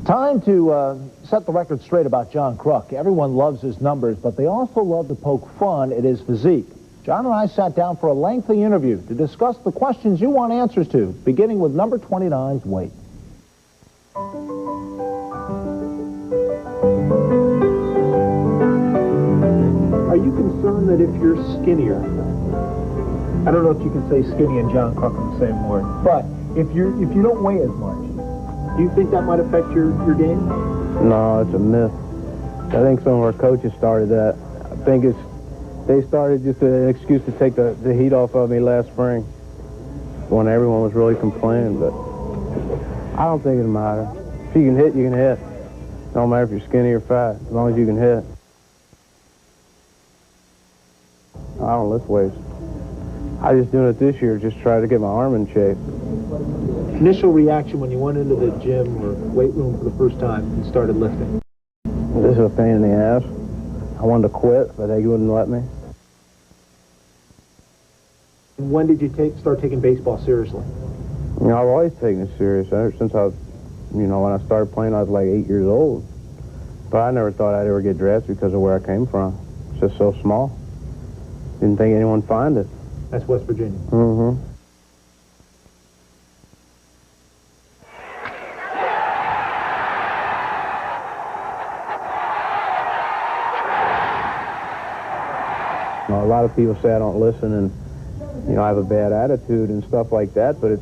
Time to set the record straight about John Kruk. Everyone loves his numbers, but they also love to poke fun at his physique. John and I sat down for a lengthy interview to discuss the questions you want answers to, beginning with number 29's weight. Are you concerned that if you're skinnier, I don't know if you can say skinny and John Kruk are the same word, but if you don't weigh as much, do you think that might affect your game? No, it's a myth. I think some of our coaches started that. I think they started just an excuse to take the heat off of me last spring when everyone was really complaining, but I don't think it matters. If you can hit, you can hit. It don't matter if you're skinny or fat, as long as you can hit. I don't lift weights. I just doing it this year, just try to get my arm in shape. Initial reaction when you went into the gym or weight room for the first time and started lifting? This is a pain in the ass. I wanted to quit, but they wouldn't let me. When did you start taking baseball seriously? You know, I've always taken it serious. Ever since when I started playing, I was like 8 years old. But I never thought I'd ever get drafted because of where I came from. It's just so small. Didn't think anyone would find it. That's West Virginia. Mm-hmm. A lot of people say I don't listen and, I have a bad attitude and stuff like that, but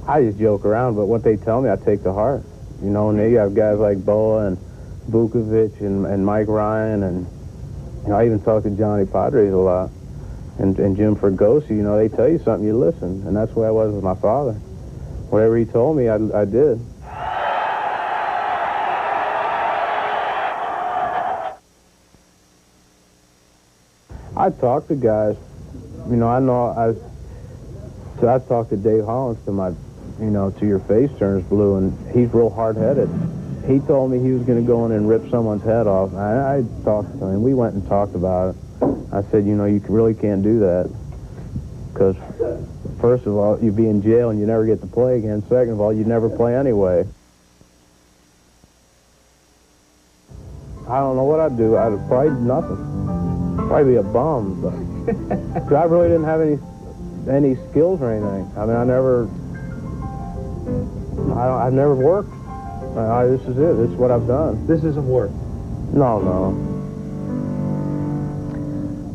I just joke around, but what they tell me, I take to heart. And you have guys like Boa and Vukovic and Mike Ryan, and, I even talk to Johnny Padres a lot, and Jim Fregosi, they tell you something, you listen, and that's the way I was with my father. Whatever he told me, I did. I talk to guys, I talked to Dave Hollins to your face turns blue, and he's real hard-headed. He told me he was going to go in and rip someone's head off. I talked to him. We went and talked about it. I said, you really can't do that, because first of all, you'd be in jail and you never get to play again. Second of all, you'd never play anyway. I don't know what I'd do. I'd probably do nothing. Probably be a bum, but 'cause I really didn't have any skills or anything. I mean, I've never worked. This is it. This is what I've done. This isn't work. No.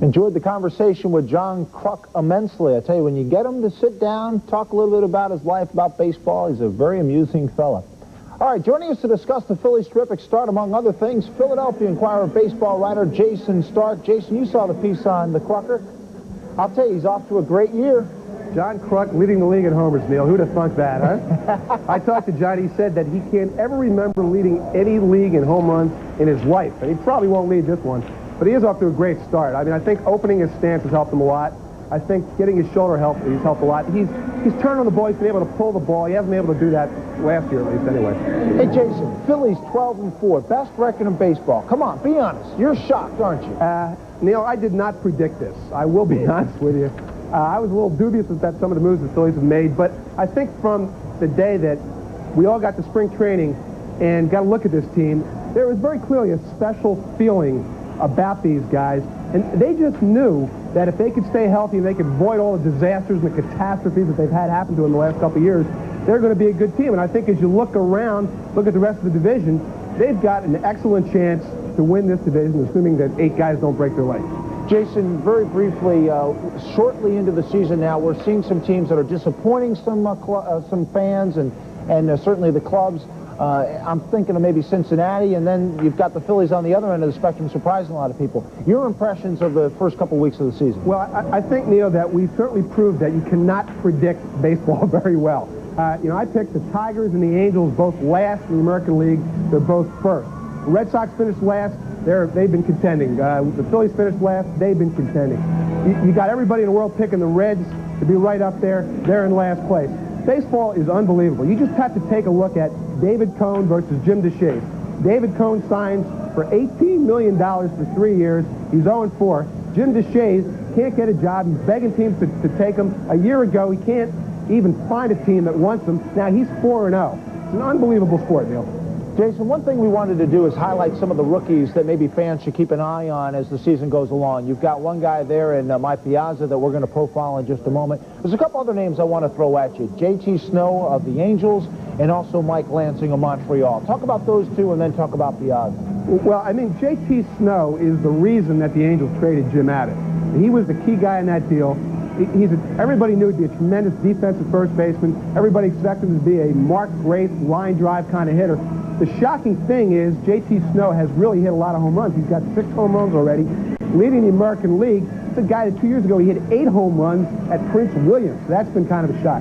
Enjoyed the conversation with John Kruk immensely. I tell you, when you get him to sit down, talk a little bit about his life, about baseball, he's a very amusing fella. All right, joining us to discuss the Phillies' terrific start, among other things, Philadelphia Inquirer baseball writer Jason Stark. Jason, you saw the piece on the Krucker. I'll tell you, he's off to a great year. John Kruk leading the league in homers, Neil. Who'd have thunk that, huh? I talked to John. He said that he can't ever remember leading any league in home runs in his life, and he probably won't lead this one. But he is off to a great start. I mean, I think opening his stance has helped him a lot. I think getting his shoulder he's helped a lot. He's turned on the ball. He's been able to pull the ball. He hasn't been able to do that last year, at least, anyway. Hey, Jason, Phillies 12-4, best record in baseball. Come on, be honest. You're shocked, aren't you? Neil, I did not predict this. I will be honest with you. I was a little dubious about some of the moves the Phillies have made, but I think from the day that we all got to spring training and got a look at this team, there was very clearly a special feeling about these guys, and they just knew that if they could stay healthy and they could avoid all the disasters and the catastrophes that they've had happen to them in the last couple of years, they're going to be a good team. And I think as you look around, look at the rest of the division, they've got an excellent chance to win this division, assuming that 8 guys don't break their legs. Jason, very briefly, shortly into the season now, we're seeing some teams that are disappointing some fans and certainly the clubs. I'm thinking of maybe Cincinnati, and then you've got the Phillies on the other end of the spectrum, surprising a lot of people. Your impressions of the first couple weeks of the season? Well, I think, Neil, that we've certainly proved that you cannot predict baseball very well. I picked the Tigers and the Angels both last in the American League. They're both first. The Red Sox finished last. They've been contending. The Phillies finished last. They've been contending. You got everybody in the world picking the Reds to be right up there. They're in last place. Baseball is unbelievable. You just have to take a look at David Cone versus Jim DeShays. David Cone signs for $18 million for 3 years. He's 0-4. Jim DeShays can't get a job. He's begging teams to take him. A year ago, he can't even find a team that wants him. Now, he's 4-0. It's an unbelievable sport, Neil. Jason, one thing we wanted to do is highlight some of the rookies that maybe fans should keep an eye on as the season goes along. You've got one guy there in Mike Piazza that we're going to profile in just a moment. There's a couple other names I want to throw at you. J.T. Snow of the Angels and also Mike Lansing of Montreal. Talk about those two and then talk about Piazza. Well, I mean, J.T. Snow is the reason that the Angels traded Jim Abbott. He was the key guy in that deal. Everybody knew he'd be a tremendous defensive first baseman. Everybody expected him to be a Mark Grace line drive kind of hitter. The shocking thing is J.T. Snow has really hit a lot of home runs. He's got 6 home runs already, leading the American League. It's a guy that 2 years ago he hit 8 home runs at Prince William. So that's been kind of a shock.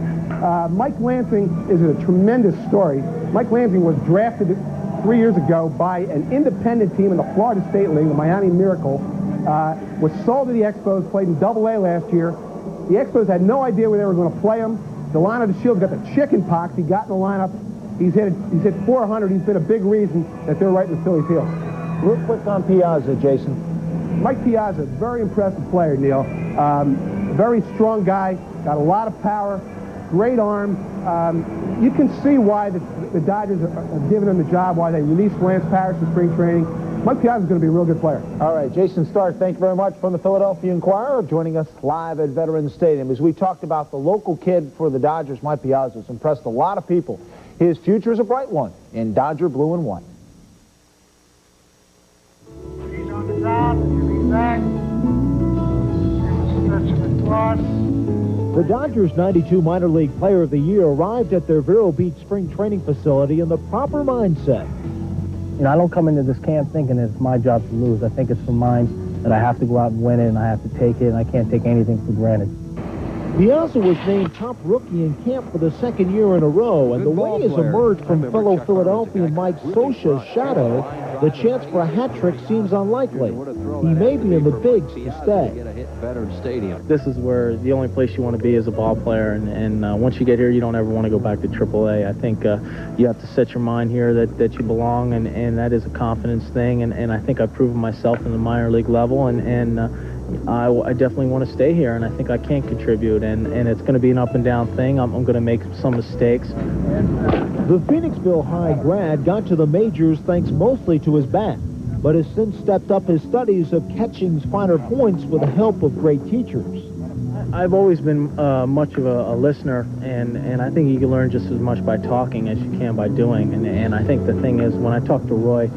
Mike Lansing is a tremendous story. Mike Lansing was drafted 3 years ago by an independent team in the Florida State League, the Miami Miracle. Was sold to the Expos, played in Double-A last year. The Expos had no idea where they were going to play him. Delano DeShields got the chicken pox. He got in the lineup. He's hit 400. He's been a big reason that they're right in the Phillies' heels. Real quick on Piazza, Jason. Mike Piazza, very impressive player, Neil. Very strong guy, got a lot of power, great arm. You can see why the Dodgers have given him the job, why they released Lance Parrish in spring training. Mike Piazza is going to be a real good player. All right, Jason Stark, thank you very much from the Philadelphia Inquirer, joining us live at Veterans Stadium. As we talked about the local kid for the Dodgers, Mike Piazza, has impressed a lot of people. His future is a bright one in Dodger blue and white. He's on the ground, he'll be back. Stretching across. The Dodgers' 92 Minor League Player of the Year arrived at their Vero Beach spring training facility in the proper mindset. You know, I don't come into this camp thinking it's my job to lose. I think it's for mine that I have to go out and win it, and I have to take it, and I can't take anything for granted. Piazza was named top rookie in camp for the 2nd year in a row, and the way he has emerged from fellow Philadelphian Mike Scioscia's shadow, the chance for a hat trick seems unlikely. He may be in the bigs to stay. This is where the only place you want to be as a ball player, and once you get here, you don't ever want to go back to AAA. I think you have to set your mind here that you belong, and that is a confidence thing, and I think I've proven myself in the minor league level, and I definitely want to stay here, and I think I can contribute, and it's going to be an up and down thing. I'm going to make some mistakes. The Phoenixville High grad got to the majors thanks mostly to his bat, but has since stepped up his studies of catching's finer points with the help of great teachers. I've always been much of a listener, and I think you can learn just as much by talking as you can by doing. And I think the thing is, when I talked to Roy,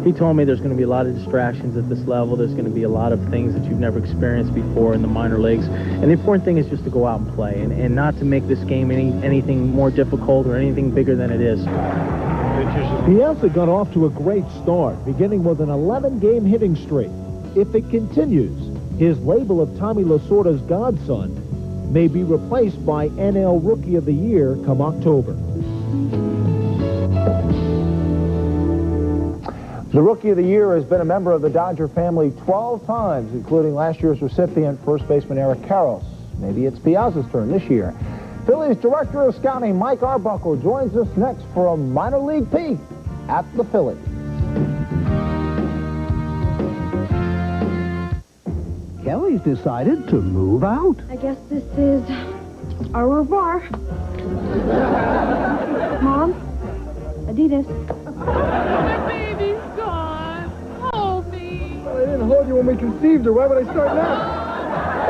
he told me there's going to be a lot of distractions at this level. There's going to be a lot of things that you've never experienced before in the minor leagues. And the important thing is just to go out and play, and not to make this game anything more difficult or anything bigger than it is. Piazza got off to a great start, beginning with an 11-game hitting streak. If it continues, his label of Tommy Lasorda's godson may be replaced by NL Rookie of the Year come October. The Rookie of the Year has been a member of the Dodger family 12 times, including last year's recipient, first baseman Eric Karros. Maybe it's Piazza's turn this year. Phillies Director of Scouting Mike Arbuckle joins us next for a minor league peek at the Phillies. Kelly's decided to move out. I guess this is au revoir. Mom, Adidas. My baby's gone. Hold me. Well, they didn't hold you when we conceived her. Why would I start now?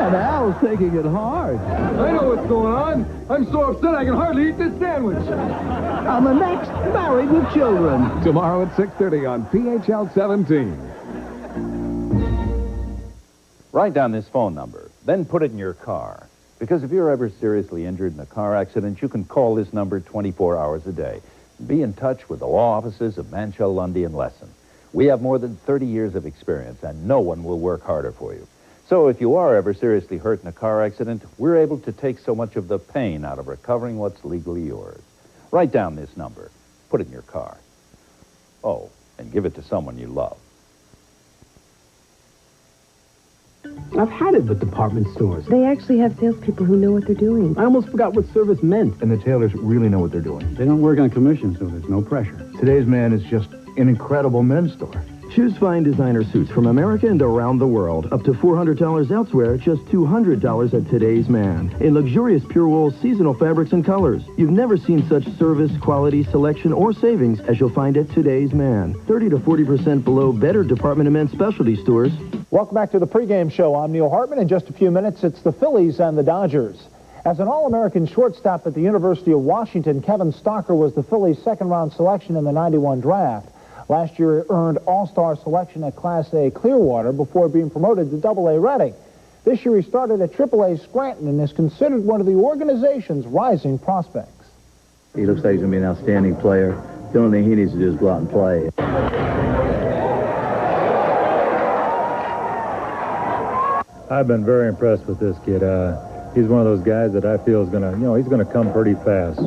And Al's taking it hard. I know what's going on. I'm so upset I can hardly eat this sandwich. On the next Married with Children. Tomorrow at 6:30 on PHL 17. Write down this phone number, then put it in your car. Because if you're ever seriously injured in a car accident, you can call this number 24 hours a day. Be in touch with the law offices of Manchell, Lundy, and Lesson. We have more than 30 years of experience, and no one will work harder for you. So if you are ever seriously hurt in a car accident, we're able to take so much of the pain out of recovering what's legally yours. Write down this number. Put it in your car. Oh, and give it to someone you love. I've had it with department stores. They actually have salespeople who know what they're doing. I almost forgot what service meant. And the tailors really know what they're doing. They don't work on commission, so there's no pressure. Today's man is just an incredible men's store. Choose fine designer suits from America and around the world. Up to $400 elsewhere, just $200 at Today's Man. In luxurious pure wool seasonal fabrics and colors. You've never seen such service, quality, selection, or savings as you'll find at Today's Man. 30 to 40% below better department and men's specialty stores. Welcome back to the pregame show. I'm Neil Hartman. In just a few minutes, it's the Phillies and the Dodgers. As an All-American shortstop at the University of Washington, Kevin Stocker was the Phillies' second-round selection in the '91 draft. Last year, he earned All-Star selection at Class A Clearwater before being promoted to Double-A Reading. This year, he started at Triple-A Scranton and is considered one of the organization's rising prospects. He looks like he's going to be an outstanding player. The only thing he needs to do is go out and play. I've been very impressed with this kid. He's one of those guys that I feel is going to, he's going to come pretty fast.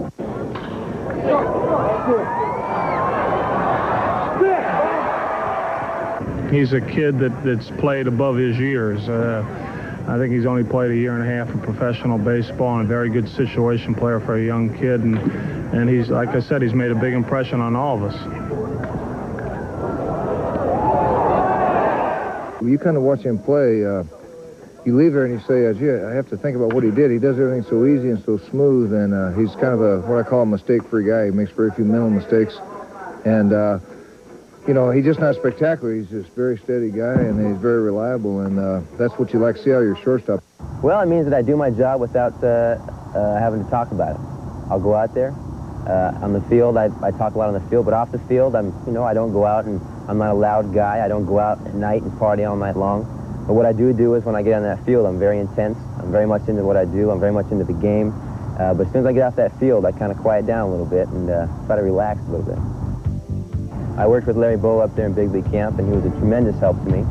He's a kid that's played above his years. I think he's only played a year and a half of professional baseball and a very good situation player for a young kid. And he's, like I said, he's made a big impression on all of us. You kind of watch him play, you leave there and you say, gee, I have to think about what he did. He does everything so easy and so smooth, and he's kind of what I call a mistake-free guy. He makes very few mental mistakes. And, he's just not spectacular. He's just a very steady guy, and he's very reliable, and that's what you like to see out of your shortstop. Well, it means that I do my job without having to talk about it. I'll go out there. On the field, I talk a lot on the field, but off the field, I don't go out, and I'm not a loud guy. I don't go out at night and party all night long. But what I do is when I get on that field, I'm very intense. I'm very much into what I do. I'm very much into the game. But as soon as I get off that field, I kind of quiet down a little bit and try to relax a little bit. I worked with Larry Bow up there in big league camp, and he was a tremendous help to me.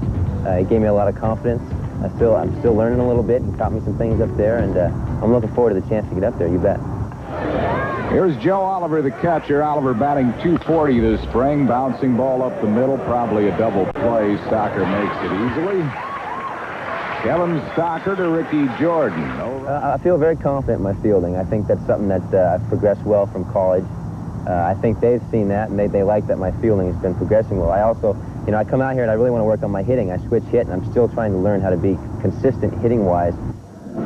He gave me a lot of confidence. I'm still learning a little bit, and taught me some things up there, and I'm looking forward to the chance to get up there, you bet. Here's Joe Oliver, the catcher. Oliver batting .240 this spring. Bouncing ball up the middle, probably a double play. Stocker makes it easily. Kevin Stocker to Ricky Jordan. I feel very confident in my fielding. I think that's something that I've progressed well from college. I think they've seen that, and they like that my fielding has been progressing well. I also, I come out here and I really want to work on my hitting. I switch hit, and I'm still trying to learn how to be consistent hitting-wise.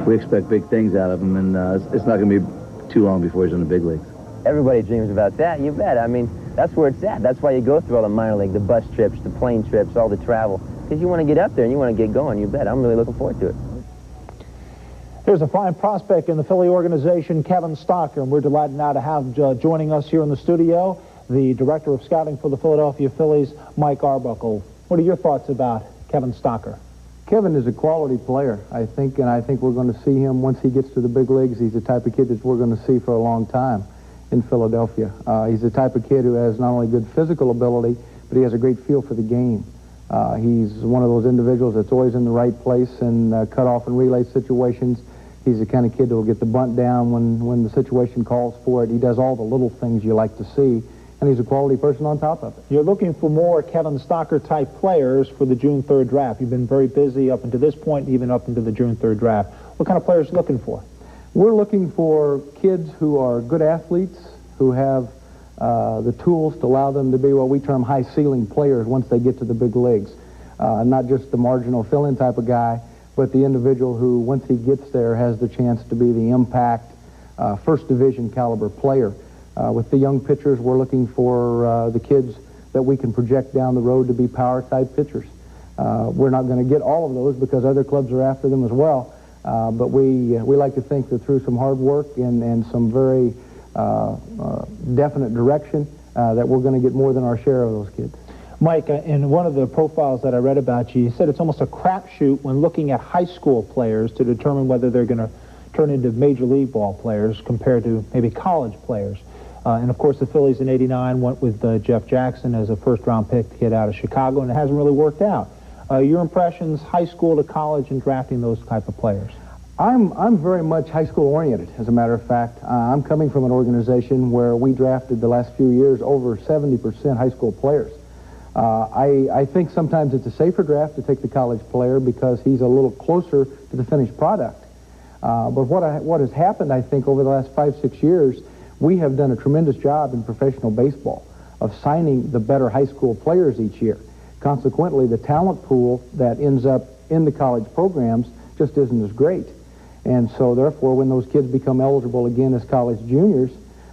We expect big things out of him, and it's not going to be too long before he's in the big leagues. Everybody dreams about that, you bet. I mean, that's where it's at. That's why you go through all the minor league, the bus trips, the plane trips, all the travel. Because you want to get up there and you want to get going, you bet. I'm really looking forward to it. Here's a fine prospect in the Philly organization, Kevin Stocker, and we're delighted now to have joining us here in the studio the Director of Scouting for the Philadelphia Phillies, Mike Arbuckle. What are your thoughts about Kevin Stocker? Kevin is a quality player, I think, and I think we're going to see him once he gets to the big leagues. He's the type of kid that we're going to see for a long time in Philadelphia. He's the type of kid who has not only good physical ability, but he has a great feel for the game. He's one of those individuals that's always in the right place in cutoff and relay situations. He's the kind of kid that will get the bunt down when the situation calls for it. He does all the little things you like to see, and he's a quality person on top of it. You're looking for more Kevin Stocker-type players for the June 3rd draft. You've been very busy up until this point, even up into the June 3rd draft. What kind of players are you looking for? We're looking for kids who are good athletes, who have the tools to allow them to be what we term high-ceiling players once they get to the big leagues. Not just the marginal fill-in type of guy, but the individual who, once he gets there, has the chance to be the impact, first division caliber player. With the young pitchers, we're looking for the kids that we can project down the road to be power-type pitchers. We're not going to get all of those because other clubs are after them as well, but we like to think that through some hard work and some very definite direction that we're going to get more than our share of those kids. Mike, in one of the profiles that I read about you, you said it's almost a crapshoot when looking at high school players to determine whether they're going to turn into major league ball players compared to maybe college players. And of course, the Phillies in '89 went with Jeff Jackson as a first-round pick to get out of Chicago, and it hasn't really worked out. Your impressions, high school to college, and drafting those type of players? I'm very much high school oriented, as a matter of fact. I'm coming from an organization where we drafted the last few years over 70% high school players. I think sometimes it's a safer draft to take the college player because he's a little closer to the finished product. But what has happened, I think, over the last 5-6 years, we have done a tremendous job in professional baseball of signing the better high school players each year. Consequently, the talent pool that ends up in the college programs just isn't as great. And so, therefore, when those kids become eligible again as college juniors,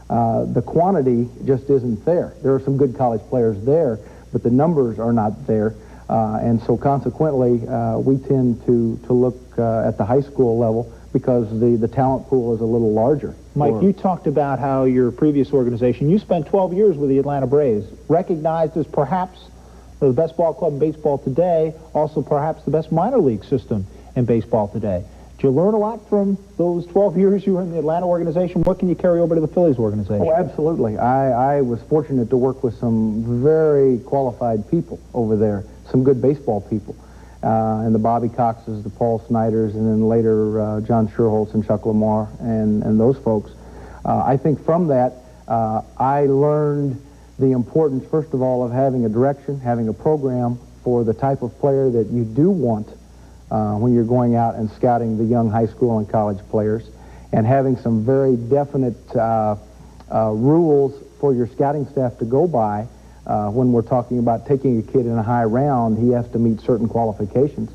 the quantity just isn't there. There are some good college players there, but the numbers are not there. And so, consequently, we tend to look at the high school level because the talent pool is a little larger. Mike, you talked about how your previous organization, you spent 12 years with the Atlanta Braves, recognized as perhaps the best ball club in baseball today, also perhaps the best minor league system in baseball today. Did you learn a lot from those 12 years you were in the Atlanta organization? What can you carry over to the Phillies organization? Oh, absolutely. I was fortunate to work with some very qualified people over there, some good baseball people. And the Bobby Coxes, the Paul Snyders, and then later John Sherholtz and Chuck Lamar and those folks. I think from that, I learned the importance, first of all, of having a direction, having a program for the type of player that you do want when you're going out and scouting the young high school and college players, and having some very definite rules for your scouting staff to go by. When we're talking about taking a kid in a high round, he has to meet certain qualifications.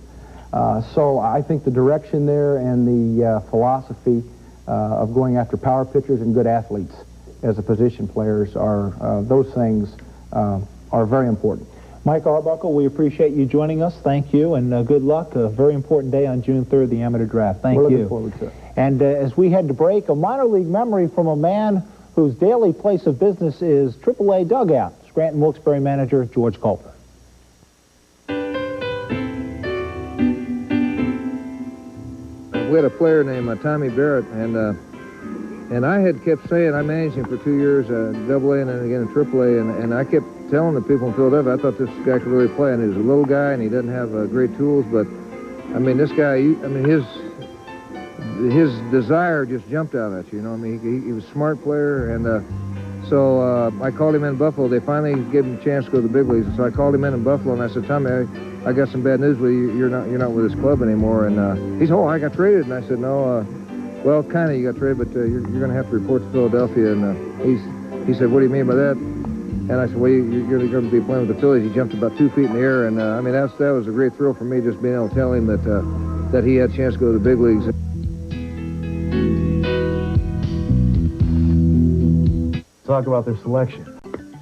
So I think the direction there and the philosophy of going after power pitchers and good athletes as a position players are, those things are very important. Mike Arbuckle, we appreciate you joining us. Thank you, and good luck. A very important day on June 3rd, the amateur draft. Thank you. We're looking forward to it. And as we head to break, a minor league memory from a man whose daily place of business is AAA dugout. Scranton Wilkes-Barre manager George Culper. We had a player named Tommy Barrett, and I had kept saying, I managed him for 2 years, AA and then again in AAA, and I kept telling the people in Philadelphia, I thought this guy could really play, and he was a little guy, and he doesn't have great tools, but, I mean, this guy, his desire just jumped out at you, you know. I mean, he was a smart player, and so I called him in Buffalo. They finally gave him a chance to go to the big leagues, and so I called him in Buffalo, and I said, Tommy, I got some bad news with you. You're not with this club anymore. And he said, oh, I got traded. And I said, no, well, kind of you got traded, but you're going to have to report to Philadelphia. And he said, what do you mean by that? And I said, well, you're going to be playing with the Phillies. He jumped about 2 feet in the air, and I mean, that was a great thrill for me, just being able to tell him that he had a chance to go to the big leagues. Talk about their selection.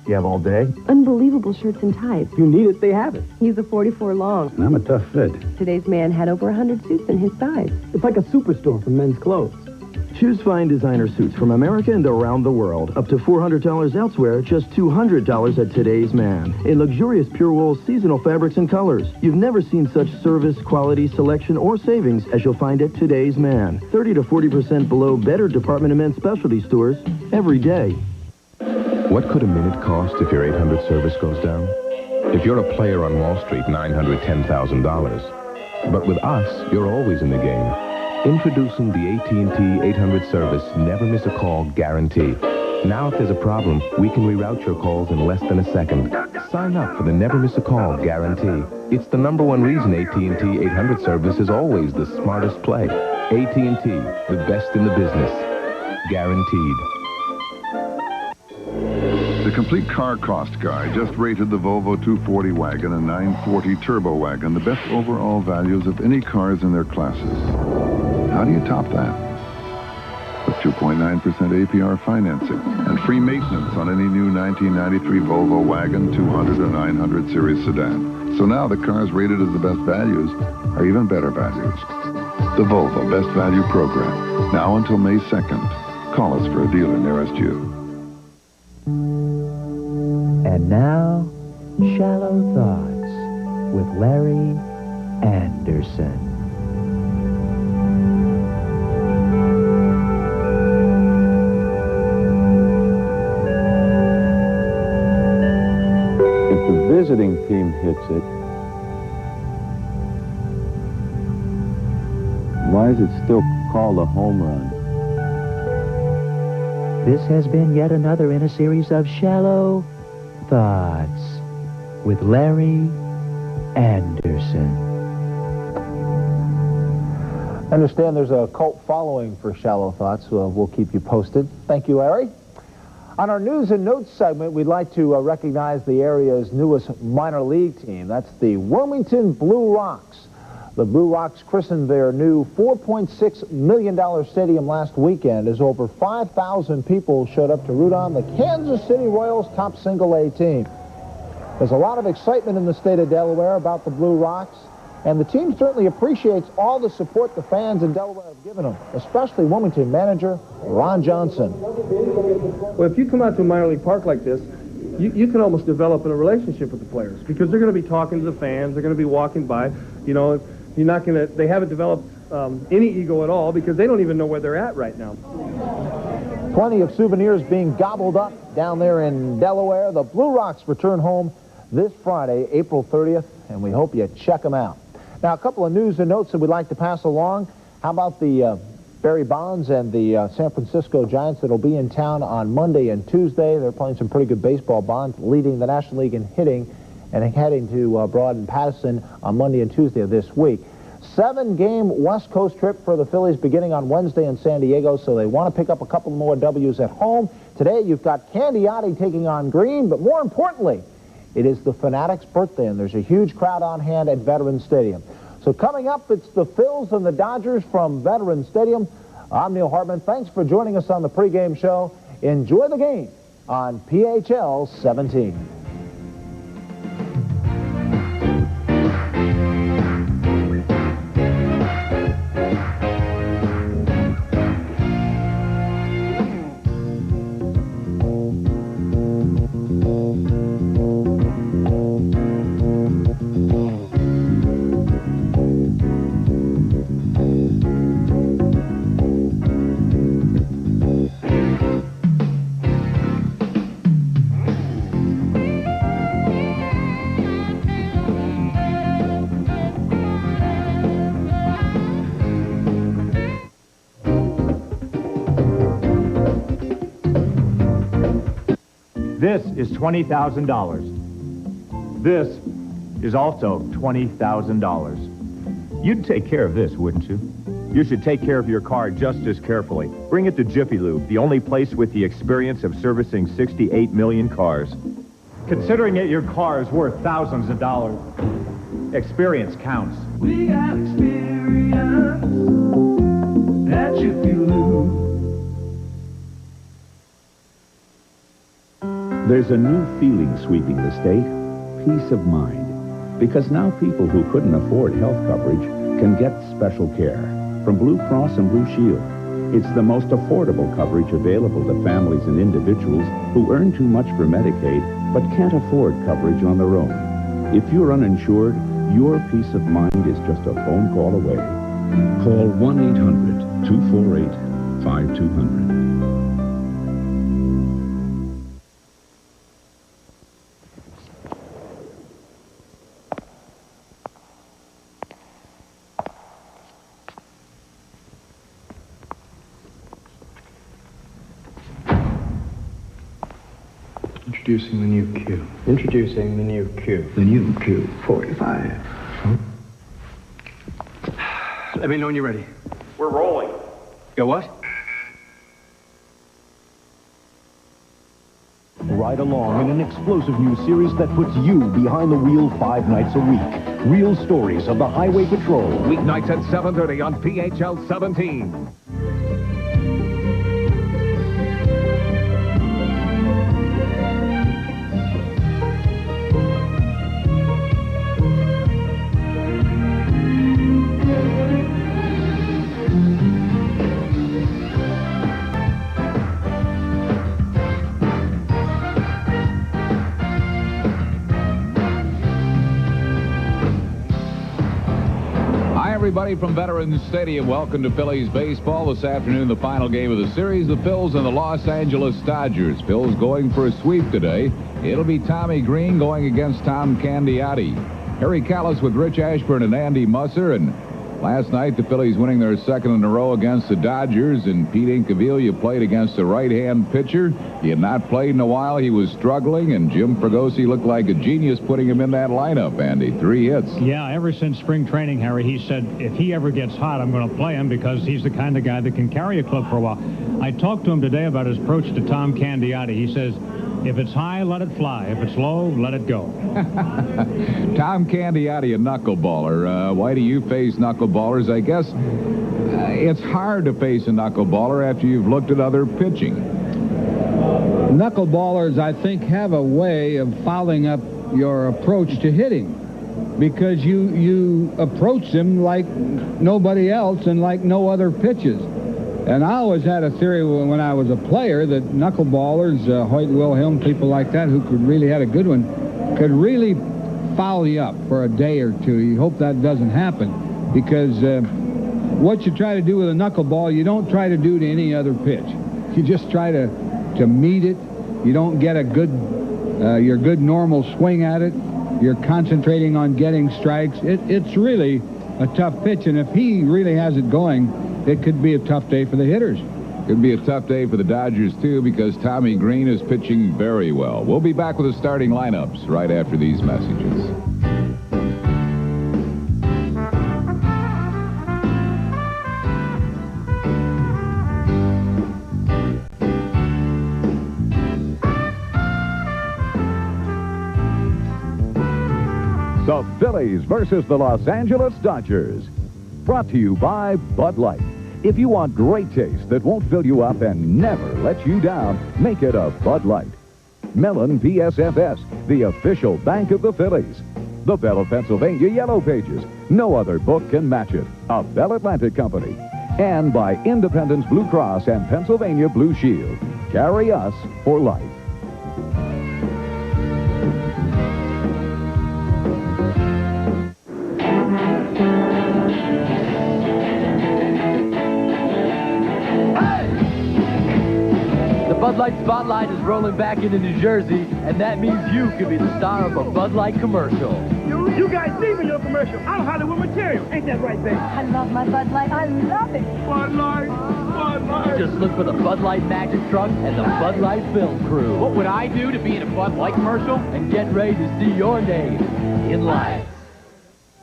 You have all day? Unbelievable shirts and ties. If you need it, they have it. He's a 44 long. And I'm a tough fit. Today's man had over 100 suits in his size. It's like a superstore for men's clothes. Choose fine designer suits from America and around the world. Up to $400 elsewhere, just $200 at Today's Man. In luxurious pure wool seasonal fabrics and colors. You've never seen such service, quality, selection, or savings as you'll find at Today's Man. 30 to 40% below better department and men's specialty stores every day. What could a minute cost if your 800 service goes down? If you're a player on Wall Street, $910,000. But with us, you're always in the game. Introducing the AT&T 800 service Never Miss a Call Guarantee. Now if there's a problem, we can reroute your calls in less than a second. Sign up for the Never Miss a Call Guarantee. It's the #1 reason AT&T 800 service is always the smartest play. AT&T, the best in the business. Guaranteed. The Complete Car Cost Guide just rated the Volvo 240 wagon and 940 Turbo wagon the best overall values of any cars in their classes. How do you top that? With 2.9% APR financing and free maintenance on any new 1993 Volvo wagon, 200 or 900 series sedan. So now the cars rated as the best values are even better values. The Volvo Best Value Program. Now until May 2nd. Call us for a dealer nearest you. And now, Shallow Thoughts with Larry Anderson. If the visiting team hits it, why is it still called a home run? This has been yet another in a series of Shallow Thoughts with Larry Anderson. I understand there's a cult following for Shallow Thoughts. We'll keep you posted. Thank you, Larry. On our news and notes segment, we'd like to recognize the area's newest minor league team. That's the Wilmington Blue Rocks. The Blue Rocks christened their new $4.6 million stadium last weekend as over 5,000 people showed up to root on the Kansas City Royals' top single-A team. There's a lot of excitement in the state of Delaware about the Blue Rocks, and the team certainly appreciates all the support the fans in Delaware have given them, especially Wilmington manager Ron Johnson. Well, if you come out to a minor league park like this, you can almost develop a relationship with the players because they're going to be talking to the fans, they're going to be walking by. You know, you're not going to, they haven't developed any ego at all because they don't even know where they're at right now. Plenty of souvenirs being gobbled up down there in Delaware. The Blue Rocks return home this Friday, April 30th, and we hope you check them out. Now, a couple of news and notes that we'd like to pass along. How about the Barry Bonds and the San Francisco Giants that'll be in town on Monday and Tuesday? They're playing some pretty good baseball. Bonds leading the National League in hitting and heading to Broad and Patterson on Monday and Tuesday of this week. 7-game West Coast trip for the Phillies beginning on Wednesday in San Diego, so they want to pick up a couple more W's at home. Today, you've got Candiati taking on Green, but more importantly, it is the Fanatic's birthday, and there's a huge crowd on hand at Veterans Stadium. So coming up, it's the Phils and the Dodgers from Veterans Stadium. I'm Neil Hartman. Thanks for joining us on the pregame show. Enjoy the game on PHL 17. This is $20,000. This is also $20,000. You'd take care of this, wouldn't you? You should take care of your car just as carefully. Bring it to Jiffy Lube, the only place with the experience of servicing 68 million cars. Considering it your car is worth thousands of dollars, experience counts. We got experience at Jiffy Lube. There's a new feeling sweeping the state, peace of mind. Because now people who couldn't afford health coverage can get special care from Blue Cross and Blue Shield. It's the most affordable coverage available to families and individuals who earn too much for Medicaid but can't afford coverage on their own. If you're uninsured, your peace of mind is just a phone call away. Call 1-800-248-5200. Introducing the new Q. Introducing the new Q. The new Q45. Let me know when you're ready. We're rolling. Go what? Ride along in an explosive new series that puts you behind the wheel 5 nights a week. Real stories of the Highway Patrol. Weeknights at 7:30 on PHL 17. Everybody from Veterans Stadium, welcome to Phillies baseball. This afternoon, the final game of the series, the Phils and the Los Angeles Dodgers. Phils going for a sweep today. It'll be Tommy Green going against Tom Candiati. Harry Callis with Rich Ashburn and Andy Musser, and Last night, the Phillies winning their second in a row against the Dodgers, and Pete Incaviglia played against a right-hand pitcher. He had not played in a while. He was struggling, and Jim Fregosi looked like a genius putting him in that lineup, Andy. 3 hits. Yeah, ever since spring training, Harry, he said, if he ever gets hot, I'm going to play him because he's the kind of guy that can carry a club for a while. I talked to him today about his approach to Tom Candiotti. He says, if it's high, let it fly. If it's low, let it go. Tom Candiotti, a knuckleballer. Why do you face knuckleballers? I guess it's hard to face a knuckleballer after you've looked at other pitching. Knuckleballers, I think, have a way of fouling up your approach to hitting because you approach them like nobody else and like no other pitches. And I always had a theory when I was a player that knuckleballers, Hoyt Wilhelm, people like that who could really had a good one, could really foul you up for a day or two. You hope that doesn't happen because what you try to do with a knuckleball, you don't try to do to any other pitch. You just try to meet it. You don't get a good, your good normal swing at it. You're concentrating on getting strikes. It's really a tough pitch, and if he really has it going, it could be a tough day for the hitters. Could be a tough day for the Dodgers, too, because Tommy Green is pitching very well. We'll be back with the starting lineups right after these messages. The Phillies versus the Los Angeles Dodgers. Brought to you by Bud Light. If you want great taste that won't fill you up and never let you down, make it a Bud Light. Mellon PSFS, the official bank of the Phillies. The Bell of Pennsylvania Yellow Pages. No other book can match it. A Bell Atlantic company. And by Independence Blue Cross and Pennsylvania Blue Shield. Carry us for life. Bud Light Spotlight is rolling back into New Jersey, and that means you could be the star of a Bud Light commercial. You guys see me in your commercial. I'm Hollywood material. Ain't that right, baby? I love my Bud Light. I love it. Bud Light. Bud Light. Just look for the Bud Light Magic Truck and the Bud Light Film Crew. What would I do to be in a Bud Light commercial? And get ready to see your name in lights.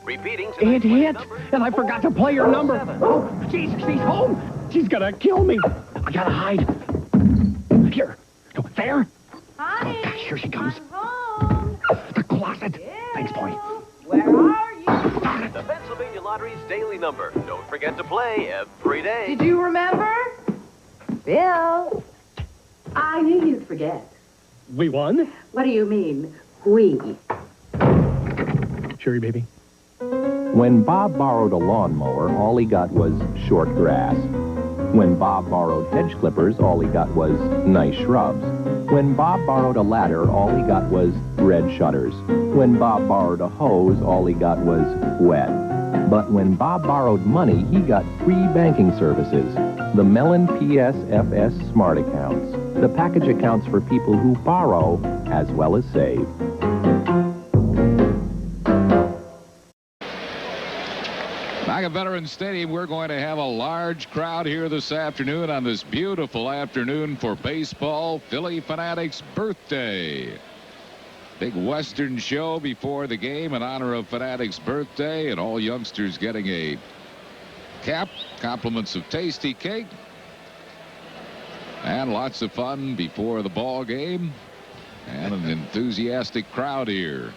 Repeating. It hit, and I forgot to play her number. Oh, she's home. She's gonna kill me. I gotta hide. Here. There. Honey, oh, gosh, here she comes. I'm home. The closet. Yeah. Thanks, boy. Where are you? The Pennsylvania Lottery's daily number. Don't forget to play every day. Did you remember? Bill. I knew you'd forget. We won? What do you mean, we? Sherry, baby. When Bob borrowed a lawnmower, all he got was short grass. When Bob borrowed hedge clippers, all he got was nice shrubs. When Bob borrowed a ladder, all he got was red shutters. When Bob borrowed a hose, all he got was wet. But when Bob borrowed money, he got free banking services. The Mellon PSFS Smart Accounts. The package accounts for people who borrow as well as save. Back at Veterans Stadium, we're going to have a large crowd here this afternoon on this beautiful afternoon for baseball, Philly Fanatics' birthday. Big Western show before the game in honor of Fanatics' birthday, and all youngsters getting a cap, compliments of tasty cake, and lots of fun before the ball game, and an enthusiastic crowd here.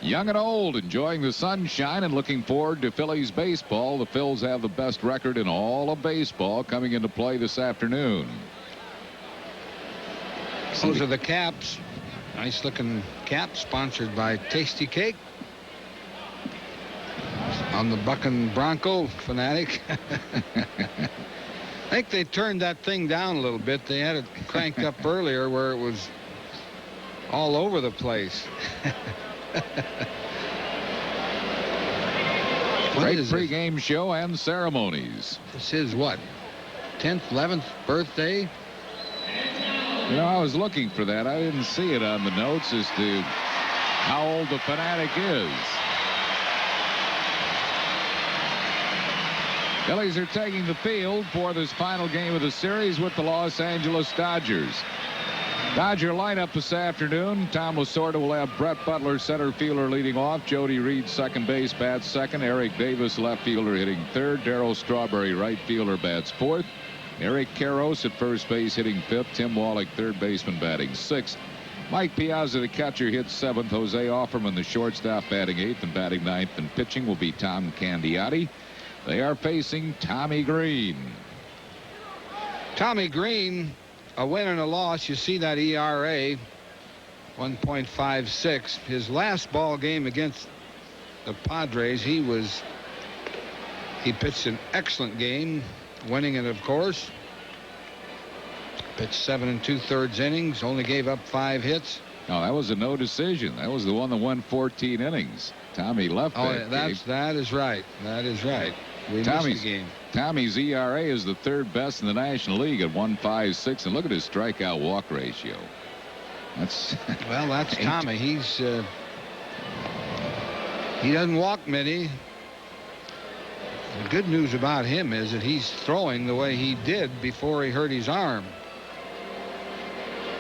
Young and old enjoying the sunshine and looking forward to Phillies baseball. The Phils have the best record in all of baseball coming into play this afternoon. Those are the caps. Nice looking cap sponsored by Tasty Cake. On the Bucking Bronco Fanatic. I think they turned that thing down a little bit. They had it cranked up earlier where it was all over the place. Great pregame show and ceremonies. This is what? 10th, 11th birthday? You know, I was looking for that. I didn't see it on the notes as to how old the Fanatic is. Phillies are taking the field for this final game of the series with the Los Angeles Dodgers. Dodger lineup this afternoon. Tom Lasorda will have Brett Butler, center fielder, leading off. Jody Reed, second base, bats second. Eric Davis, left fielder, hitting third. Darryl Strawberry, right fielder, bats fourth. Eric Karros at first base, hitting fifth. Tim Wallach, third baseman, batting sixth. Mike Piazza, the catcher, hits seventh. Jose Offerman, the shortstop, batting eighth, and batting ninth. And pitching will be Tom Candiotti. They are facing Tommy Green. Tommy Green, a win and a loss. You see that ERA, 1.56. His last ball game against the Padres, he pitched an excellent game, winning it, of course. Pitched 7 2/3 innings, only gave up 5 hits. No, that was a no decision. That was the one that won 14 innings. Tommy left that game. That is right. That is right. We missed the game. Tommy's ERA is the third best in the National League at 1.56, and look at his strikeout walk ratio. That's Tommy. He doesn't walk many. The good news about him is that he's throwing the way he did before he hurt his arm.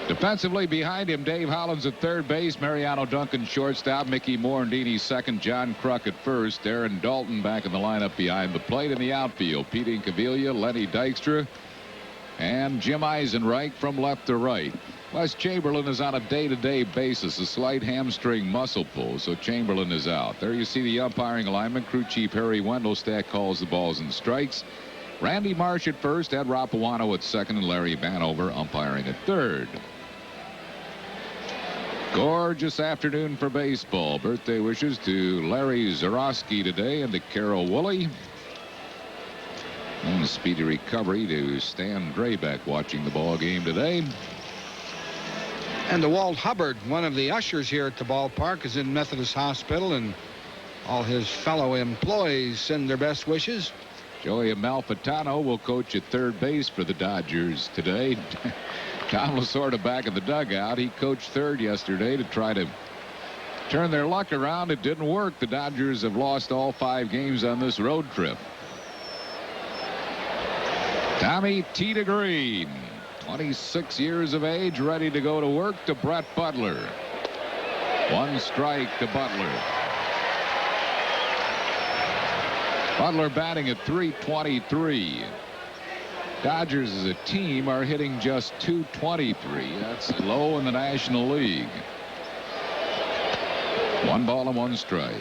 Defensively behind him, Dave Hollins at third base, Mariano Duncan shortstop, Mickey Morandini second, John Kruk at first, Aaron Dalton back in the lineup behind the plate. In the outfield, Pete Incaviglia, Lenny Dykstra, and Jim Eisenreich from left to right. Wes Chamberlain is on a day-to-day basis, a slight hamstring muscle pull, so Chamberlain is out. There you see the umpiring alignment. Crew chief Harry Wendelstadt calls the balls and strikes. Randy Marsh at first, Ed Rapuano at second, and Larry Vanover umpiring at third. Gorgeous afternoon for baseball. Birthday wishes to Larry Zarowski today and to Carol Woolley. And a speedy recovery to Stan Drabek watching the ball game today. And to Walt Hubbard, one of the ushers here at the ballpark, is in Methodist Hospital, and all his fellow employees send their best wishes. Joey Amalfitano will coach at third base for the Dodgers today. Tom Lasorda back in the dugout. He coached third yesterday to try to turn their luck around. It didn't work. The Dodgers have lost all 5 games on this road trip. Tommy Tita Green, 26 years of age, ready to go to work, to Brett Butler. 1 strike to Butler. Butler batting at .323. Dodgers as a team are hitting just .223. That's low in the National League. 1 ball and 1 strike.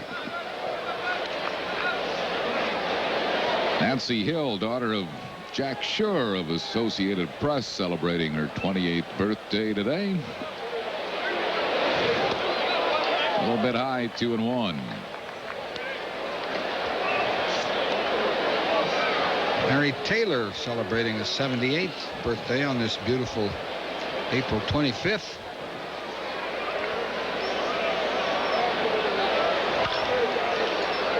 Nancy Hill, daughter of Jack Schur of Associated Press, celebrating her 28th birthday today. A little bit high, 2-1. Mary Taylor celebrating his 78th birthday on this beautiful April 25th.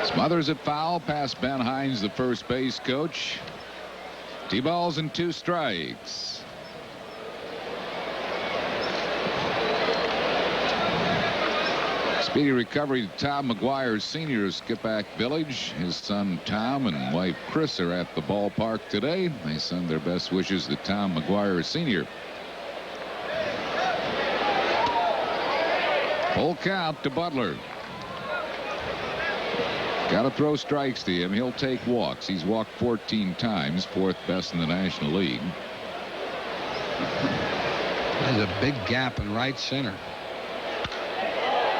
Smothers at foul past Ben Hines, the first base coach. 2 balls and 2 strikes. Speedy recovery to Tom McGuire Sr. of Skippack Village. His son Tom and wife Chris are at the ballpark today. They send their best wishes to Tom McGuire Sr. Full count to Butler. Got to throw strikes to him. He'll take walks. He's walked 14 times, 4th best in the National League. There's a big gap in right center.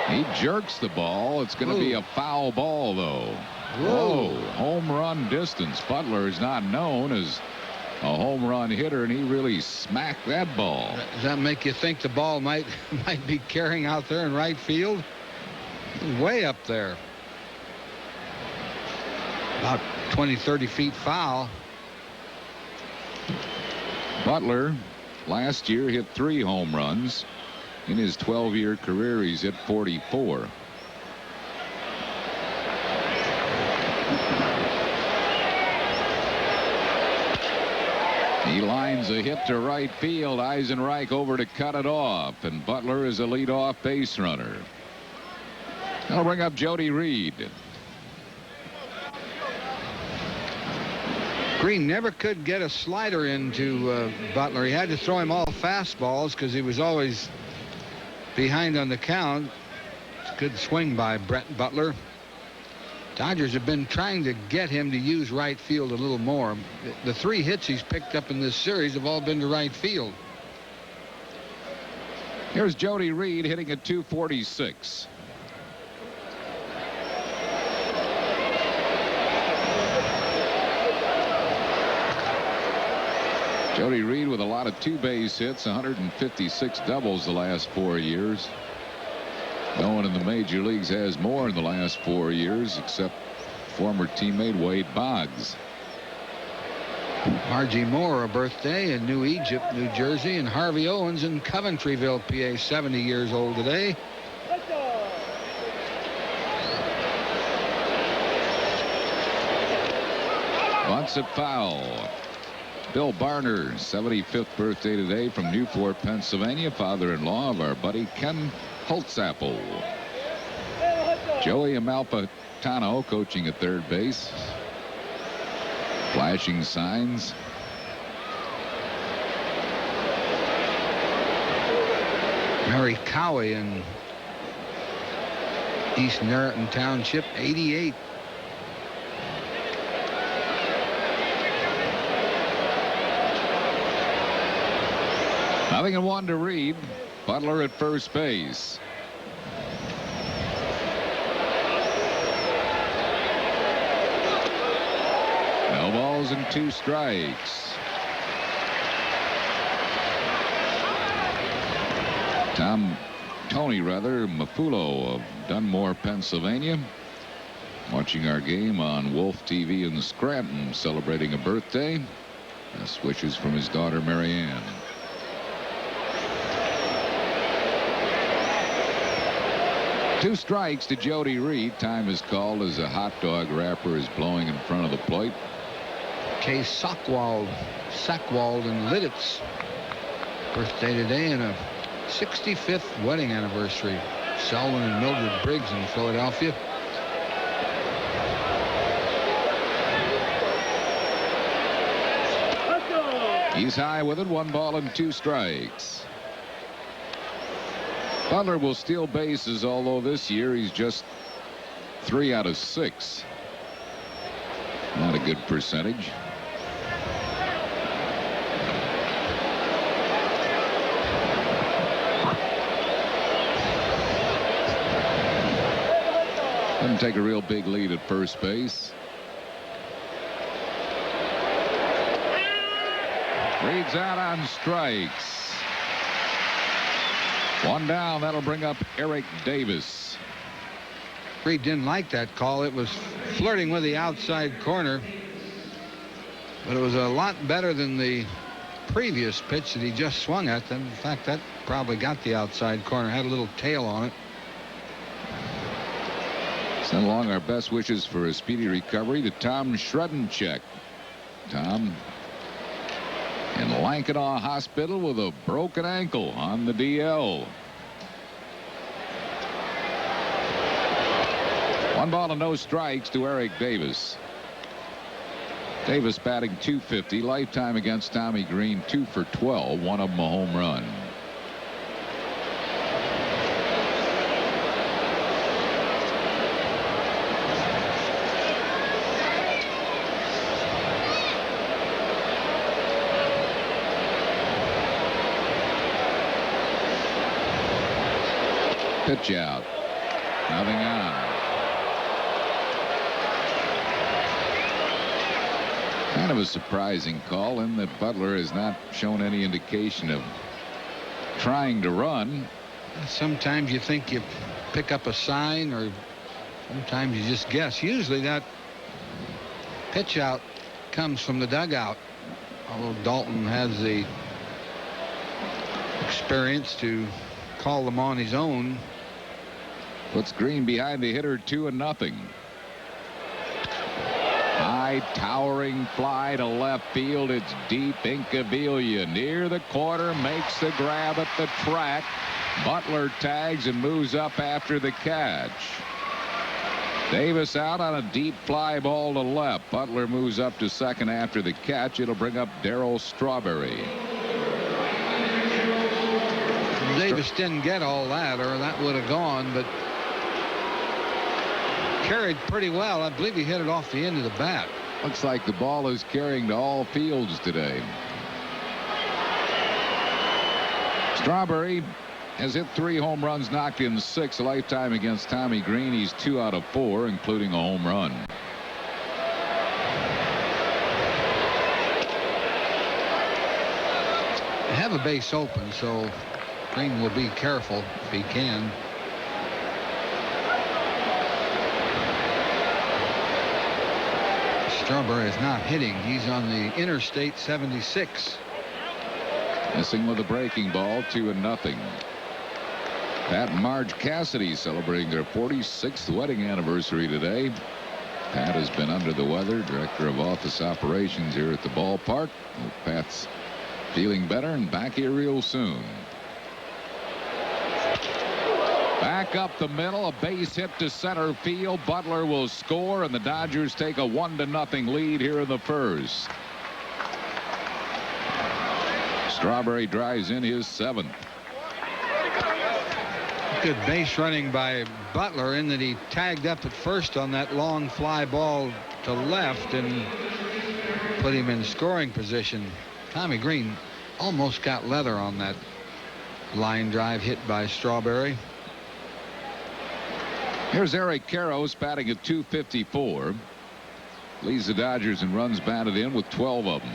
He jerks the ball. It's going to be a foul ball, though. Whoa. Home run distance. Butler is not known as a home run hitter, and he really smacked that ball. Does that make you think the ball might be carrying out there in right field? Way up there. About 20, 30 feet foul. Butler last year hit 3 home runs. In his 12-year career, he's hit 44. He lines a hit to right field. Eisenreich over to cut it off, and Butler is a leadoff base runner. That'll bring up Jody Reed. Green never could get a slider into Butler. He had to throw him all fastballs because he was always behind on the count. Good swing by Brett Butler. Dodgers have been trying to get him to use right field a little more. The 3 hits he's picked up in this series have all been to right field. Here's Jody Reed hitting at 246. Jody Reed with a lot of 2-base hits, 156 doubles the last 4 years. No one in the major leagues has more in the last 4 years except former teammate Wade Boggs. Margie Moore, a birthday in New Egypt, New Jersey, and Harvey Owens in Coventryville, PA, 70 years old today. Once it foul. Bill Barner, 75th birthday today from Newport, Pennsylvania, father-in-law of our buddy Ken Holtzapfel. Joey Amalfitano coaching at third base. Flashing signs. Mary Cowie in East Nariton Township, 88. Nothing in 1 to Reed. Butler at first base. No balls and 2 strikes. Tony Mafulo of Dunmore, Pennsylvania, watching our game on Wolf TV in Scranton, celebrating a birthday. Best wishes from his daughter Marianne. 2 strikes to Jody Reed. Time is called as a hot dog wrapper is blowing in front of the plate. Case Sackwald in Lidditz. Birthday today and a 65th wedding anniversary. Selwyn and Mildred Briggs in Philadelphia. He's high with it. 1 ball and 2 strikes. Butler will steal bases, although this year he's just 3 out of 6. Not a good percentage. Doesn't take a real big lead at first base. Reed's out on strikes. 1 down. That'll bring up Eric Davis. Reed didn't like that call. It was flirting with the outside corner. But it was a lot better than the previous pitch that he just swung at. In fact, that probably got the outside corner. Had a little tail on it. Send along our best wishes for a speedy recovery to Tom Shredencheck. Tom in Lankenau Hospital with a broken ankle on the DL. 1 ball and no strikes to Eric Davis. Davis batting .250. Lifetime against Tommy Green, 2 for 12. One of them a home run. Pitch out. Nothing on. Kind of a surprising call in that Butler has not shown any indication of trying to run. Sometimes you think you pick up a sign, or sometimes you just guess. Usually that pitch out comes from the dugout, although Dalton has the experience to call them on his own. Puts Green behind the hitter, 2-0. High towering fly to left field. It's deep. Incaviglia near the corner, makes the grab at the track. Butler tags and moves up after the catch. Davis out on a deep fly ball to left. Butler moves up to second after the catch. It'll bring up Darryl Strawberry. Davis didn't get all that, or that would have gone, but carried pretty well. I believe he hit it off the end of the bat. Looks like the ball is carrying to all fields today. Strawberry has hit 3 home runs, knocked in 6 a lifetime against Tommy Green. He's 2 out of 4, including a home run. They have a base open, so Green will be careful if he can. Strawberry is not hitting. He's on the Interstate 76. Missing with a breaking ball, 2-0. Pat and Marge Cassidy celebrating their 46th wedding anniversary today. Pat has been under the weather, director of office operations here at the ballpark. Hope Pat's feeling better and back here real soon. Back up the middle, a base hit to center field. Butler will score, and the Dodgers take a 1-0 lead here in the first. Strawberry drives in his 7th. Good base running by Butler in that he tagged up at first on that long fly ball to left and put him in scoring position. Tommy Green almost got leather on that line drive hit by Strawberry. Here's Eric Karros batting at .254. Leads the Dodgers in runs batted in with 12 of them.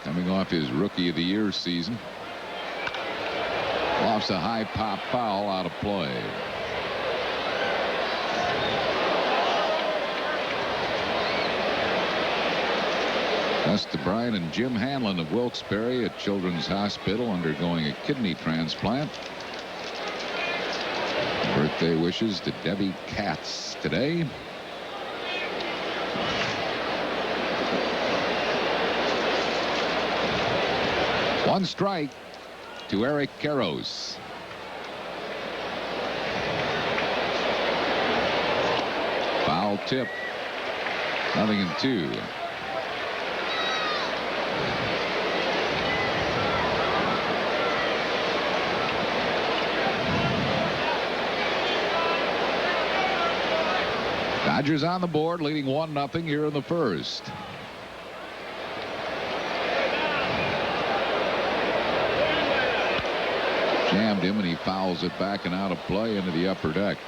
Coming off his Rookie of the Year season. Lofts a high pop foul out of play. Gus DeBryan and Jim Hanlon of Wilkes-Barre at Children's Hospital undergoing a kidney transplant. Birthday wishes to Debbie Katz today. One strike to Eric Karros. Foul tip. 0-2. Dodgers on the board, leading 1-0 here in the first. Jammed him, and he fouls it back and out of play into the upper deck.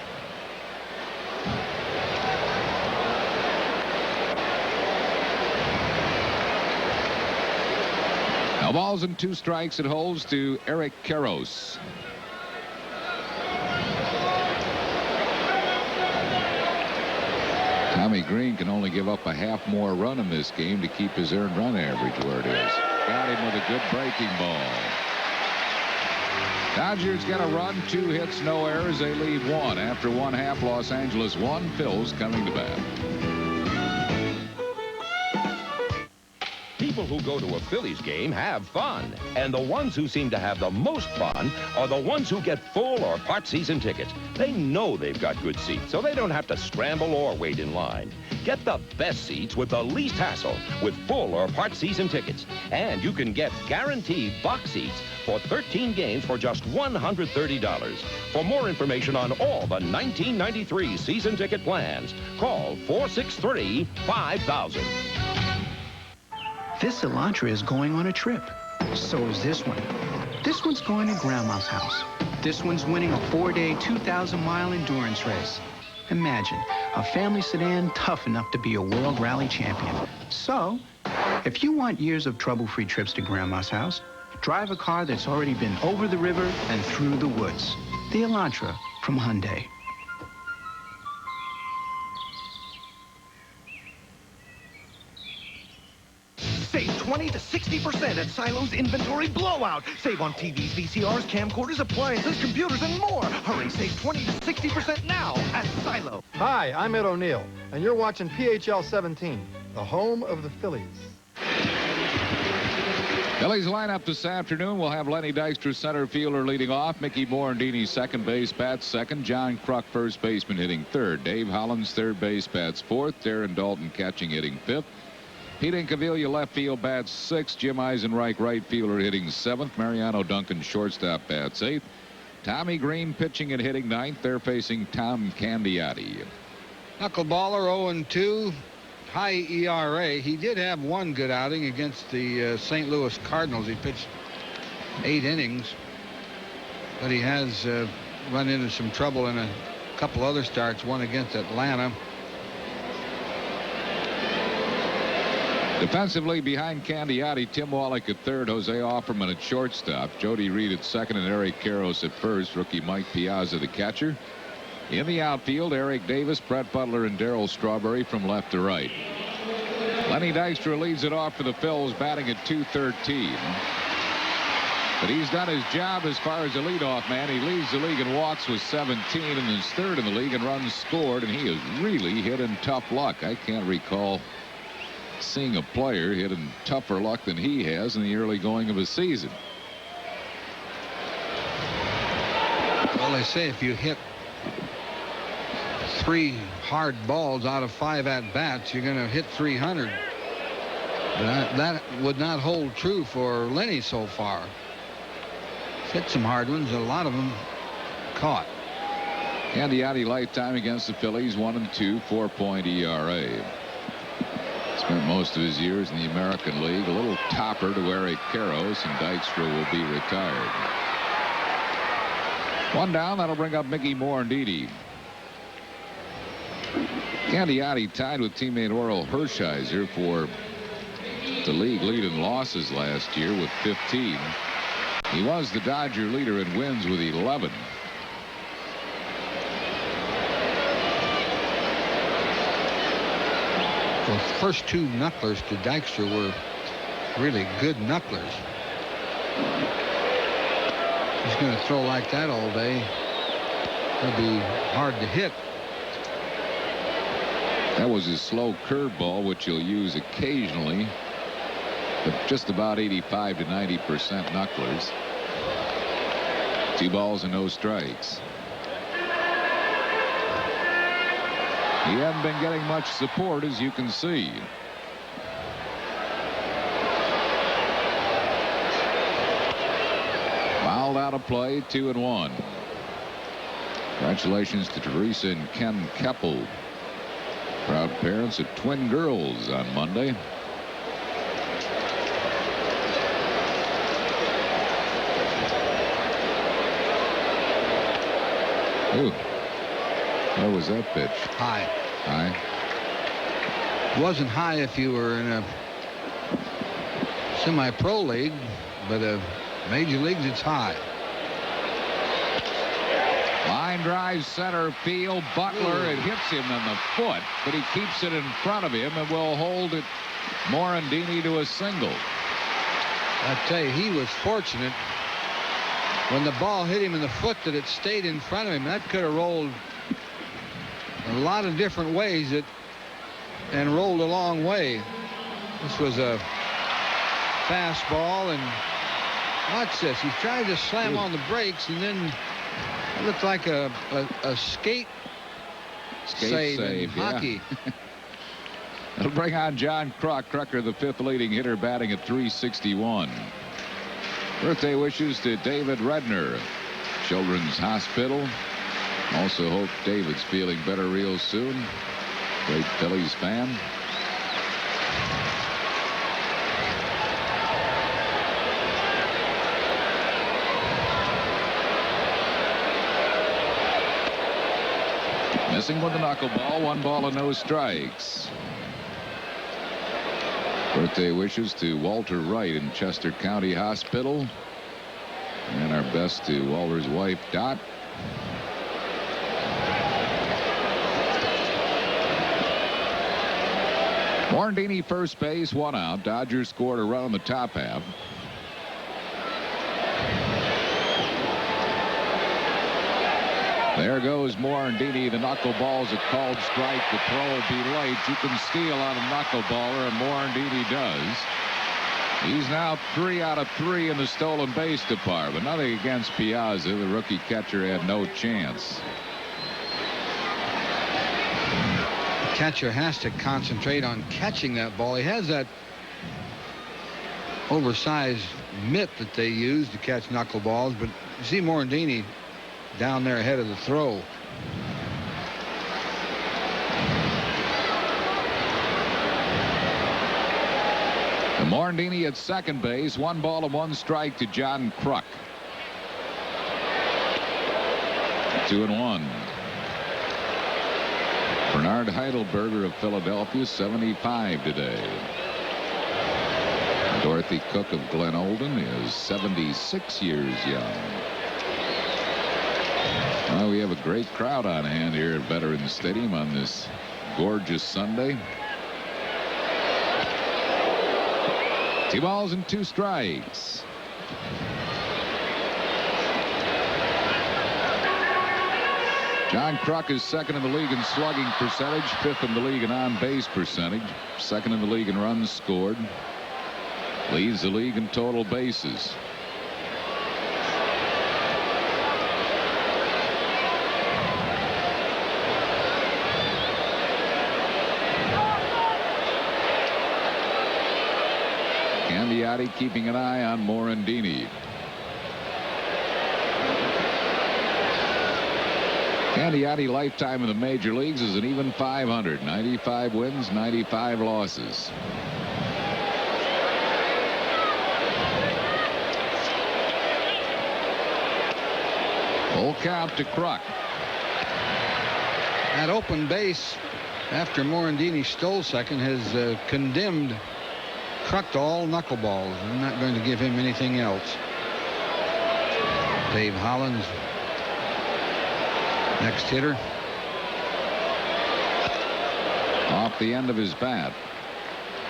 Now balls and 2 strikes. It holds to Eric Karros. Tommy Green can only give up a half more run in this game to keep his earned run average where it is. Got him with a good breaking ball. Dodgers get a run, 2 hits, no errors. They lead 1. After 1/2, Los Angeles 1. Phil's coming to bat. People who go to a Phillies game have fun. And the ones who seem to have the most fun are the ones who get full or part season tickets. They know they've got good seats, so they don't have to scramble or wait in line. Get the best seats with the least hassle with full or part season tickets. And you can get guaranteed box seats for 13 games for just $130. For more information on all the 1993 season ticket plans, call 463-5000. This Elantra is going on a trip. So is this one. This one's going to Grandma's house. This one's winning a 4-day, 2,000-mile endurance race. Imagine, a family sedan tough enough to be a world rally champion. So, if you want years of trouble-free trips to Grandma's house, drive a car that's already been over the river and through the woods. The Elantra from Hyundai. Save 20 to 60% at Silo's Inventory Blowout. Save on TVs, VCRs, camcorders, appliances, computers, and more. Hurry, save 20 to 60% now at Silo. Hi, I'm Ed O'Neill, and you're watching PHL 17, the home of the Phillies. Phillies lineup this afternoon will have Lenny Dykstra, center fielder, leading off. Mickey Morandini, second base, bats second. John Kruk, first baseman, hitting third. Dave Hollins, third base, bats fourth. Darren Dalton, catching, hitting fifth. Pete Incaviglia, left field, bats sixth. Jim Eisenreich, right fielder, hitting seventh. Mariano Duncan, shortstop, bats eighth. Tommy Green, pitching and hitting ninth. They're facing Tom Candiotti. Knuckleballer 0-2. High ERA. He did have one good outing against the St. Louis Cardinals. He pitched 8 innings, but he has run into some trouble in a couple other starts, one against Atlanta. Defensively behind Candiotti, Tim Wallach at third, Jose Offerman at shortstop, Jody Reed at second, and Eric Karros at first. Rookie Mike Piazza, the catcher. In the outfield, Eric Davis, Brett Butler, and Darryl Strawberry from left to right. Lenny Dykstra leads it off for the Phils, batting at .213. But he's done his job as far as a leadoff man. He leads the league in walks with 17 and is third in the league in runs scored, and he has really hit in tough luck. I can't recall seeing a player hit in tougher luck than he has in the early going of a season. Well, they say if you hit 3 hard balls out of 5 at-bats, you're going to hit 300. But that would not hold true for Lenny so far. He's hit some hard ones, a lot of them caught. Candiotti lifetime against the Phillies, 1-2, 4.0 ERA. Spent most of his years in the American League. A little topper to Eric Karros, and Dykstra will be retired. One down, that'll bring up Mickey Morandini. Candiotti tied with teammate Orel Hershiser for the league lead in losses last year with 15. He was the Dodger leader in wins with 11. The first 2 knucklers to Dykstra were really good knucklers. He's going to throw like that all day. It'll be hard to hit. That was his slow curveball, which he'll use occasionally, but just about 85 to 90% knucklers. 2 balls and no strikes. He hasn't been getting much support, as you can see. Fouled out of play, 2-1. Congratulations to Teresa and Ken Keppel, proud parents of twin girls on Monday. Ooh. Where was that pitch? High. High. It wasn't high if you were in a semi-pro league, but major leagues, it's high. Line drive center field. Butler, it hits him in the foot, but he keeps it in front of him and will hold it Morandini to a single. I tell you, he was fortunate when the ball hit him in the foot that it stayed in front of him. That could have rolled a lot of different ways and rolled a long way. This was a fastball, and watch this. He tried to slam on the brakes, and then it looked like a skate save in hockey. Yeah. It'll bring on John Kruk. Krucker, the 5th leading hitter, batting at .361. Birthday wishes to David Redner, Children's Hospital. Also hope David's feeling better real soon. Great Phillies fan. Missing with the knuckleball. 1 ball and no strikes. Birthday wishes to Walter Wright in Chester County Hospital. And our best to Walter's wife, Dot. Morandini first base, 1 out. Dodgers scored a run in the top half. There goes Morandini. The knuckleball's a called strike. The throw will be late. You can steal on a knuckleballer, and Morandini does. He's now 3 out of 3 in the stolen base department. Nothing against Piazza. The rookie catcher had no chance. The catcher has to concentrate on catching that ball. He has that oversized mitt that they use to catch knuckleballs, but you see Morandini down there ahead of the throw. Morandini at second base. 1 ball and 1 strike to John Kruk. 2-1. Bernard Heidelberger of Philadelphia, 75 today. Dorothy Cook of Glen Olden is 76 years young. Well, we have a great crowd on hand here at Veterans Stadium on this gorgeous Sunday. 2 balls and 2 strikes. John Kruk is second in the league in slugging percentage, 5th in the league in on-base percentage, 2nd in the league in runs scored, leads the league in total bases. Candiotti keeping an eye on Morandini. Candiotti lifetime in the major leagues is an even 500. 95 wins, 95 losses. Full count to Kruk. That open base after Morandini stole second has condemned Kruk to all knuckleballs. I'm not going to give him anything else. Dave Hollins, next hitter. Off the end of his bat.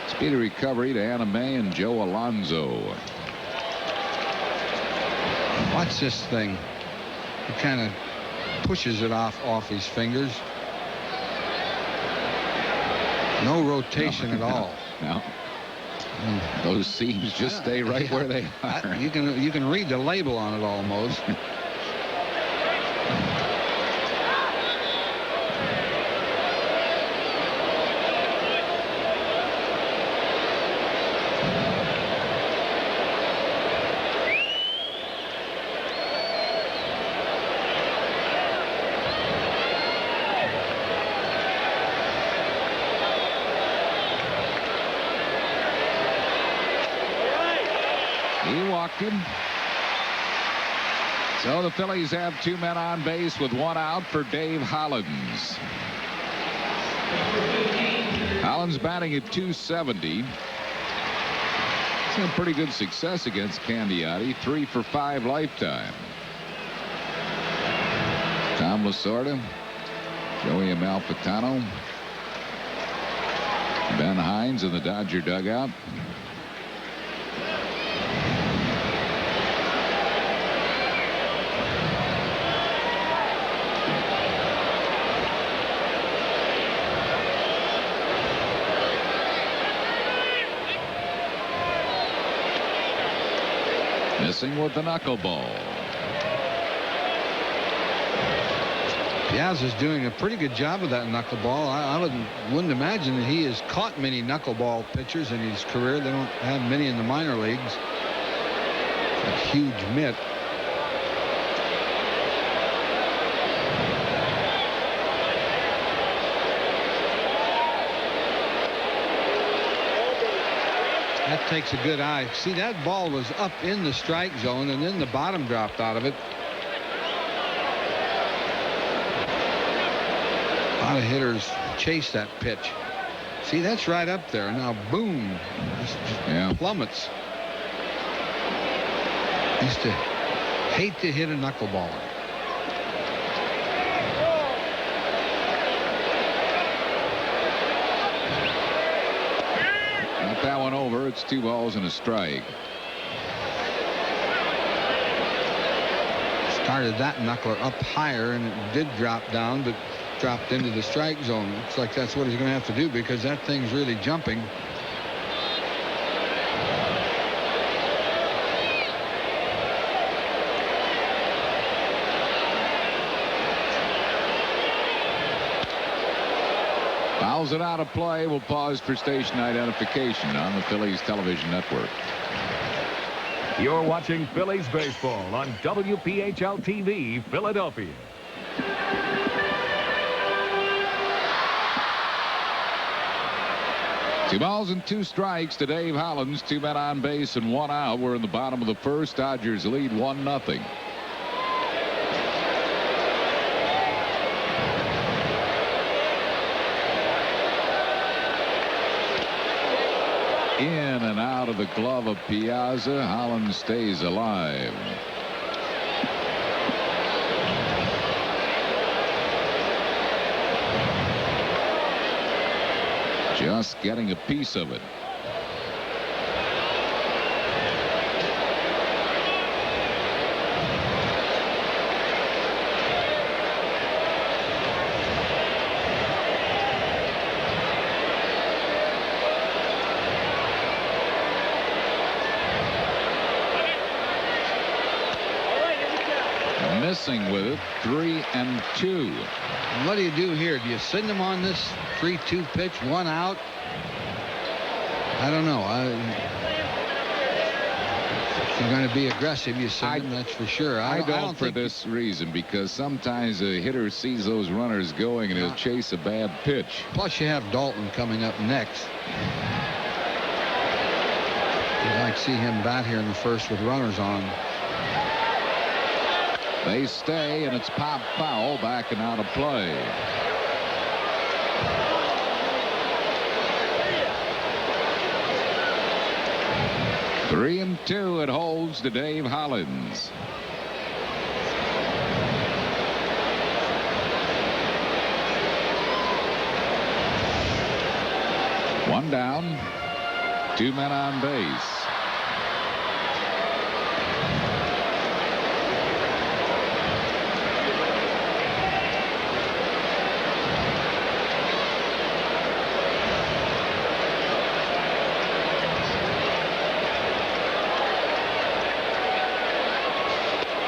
Speedy recovery to Anna May and Joe Alonso. Watch this thing. He kind of pushes it off his fingers. No rotation at all. No. Those seams just stay right where they are. You can read the label on it almost. So the Phillies have 2 men on base with 1 out for Dave Hollins. Hollins batting at .270. He's had pretty good success against Candiotti. 3 for 5 lifetime. Tom Lasorda, Joey Amalfitano, Ben Hines in the Dodger dugout. Missing with the knuckleball. Piazza's doing a pretty good job of that knuckleball. I wouldn't imagine that he has caught many knuckleball pitchers in his career. They don't have many in the minor leagues. A huge mitt. That takes a good eye. See, that ball was up in the strike zone, and then the bottom dropped out of it. A lot of hitters chase that pitch. See, that's right up there. Now, boom, just plummets. Used to hate to hit a knuckleballer. That one over. It's 2 balls and a strike. Started that knuckler up higher, and it did drop down, but dropped into the strike zone. Looks like that's what he's going to have to do because that thing's really jumping. Fouls it out of play. We'll pause for station identification on the Phillies television network. You're watching Phillies baseball on WPHL TV, Philadelphia. 2 balls and 2 strikes to Dave Hollins. 2 men on base and 1 out. We're in the bottom of the first. Dodgers lead 1-0. In and out of the glove of Piazza. Hollins stays alive. Just getting a piece of it. Missing with it. 3-2. What do you do here? Do you send him on this 3-2 pitch, 1 out? I don't know. If you're going to be aggressive, you send him, that's for sure. I don't for this reason, because sometimes a hitter sees those runners going and he'll chase a bad pitch. Plus you have Dalton coming up next. I'd like to see him bat here in the first with runners on. They stay, and it's pop foul, back and out of play. Three and 2. It holds to Dave Hollins. One down. 2 men on base.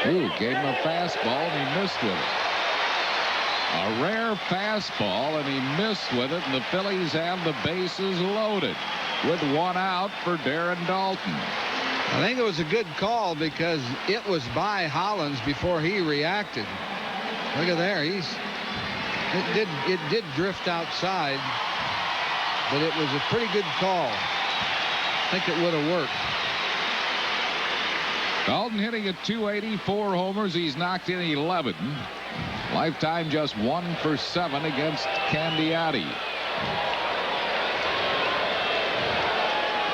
Ooh, gave him a fastball, and he missed with it. A rare fastball, and he missed with it, and the Phillies have the bases loaded with 1 out for Darren Dalton. I think it was a good call because it was by Hollins before he reacted. Look at there. It did drift outside, but it was a pretty good call. I think it would have worked. Dalton hitting at .280, 4 homers. He's knocked in 11. Lifetime just 1 for 7 against Candiati.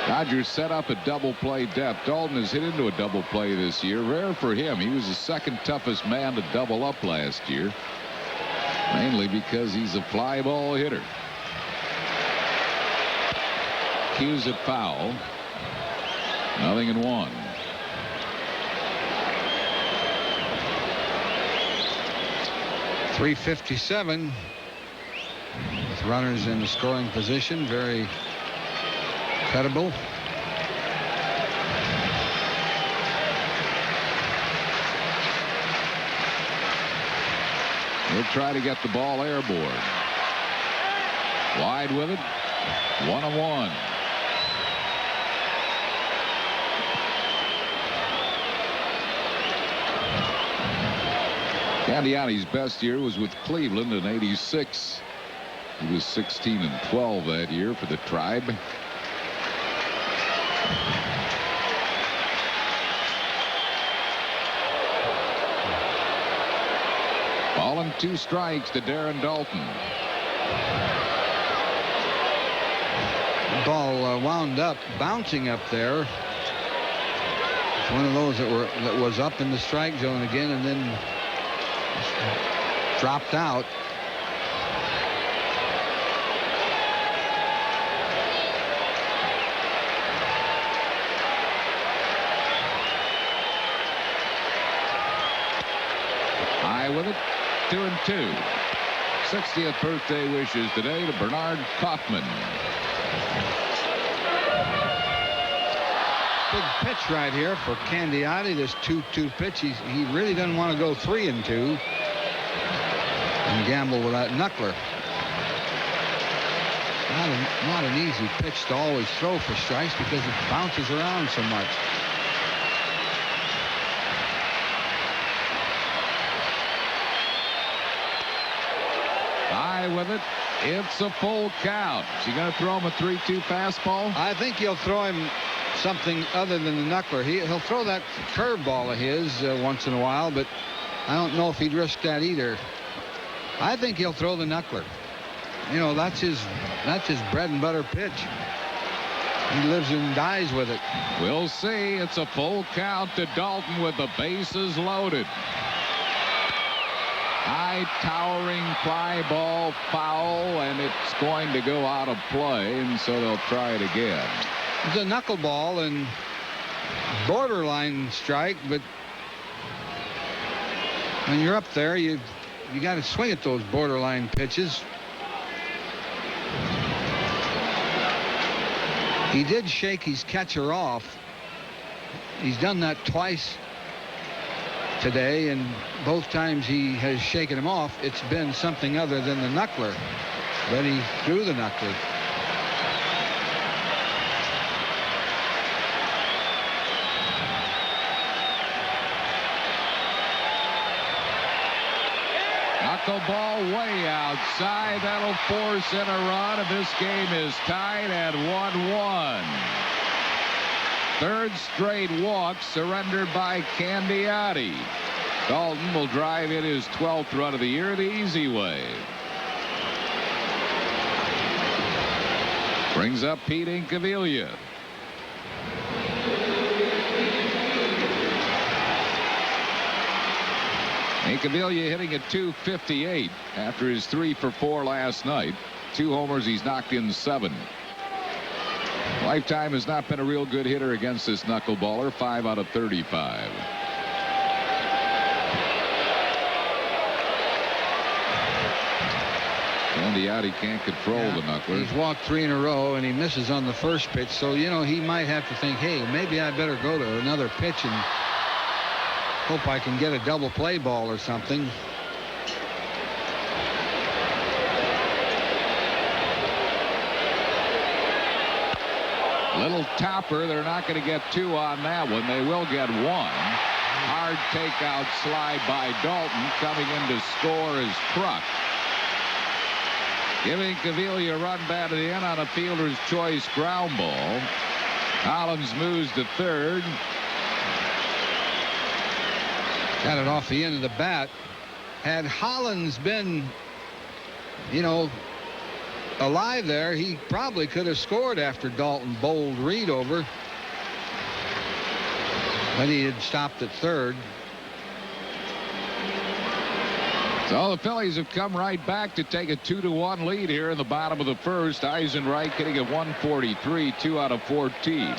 Dodgers set up a double play depth. Dalton has hit into a double play this year. Rare for him. He was the second toughest man to double up last year. Mainly because he's a fly ball hitter. Cues it foul. 0-1. .357 with runners in the scoring position. Very credible. He'll try to get the ball airborne. Wide with it. 1-1. Candiati's best year was with Cleveland in '86. He was 16-12 that year for the Tribe. Ball and 2 strikes to Darren Dalton. The ball wound up bouncing up there. It's one of those that was up in the strike zone again and then dropped out. High with it. 2-2. 60th birthday wishes today to Bernard Kaufman. Big pitch right here for Candiati. This 2-2 pitch. He really doesn't want to go 3-2 and gamble with that knuckler. Not an easy pitch to always throw for strikes because it bounces around so much. High with it. It's a full count. Is he going to throw him a 3-2 fastball? I think he'll throw him something other than the knuckler. He'll throw that curveball of his once in a while, but I don't know if he'd risk that either. I think he'll throw the knuckler. You know, that's his bread and butter pitch. He lives and dies with it. We'll see. It's a full count to Dalton with the bases loaded. High towering fly ball foul, and it's going to go out of play, and so they'll try it again. It's a knuckleball and borderline strike, but when you're up there, you got to swing at those borderline pitches. He did shake his catcher off. He's done that twice today, and both times he has shaken him off, it's been something other than the knuckler. But he threw the knuckler. Knuckleball way outside. That'll force in a run, and this game is tied at 1-1. Third straight walk surrendered by Candiati. Dalton will drive in his 12th run of the year the easy way. Brings up Pete Incaviglia. Incaviglia hitting at .258 after his 3 for 4 last night. 2 homers. He's knocked in 7. Lifetime has not been a real good hitter against this knuckleballer. 5 out of 35. Candiati can't control the knuckler. He's walked 3 in a row, and he misses on the first pitch. So, you know, he might have to think, hey, maybe I better go to another pitch and hope I can get a double play ball or something. Little topper. They're not going to get 2 on that one. They will get 1. Hard takeout slide by Dalton. Coming in to score is Kruk. Giving Incaviglia a run batted in on a fielder's choice ground ball. Collins moves to third. Got it off the end of the bat. Had Hollins been, you know, alive there, he probably could have scored after Dalton bowled Reed over. But he had stopped at third. So the Phillies have come right back to take a 2-1 lead here in the bottom of the first. Eisenreich hitting at 143, 2 out of 14.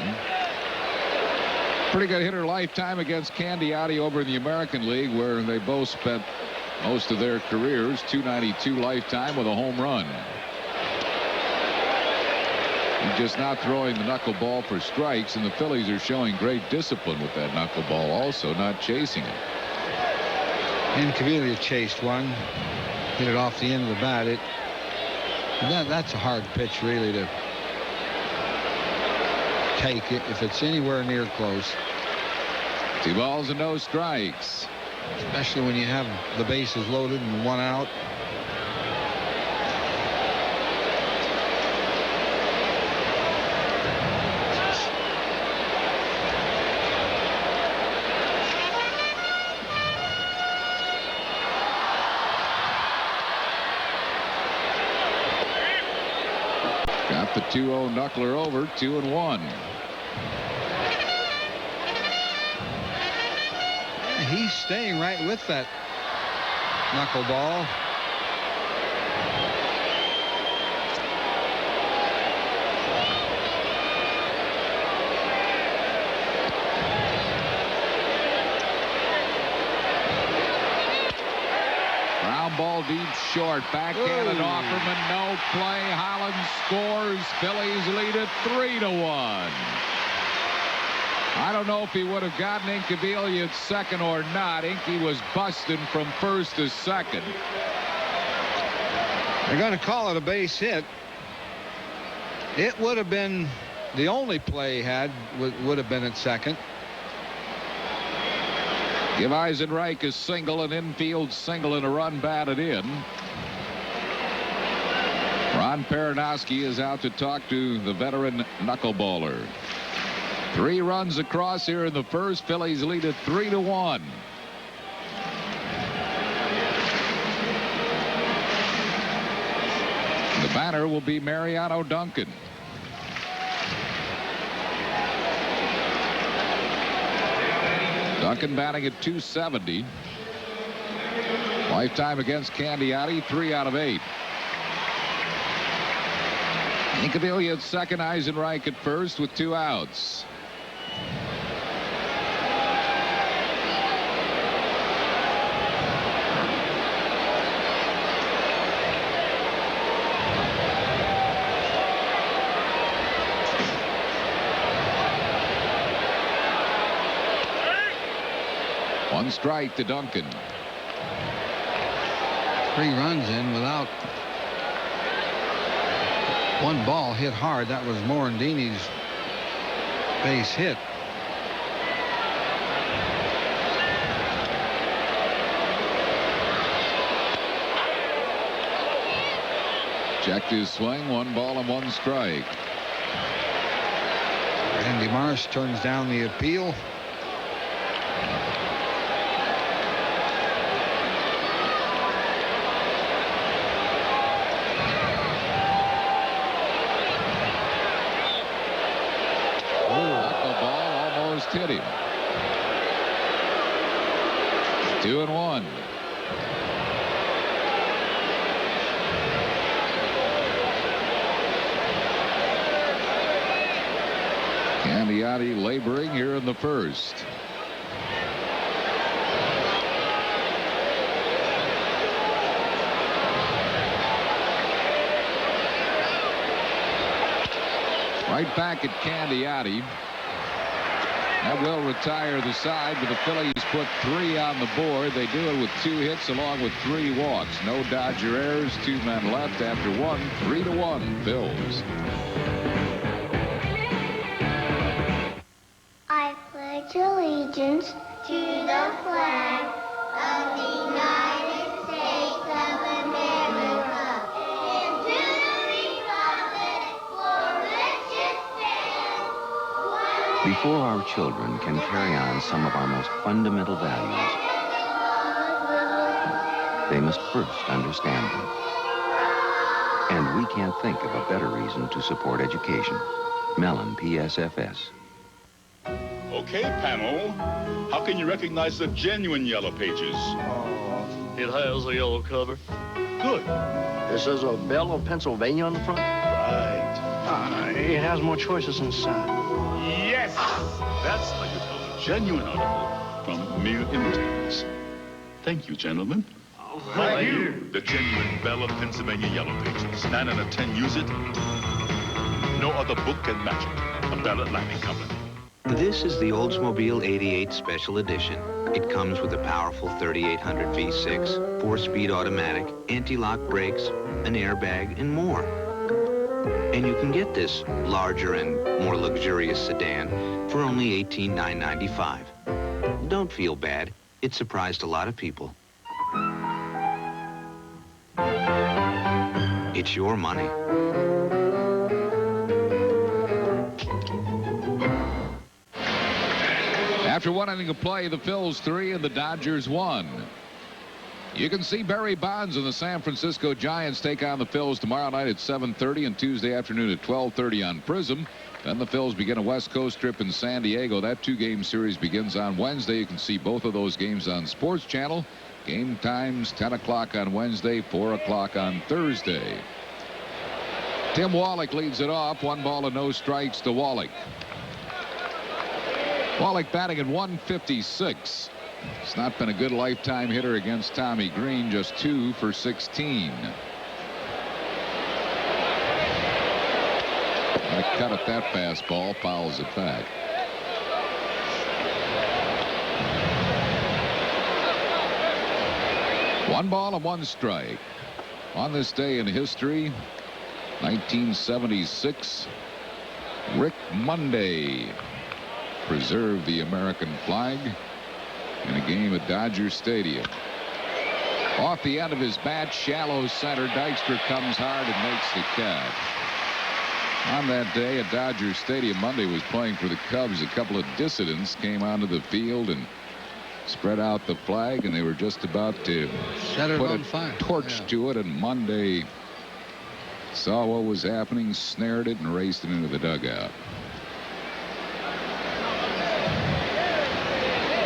Pretty good hitter lifetime against Candiati over in the American League, where they both spent most of their careers. 292 lifetime with a home run. He's just not throwing the knuckleball for strikes, and the Phillies are showing great discipline with that knuckleball also, not chasing it. Incaviglia chased one, hit it off the end of the bat. That's a hard pitch, really, to take it if it's anywhere near close. 2 balls and no strikes. Especially when you have the bases loaded and 1 out. Got the 2-0 knuckler over. 2-1. He's staying right with that knuckleball. Ground ball deep short. Backhanded Offerman. No play. Hollins scores. Phillies lead it 3-1. I don't know if he would have gotten Incaviglia at second or not. Inky was busting from first to second. They're going to call it a base hit. It would have been the only play he had would have been at second. Give Eisenreich a single, an infield single, and a run batted in. Ron Peronowski is out to talk to the veteran knuckleballer. 3 runs across here in the first. Phillies lead it 3-1. The batter will be Mariano Duncan. Duncan batting at .270. Lifetime against Candiati, 3 out of 8. Incaviglia at second, Eisenreich at first with 2 outs. One strike to Duncan. 3 runs in without one ball hit hard. That was Morandini's base hit. Checked his swing. 1 ball and 1 strike. Randy Marsh turns down the appeal. Hit him. 2-1. Candiati laboring here in the first. Right back at Candiati. That will retire the side, but the Phillies put 3 on the board. They do it with 2 hits along with 3 walks. No Dodger errors. 2 men left after 1. 3-1 Phils. I pledge allegiance to the flag of the United States of America and to the republic for which it stands, one Before our children can carry on some of our most fundamental values, they must first understand them. And we can't think of a better reason to support education. Mellon PSFS. Okay, panel. How can you recognize the genuine Yellow Pages? It has a yellow cover. Good. This is a Belle of Pennsylvania on the front. Right. It has more choices inside. Yes! That's how you tell a genuine article from mere imitators. Thank you, gentlemen. Thank you. The genuine Belle of Pennsylvania Yellow Pages. 9 out of 10 use it. No other book can match it. A Bell Atlantic Company. This is the Oldsmobile 88 Special Edition. It comes with a powerful 3800 V6, 4-speed automatic, anti-lock brakes, an airbag, and more. And you can get this larger and more luxurious sedan for only $18,995. Don't feel bad. It surprised a lot of people. It's your money. After 1 inning of play, the Phils 3 and the Dodgers 1. You can see Barry Bonds and the San Francisco Giants take on the Phils tomorrow night at 7:30 and Tuesday afternoon at 12:30 on Prism. Then the Phils begin a West Coast trip in San Diego. That 2-game series begins on Wednesday. You can see both of those games on Sports Channel. Game times 10 o'clock on Wednesday, 4 o'clock on Thursday. Tim Wallach leads it off. 1 ball and no strikes to Wallach. Wallach batting at 156. It's not been a good lifetime hitter against Tommy Green, just 2 for 16. A cut at that fastball, fouls it back. One ball and 1 strike. On this day in history, 1976, Rick Monday preserved the American flag in a game at Dodger Stadium. Off the end of his bat, shallow center, Dykstra comes hard and makes the catch. On that day at Dodger Stadium, Monday was playing for the Cubs. A couple of dissidents came onto the field and spread out the flag, and they were just about to set it put on a fire. Torch to it, and Monday saw what was happening, snared it, and raced it into the dugout.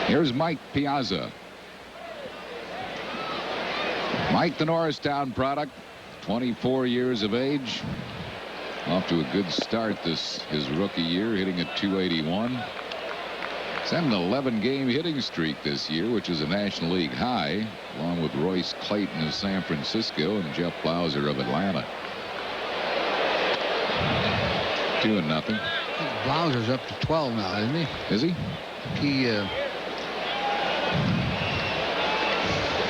Here's Mike Piazza. Mike, the Norristown product, 24 years of age. Off to a good start his rookie year, hitting at .281. He's had an 11-game hitting streak this year, which is a National League high, along with Royce Clayton of San Francisco and Jeff Blauser of Atlanta. 2-0. Blauser's up to 12 now, isn't he? Is he? He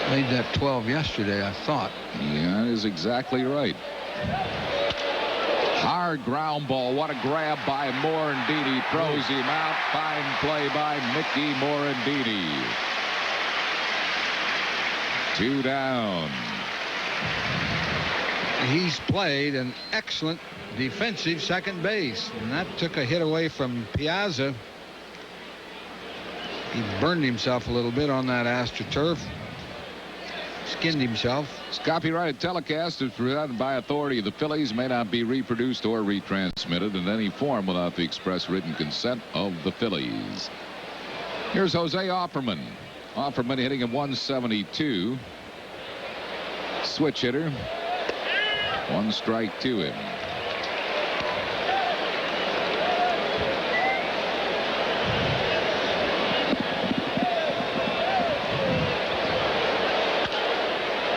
made that 12 yesterday, I thought. Yeah, that is exactly right. Hard ground ball. What a grab by Morandini. Throws him out. Fine play by Mickey Morandini. 2 down. He's played an excellent defensive second base, and that took a hit away from Piazza. He burned himself a little bit on that AstroTurf. Skinned himself. This copyrighted telecast is presented by authority of the Phillies, may not be reproduced or retransmitted in any form without the express written consent of the Phillies. Here's Jose Offerman. Offerman hitting at 172. Switch hitter. 1 strike to him.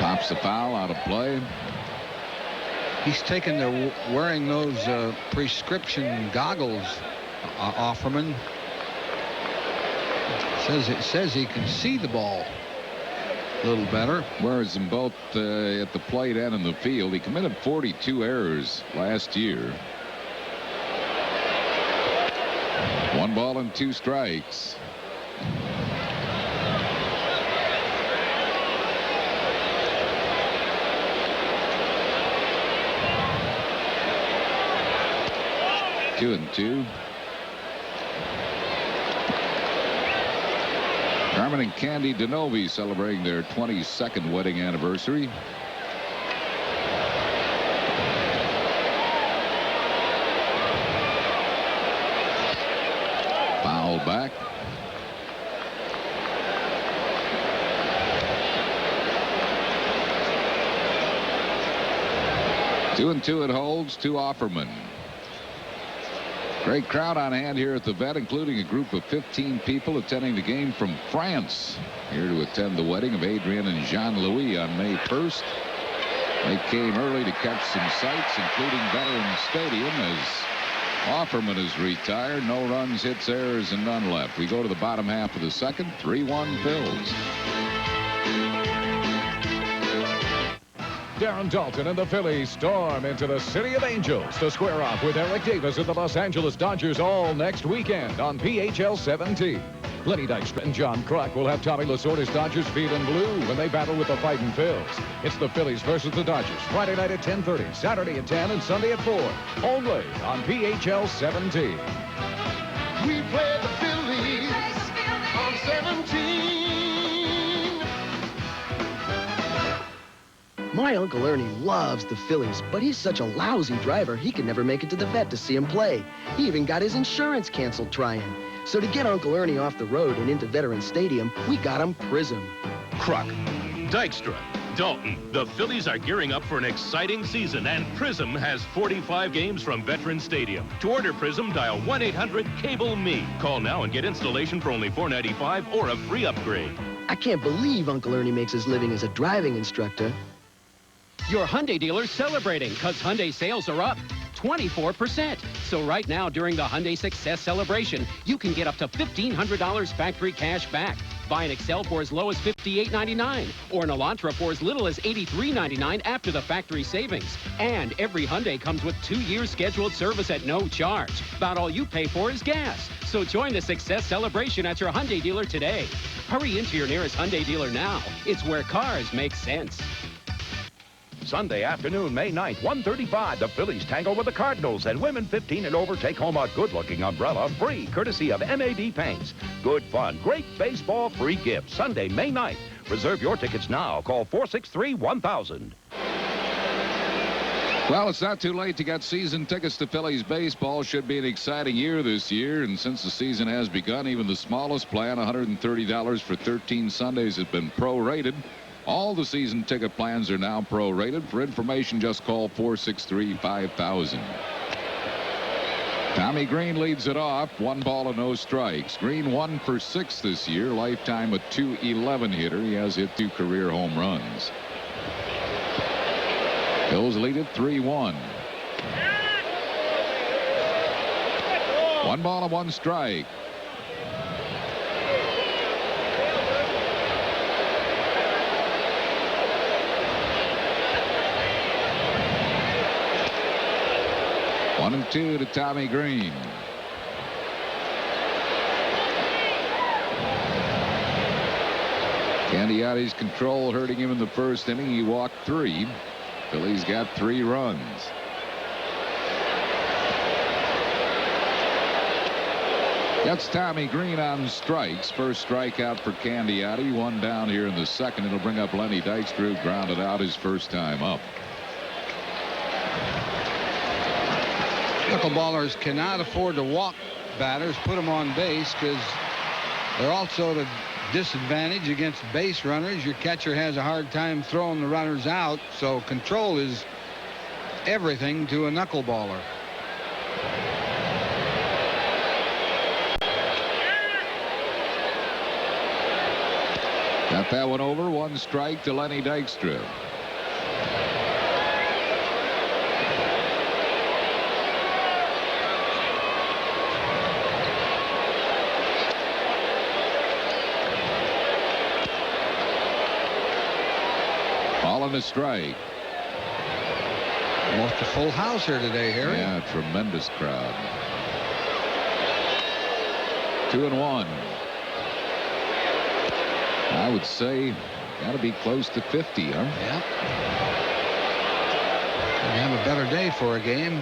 Pops the foul out of play. He's taken to wearing those prescription goggles, Offerman. It says he can see the ball a little better. Wears them both at the plate and in the field. He committed 42 errors last year. 1 ball and 2 strikes. Two and 2. Carmen and Candy DeNovi celebrating their 22nd wedding anniversary. Foul back. Two and 2 it holds to Offerman. Great crowd on hand here at the Vet, including a group of 15 people attending the game from France, here to attend the wedding of Adrian and Jean-Louis on May 1st. They came early to catch some sights, including Veterans Stadium, as Offerman is retired. No runs, hits, errors, and none left. We go to the bottom half of the second. 3-1 Phils. Darren Dalton and the Phillies storm into the City of Angels to square off with Eric Davis and the Los Angeles Dodgers all next weekend on PHL 17. Lenny Dykstra and John Kruk will have Tommy Lasorda's Dodgers feeling blue when they battle with the fighting Phils. It's the Phillies versus the Dodgers, Friday night at 10:30, Saturday at 10, and Sunday at 4. Only on PHL 17. We play the Phillies on 17. My Uncle Ernie loves the Phillies, but he's such a lousy driver, he could never make it to the Vet to see him play. He even got his insurance canceled trying. So to get Uncle Ernie off the road and into Veterans Stadium, we got him Prism. Kruk, Dykstra, Dalton, the Phillies are gearing up for an exciting season, and Prism has 45 games from Veterans Stadium. To order Prism, dial 1-800-CABLE-ME. Call now and get installation for only $4.95 or a free upgrade. I can't believe Uncle Ernie makes his living as a driving instructor. Your Hyundai dealer's celebrating because Hyundai sales are up 24%. So right now during the Hyundai Success Celebration, you can get up to $1,500 factory cash back. Buy an Excel for as low as $58.99 or an Elantra for as little as $83.99 after the factory savings. And every Hyundai comes with 2 years scheduled service at no charge. About all you pay for is gas. So join the success celebration at your Hyundai dealer today. Hurry into your nearest Hyundai dealer now. It's where cars make sense. Sunday afternoon, May 9th, 1:35, the Phillies tangle with the Cardinals, and women 15 and over take home a good-looking umbrella free, courtesy of MAD Paints. Good fun, great baseball, free gifts. Sunday, May 9th. Reserve your tickets now. Call 463-1000. Well, it's not too late to get season tickets to Phillies baseball. Should be an exciting year this year, and since the season has begun, even the smallest plan, $130 for 13 Sundays, has been prorated. All the season ticket plans are now prorated. For information, just call 463-5000. Tommy Green leads it off. 1 ball and no strikes. Green 1 for 6 this year. Lifetime a .211 hitter. He has hit 2 career home runs. Bills lead it 3-1. 1 ball and 1 strike. One and 2 to Tommy Green. Candiotti's control hurting him in the first inning. He walked 3. Phillies got 3 runs. Gets Tommy Green on strikes. First strikeout for Candiotti. 1 down here in the second. It'll bring up Lenny Dykstra, who grounded out his first time up. Knuckleballers cannot afford to walk batters, put them on base, because they're also at a disadvantage against base runners. Your catcher has a hard time throwing the runners out, so control is everything to a knuckleballer. Got that one over. 1 strike to Lenny Dykstra. Ball and a strike. Almost a full house here today, Harry. Yeah, tremendous crowd. 2-1. I would say got to be close to 50, huh? Yeah. You have a better day for a game.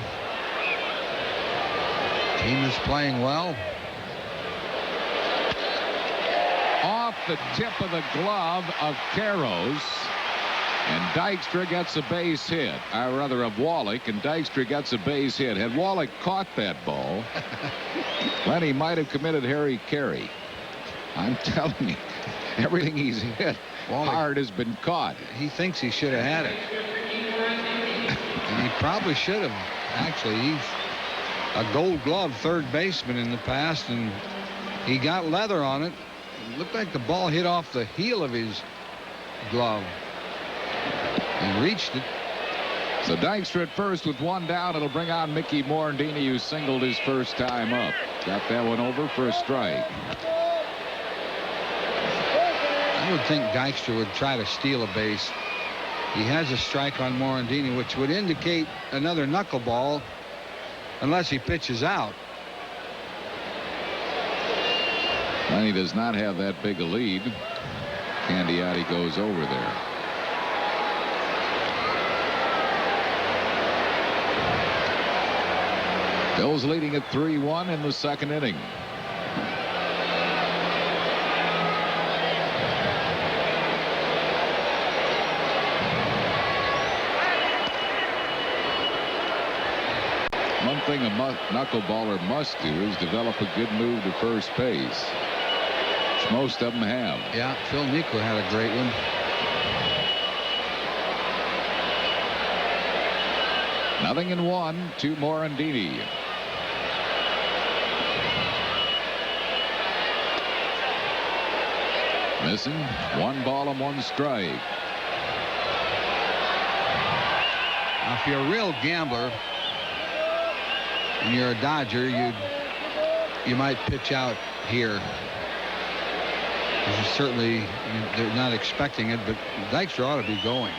Team is playing well. Off the tip of the glove of Karros. And Dykstra gets a base hit. Or rather of Wallach, and Dykstra gets a base hit. Had Wallach caught that ball, Lenny might have committed Harry Carey. I'm telling you, everything he's hit hard has been caught. He thinks he should have had it. And he probably should have. Actually, he's a Gold Glove third baseman in the past, and he got leather on it. It looked like the ball hit off the heel of his glove. He reached it. So Dykstra at first with 1 down. It'll bring on Mickey Morandini, who singled his first time up. Got that one over for a strike. I would think Dykstra would try to steal a base. He has a strike on Morandini, which would indicate another knuckleball unless he pitches out. Lenny does not have that big a lead. Candiotti goes over there. Bills leading at 3-1 in the second inning. One thing a knuckleballer must do is develop a good move to first base, which most of them have. Yeah, Phil Niekro had a great one. Nothing in 1 to Morandini. Missing. 1 ball and 1 strike. Now, if you're a real gambler and you're a Dodger, you might pitch out here. Certainly, they're not expecting it, but Dykstra ought to be going.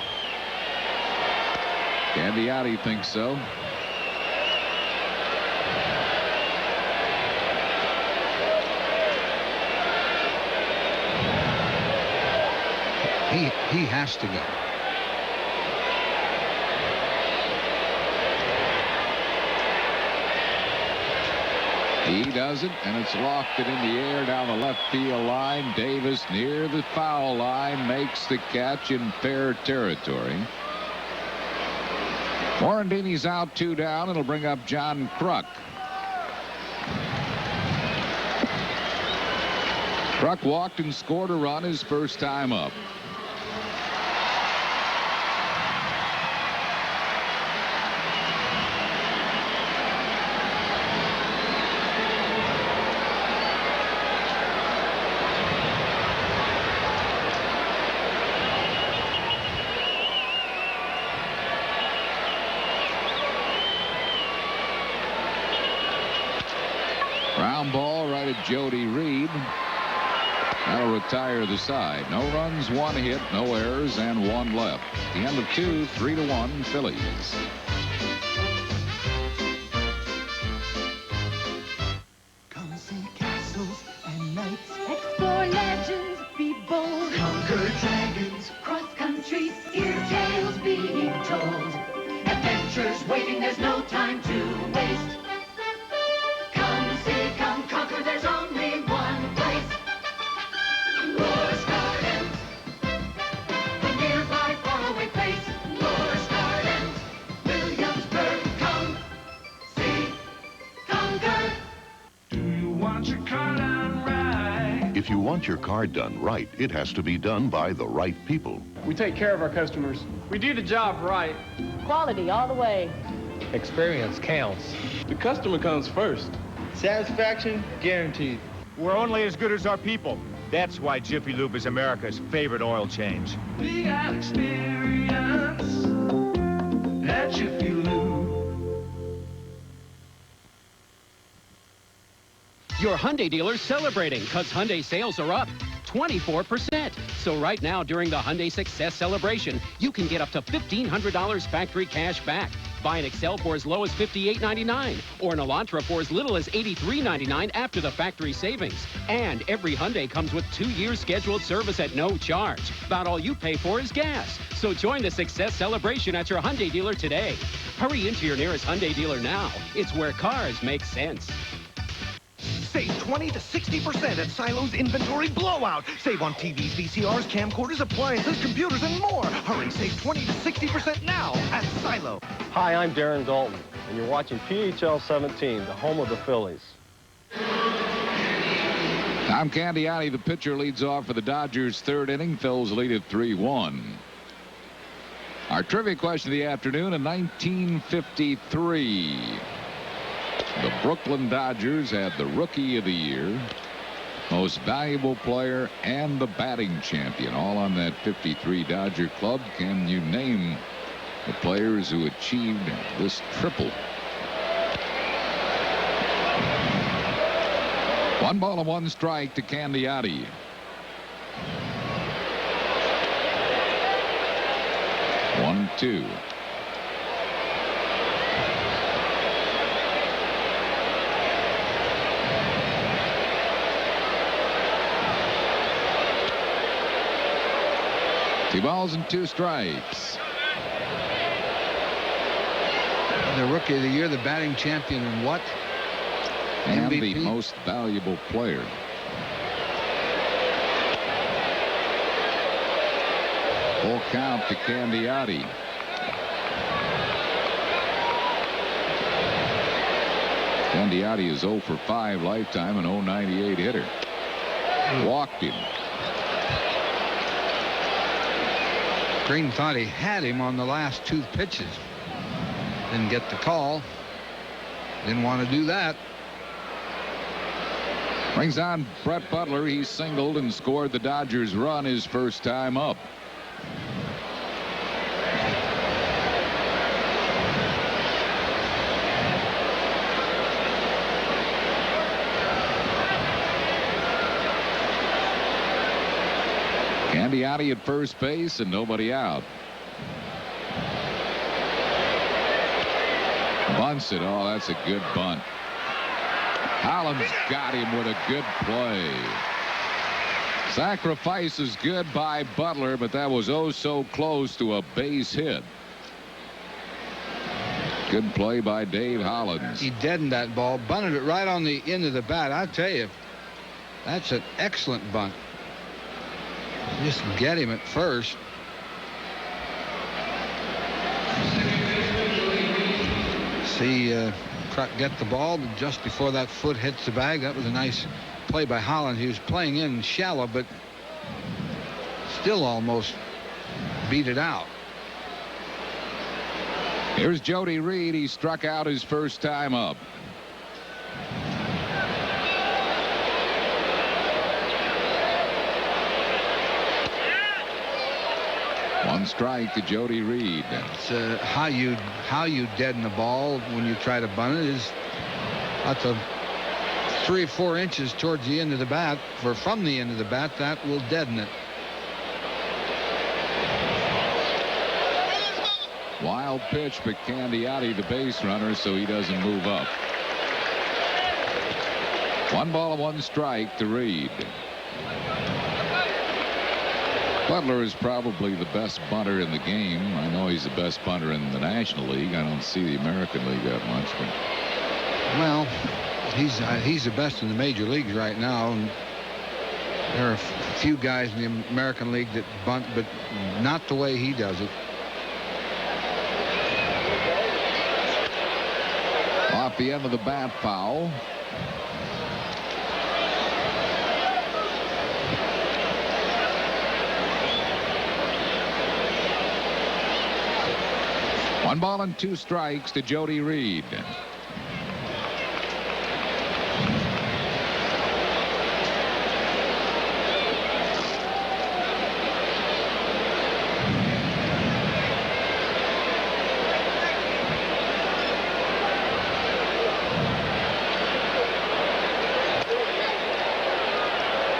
Candiotti thinks so. He has to go. He does it, and it's lofted in the air down the left field line. Davis near the foul line makes the catch in fair territory. Morandini's out 2 down. It'll bring up John Kruk. Kruk walked and scored a run his first time up. Ground ball right at Jody Reed. That'll retire the side. No runs, 1 hit, no errors, and 1 left. The end of 2, 3-1 Phillies. Come see castles and knights. Explore legends, be bold. Conquer dragons, cross countries, hear tales being told. Adventures waiting, there's no time to waste. Come see, come conquer, there's only one place. Lore's Gardens, the nearby faraway place. Lore's Gardens, Williamsburg, come see, conquer. Do you want your car done right? If you want your car done right, it has to be done by the right people. We take care of our customers. We do the job right. Quality all the way. Experience counts. The customer comes first. Satisfaction guaranteed. We're only as good as our people. That's why Jiffy Lube is America's favorite oil change. We got experience at Jiffy Lube. Your Hyundai dealer's celebrating because Hyundai sales are up 24%. So right now during the Hyundai Success Celebration, you can get up to $1,500 factory cash back. Buy an Excel for as low as $58.99 or an Elantra for as little as $83.99 after the factory savings. And every Hyundai comes with 2 years scheduled service at no charge. About all you pay for is gas. So join the Success Celebration at your Hyundai dealer today. Hurry into your nearest Hyundai dealer now. It's where cars make sense. Save 20 to 60% at Silo's Inventory Blowout. Save on TVs, VCRs, camcorders, appliances, computers, and more. Hurry, save 20 to 60% now at Silo. Hi, I'm Darren Dalton, and you're watching PHL 17, the home of the Phillies. Tom Candiotti, the pitcher, leads off for the Dodgers' 3rd inning. Phil's lead at 3-1. Our trivia question of the afternoon in 1953. The Brooklyn Dodgers had the Rookie of the Year, Most Valuable Player, and the Batting Champion, all on that 53 Dodger club. Can you name the players who achieved this triple? 1 ball and 1 strike to Candiotti. One, 2. Two balls and 2 strikes. The Rookie of the Year, the batting champion, and what? And MVP? the Most Valuable Player. Full count to Candiotti. Candiotti is 0 for 5 lifetime, an 0.98 hitter. Walked him. Green thought he had him on the last 2 pitches. Didn't get the call. Didn't want to do that. Brings on Brett Butler. He singled and scored the Dodgers' run his first time up. Candiotti at first base and nobody out. Bunts it. Oh, that's a good bunt. Holland's got him with a good play. Sacrifice is good by Butler, but that was oh so close to a base hit. Good play by Dave Hollins. He deadened that ball, bunted it right on the end of the bat. I'll tell you, that's an excellent bunt. Just get him at first. See Kruk get the ball just before that foot hits the bag. That was a nice play by Holland. He was playing in shallow, but still almost beat it out. Here's Jody Reed. He struck out his first time up. One strike to Jody Reed. It's how you deaden the ball when you try to bunt it is at the 3 or 4 inches towards the end of the bat, or from the end of the bat, that will deaden it. Wild pitch, but Candiotti the base runner, so he doesn't move up. 1 ball and 1 strike to Reed. Butler is probably the best bunter in the game. I know he's the best bunter in the National League. I don't see the American League that much. But... Well, he's the best in the major leagues right now. And there are a few guys in the American League that bunt, but not the way he does it. Off the end of the bat, foul. One ball and 2 strikes to Jody Reed.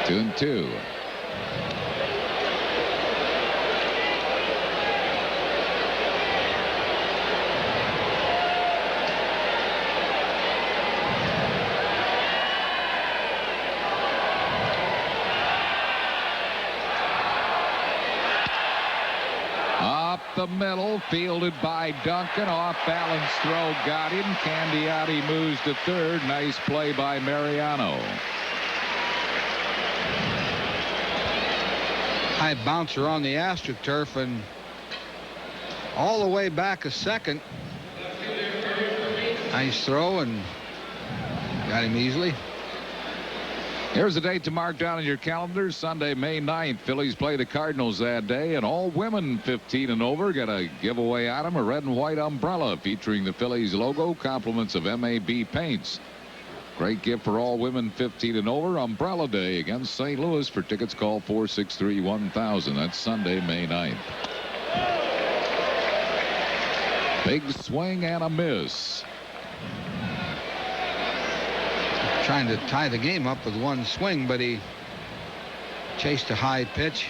Two and two. The middle, fielded by Duncan. Off balance throw, got him. Candiotti moves to third. Nice play by Mariano. High bouncer on the AstroTurf and all the way back a second. Nice throw and got him easily. Here's the date to mark down on your calendar. Sunday, May 9th. Phillies play the Cardinals that day, and all women 15 and over get a giveaway item, a red and white umbrella featuring the Phillies logo, compliments of MAB Paints. Great gift for all women 15 and over. Umbrella Day against St. Louis. For tickets, call 463-1000. That's Sunday, May 9th. Big swing and a miss. Trying to tie the game up with 1 swing, but he chased a high pitch.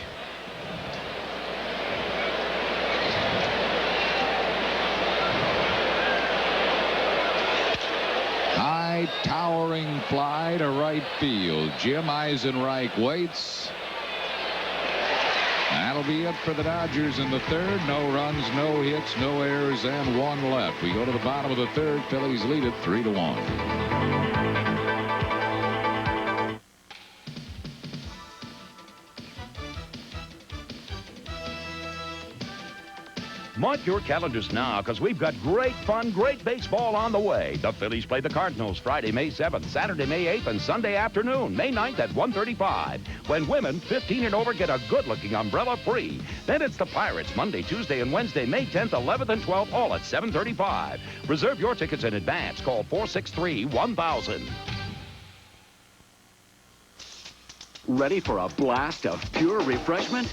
High towering fly to right field. Jim Eisenreich waits. That'll be it for the Dodgers in the third. No runs, no hits, no errors, and 1 left. We go to the bottom of the third. Phillies lead it 3-1. Mark your calendars now, because we've got great fun, great baseball on the way. The Phillies play the Cardinals Friday, May 7th, Saturday, May 8th, and Sunday afternoon, May 9th at 1:35. When women 15 and over get a good-looking umbrella free. Then it's the Pirates Monday, Tuesday, and Wednesday, May 10th, 11th, and 12th, all at 7:35. Reserve your tickets in advance. Call 463-1000. Ready for a blast of pure refreshment?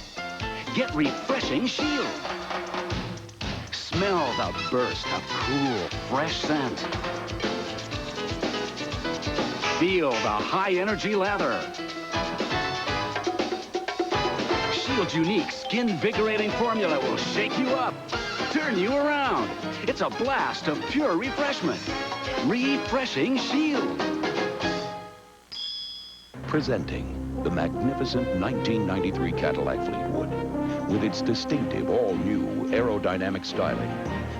Get Refreshing Shield. Smell the burst of cool, fresh scent. Feel the high-energy lather. Shield's unique skin-invigorating formula will shake you up, turn you around. It's a blast of pure refreshment. Refreshing Shield. Presenting the magnificent 1993 Cadillac Fleetwood. With its distinctive, all-new aerodynamic styling,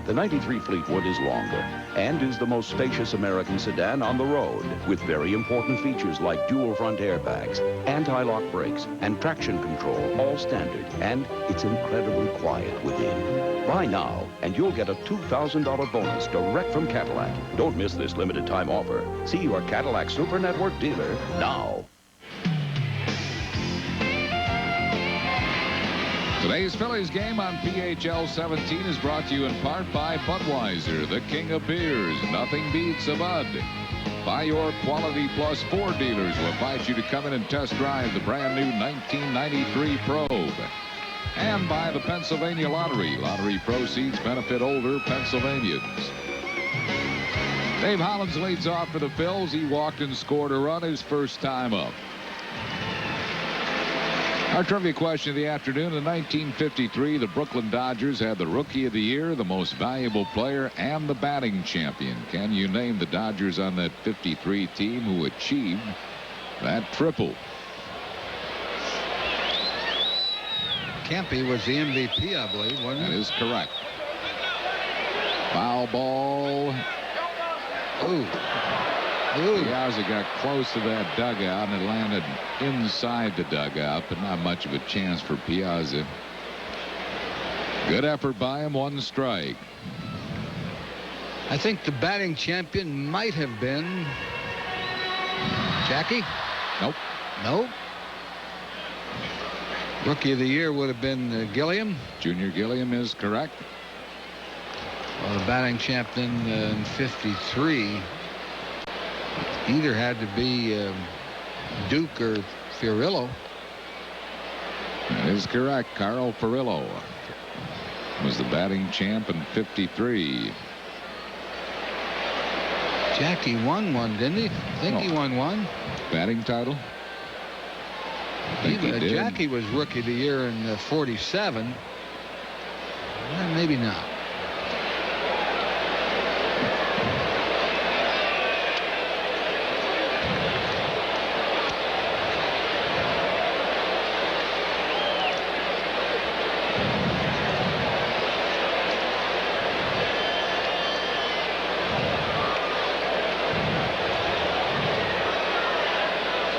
the 93 Fleetwood is longer and is the most spacious American sedan on the road, with very important features like dual front airbags, anti-lock brakes, and traction control, all standard, and it's incredibly quiet within. Buy now, and you'll get a $2,000 bonus direct from Cadillac. Don't miss this limited time offer. See your Cadillac Super Network dealer now. Today's Phillies game on PHL 17 is brought to you in part by Budweiser, the king of beers. Nothing beats a Bud. By your Quality Plus Ford dealers will invite you to come in and test drive the brand new 1993 Probe. And by the Pennsylvania Lottery. Lottery proceeds benefit older Pennsylvanians. Dave Hollins leads off for the Phils. He walked and scored a run his first time up. Our trivia question of the afternoon. In 1953, the Brooklyn Dodgers had the Rookie of the Year, the Most Valuable Player, and the Batting Champion. Can you name the Dodgers on that 53 team who achieved that triple? Kempe was the MVP, I believe, wasn't it? That is correct. Foul ball. Ooh. Piazza got close to that dugout and it landed inside the dugout, but not much of a chance for Piazza. Good effort by him, one strike. I think the batting champion might have been Jackie. Nope. Nope. Rookie of the Year would have been Gilliam. Junior Gilliam is correct. Well, the batting champion in 53 either had to be Duke or Fiorillo. That is correct. Carl Furillo was the batting champ in 53. Jackie won one, didn't he? I think he won one. Batting title? I think he did. Jackie was Rookie of the Year in 47. Maybe not.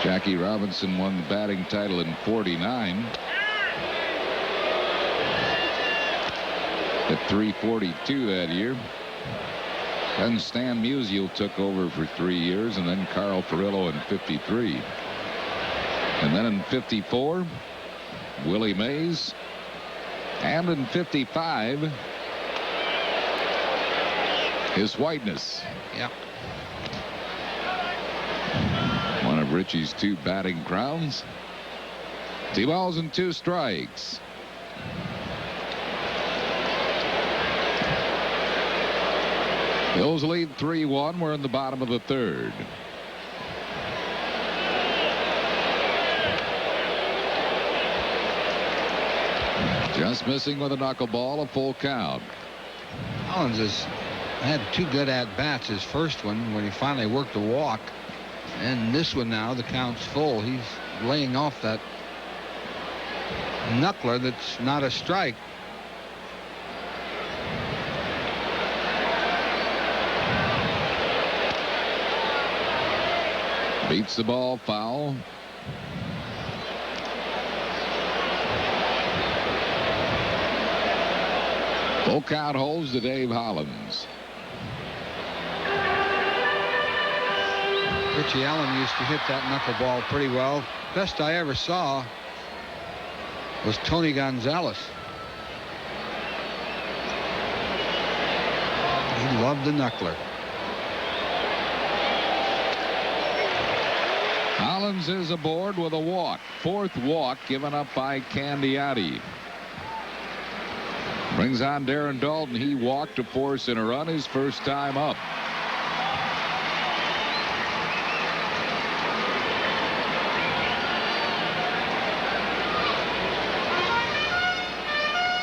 Jackie Robinson won the batting title in 49. At 342 that year. Then Stan Musial took over for 3 years, and then Carl Furillo in 53. And then in 54, Willie Mays. And in 55, His Whiteness. Yep. One of Richie's 2 batting crowns. 2 balls and 2 strikes. Bills lead 3-1. We're in the bottom of the 3rd. Just missing with a knuckleball, a full count. Hollins has had 2 good at-bats. His first one when he finally worked a walk. And this one now, the count's full. He's laying off that knuckler that's not a strike. Beats the ball, foul. Full count holds to Dave Hollins. Richie Allen used to hit that knuckleball pretty well. Best I ever saw was Tony Gonzalez. He loved the knuckler. Hollins is aboard with a walk. 4th walk given up by Candiotti. Brings on Darren Dalton. He walked to force in a run his first time up.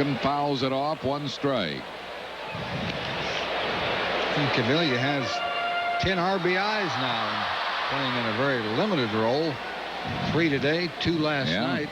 Duncan fouls it off. 1 strike. And Cavilla has 10 RBIs now, playing in a very limited role. 3 today, 2 last night.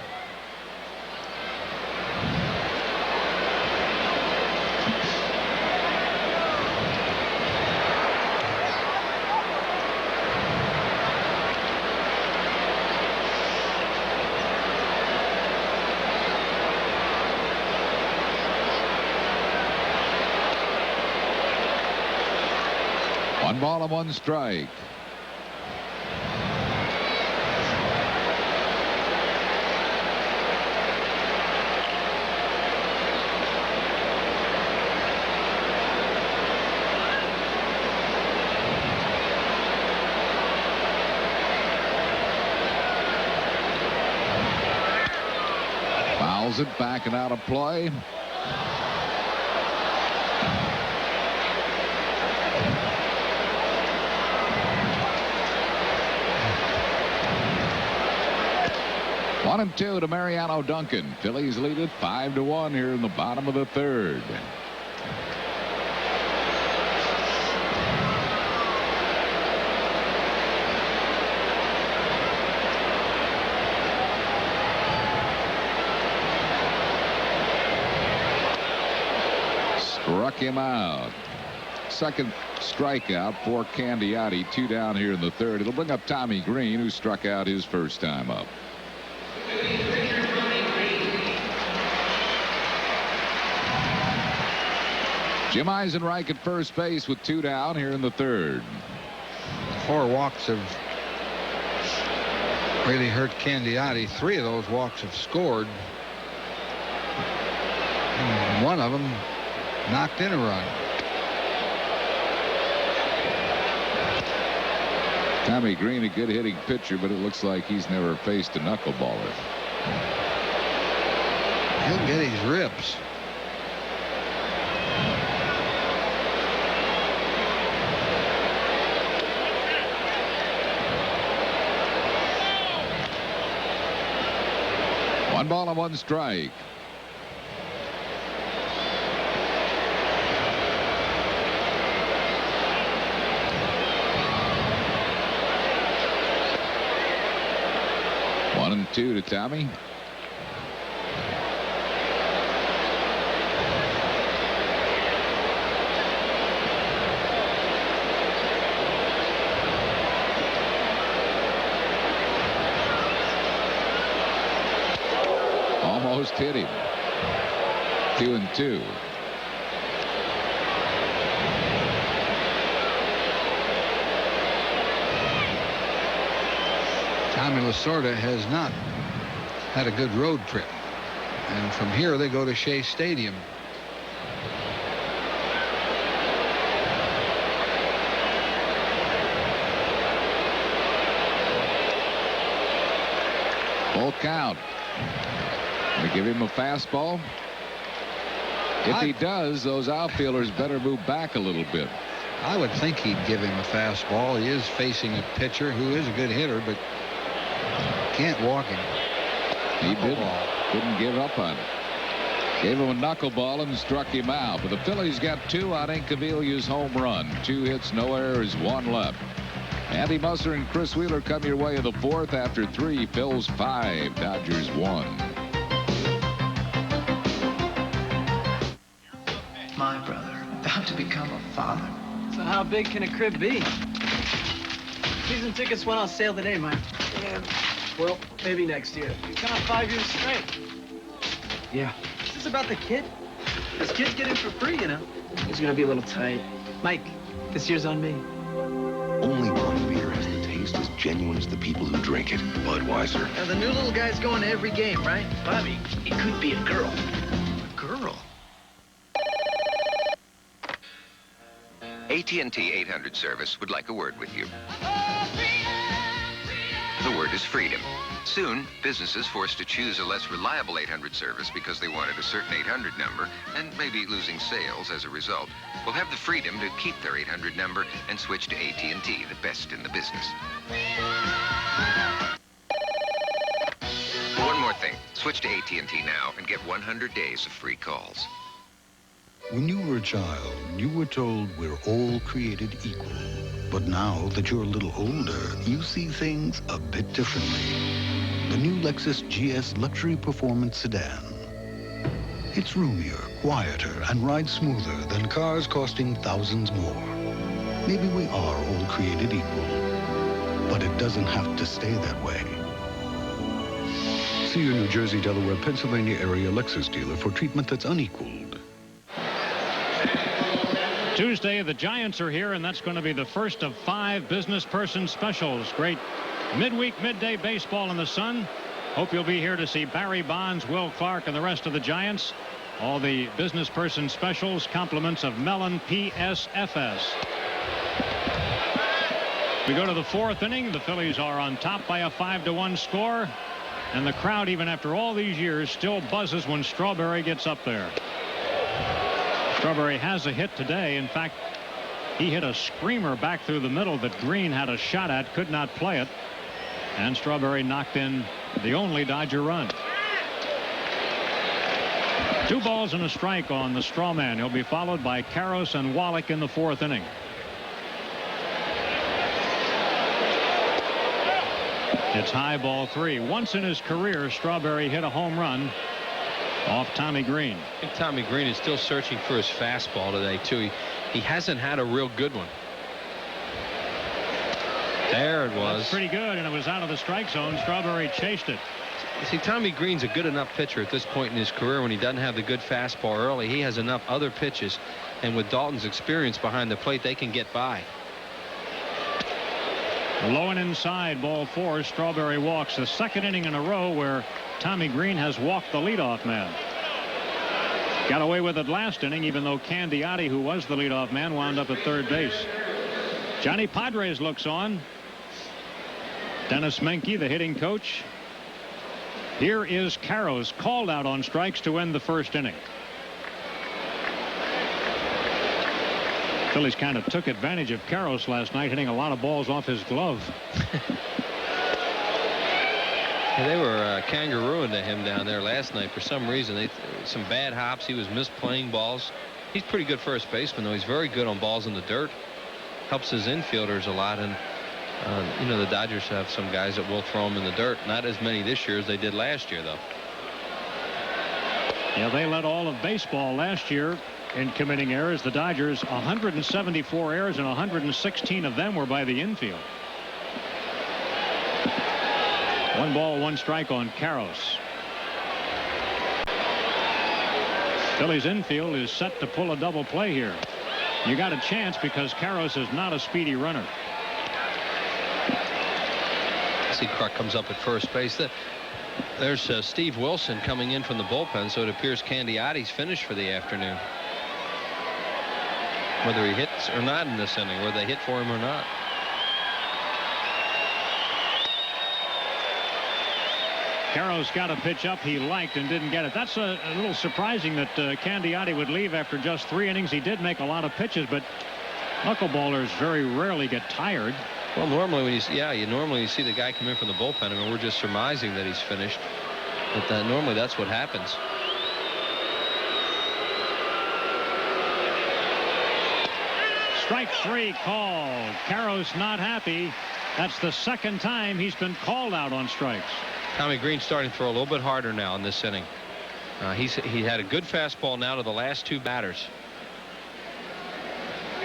One ball and 1 strike. Fouls it back and out of play. One and 2 to Mariano Duncan. Phillies lead it 5-1 here in the bottom of the 3rd. Struck him out. Second strikeout for Candiotti. 2 down here in the 3rd. It'll bring up Tommy Green, who struck out his first time up. Jim Eisenreich at first base with 2 down here in the 3rd. 4 walks have really hurt Candiotti. 3 of those walks have scored. And 1 of them knocked in a run. Tommy Green, a good hitting pitcher, but it looks like he's never faced a knuckleballer. He'll get his ribs. One ball and 1 strike. One and 2 to Tommy. Almost hit him. 2 and 2. Tommy Lasorda has not had a good road trip. And from here they go to Shea Stadium. Full count. Gonna give him a fastball. If he does, those outfielders better move back a little bit. I would think he'd give him a fastball. He is facing a pitcher who is a good hitter, but can't walk him. He didn't give up on it. Gave him a knuckleball and struck him out. But the Phillies got 2 on Incaviglia's home run. 2 hits, no errors, 1 left. Andy Musser and Chris Wheeler come your way in the 4th after 3. Phils 5, Dodgers 1. My brother, about to become a father. So how big can a crib be? Season tickets went on sale today, Mike. Yeah, well, maybe next year. You've gone 5 years straight. Yeah. Is this about the kid? This kid's getting for free, you know. He's gonna be a little tight. Mike, this year's on me. Only one beer has the taste as genuine as the people who drink it. Budweiser. Now, the new little guy's going to every game, right? Bobby, it could be a girl. A girl? AT&T 800 service would like a word with you. The word is freedom. Soon, businesses forced to choose a less reliable 800 service because they wanted a certain 800 number and maybe losing sales as a result will have the freedom to keep their 800 number and switch to AT&T, the best in the business. One more thing. Switch to AT&T now and get 100 days of free calls. When you were a child, you were told we're all created equal. But now that you're a little older, you see things a bit differently. The new Lexus GS Luxury Performance Sedan. It's roomier, quieter, and rides smoother than cars costing thousands more. Maybe we are all created equal, but it doesn't have to stay that way. See your New Jersey, Delaware, Pennsylvania area Lexus dealer for treatment that's unequaled. Tuesday, the Giants are here, and that's going to be the first of 5 business person specials. Great midweek, midday baseball in the sun. Hope you'll be here to see Barry Bonds, Will Clark, and the rest of the Giants. All the business person specials, compliments of Mellon PSFS. We go to the 4th inning. The Phillies are on top by a 5-1 score. And the crowd, even after all these years, still buzzes when Strawberry gets up there. Strawberry has a hit today. In fact, he hit a screamer back through the middle that Green had a shot at, could not play it. And Strawberry knocked in the only Dodger run. 2 balls and a strike on the straw man. He'll be followed by Karros and Wallach in the 4th inning. It's high, ball 3. Once in his career, Strawberry hit a home run off Tommy Green. I think Tommy Green is still searching for his fastball today, too. He hasn't had a real good one. There it was. That's pretty good, and it was out of the strike zone. Strawberry chased it. See, Tommy Green's a good enough pitcher at this point in his career. When he doesn't have the good fastball early, he has enough other pitches, and with Dalton's experience behind the plate, they can get by. Low and inside, ball 4. Strawberry walks. The 2nd inning in a row where Tommy Green has walked the leadoff man. Got away with it last inning, even though Candiotti, who was the leadoff man, wound up at 3rd base. Johnny Padres looks on. Dennis Menke, the hitting coach. Here is Karros, called out on strikes to end the 1st inning. Phillies kind of took advantage of Karros last night, hitting a lot of balls off his glove. Yeah, they were kangarooing to him down there last night for some reason. Some bad hops. He was misplaying balls. He's pretty good first baseman, though. He's very good on balls in the dirt. Helps his infielders a lot. And you know, the Dodgers have some guys that will throw them in the dirt. Not as many this year as they did last year, though. Yeah, they led all of baseball last year in committing errors. The Dodgers, 174 errors, and 116 of them were by the infield. 1 ball, 1 strike on Karros. Phillies infield is set to pull a double play here. You got a chance because Karros is not a speedy runner. See, Clark comes up at first base. There's Steve Wilson coming in from the bullpen, so it appears Candiotti's finished for the afternoon. Whether he hits or not in this inning, whether they hit for him or not. Karros got a pitch up he liked and didn't get it. That's a little surprising that Candiotti would leave after just 3 innings. He did make a lot of pitches, but knuckleballers very rarely get tired. Well, normally when you normally see the guy come in from the bullpen. I mean, we're just surmising that he's finished, but normally that's what happens. Strike 3 called. Karros not happy. That's the 2nd time he's been called out on strikes. Tommy Green starting to throw a little bit harder now in this inning. He had a good fastball now to the last 2 batters.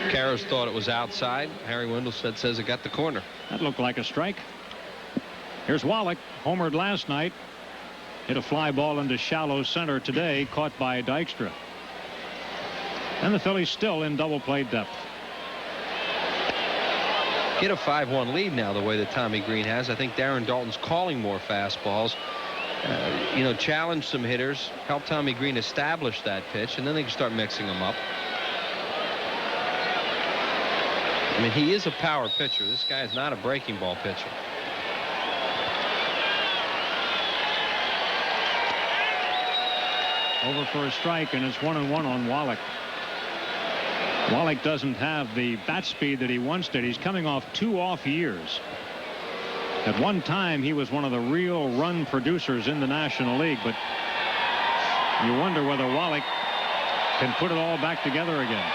Karros thought it was outside. Harry Wendelstedt says it got the corner. That looked like a strike. Here's Wallach, homered last night. Hit a fly ball into shallow center today, caught by Dykstra. And the Phillies still in double play depth. Get a 5-1 lead now the way that Tommy Green has. I think Darren Dalton's calling more fastballs. You know, challenge some hitters, help Tommy Green establish that pitch, and then they can start mixing them up. I mean, he is a power pitcher. This guy is not a breaking ball pitcher. Over for a strike, and it's 1-1 on Wallach. Wallach doesn't have the bat speed that he once did. He's coming off 2 off years. At one time, he was one of the real run producers in the National League, but you wonder whether Wallach can put it all back together again.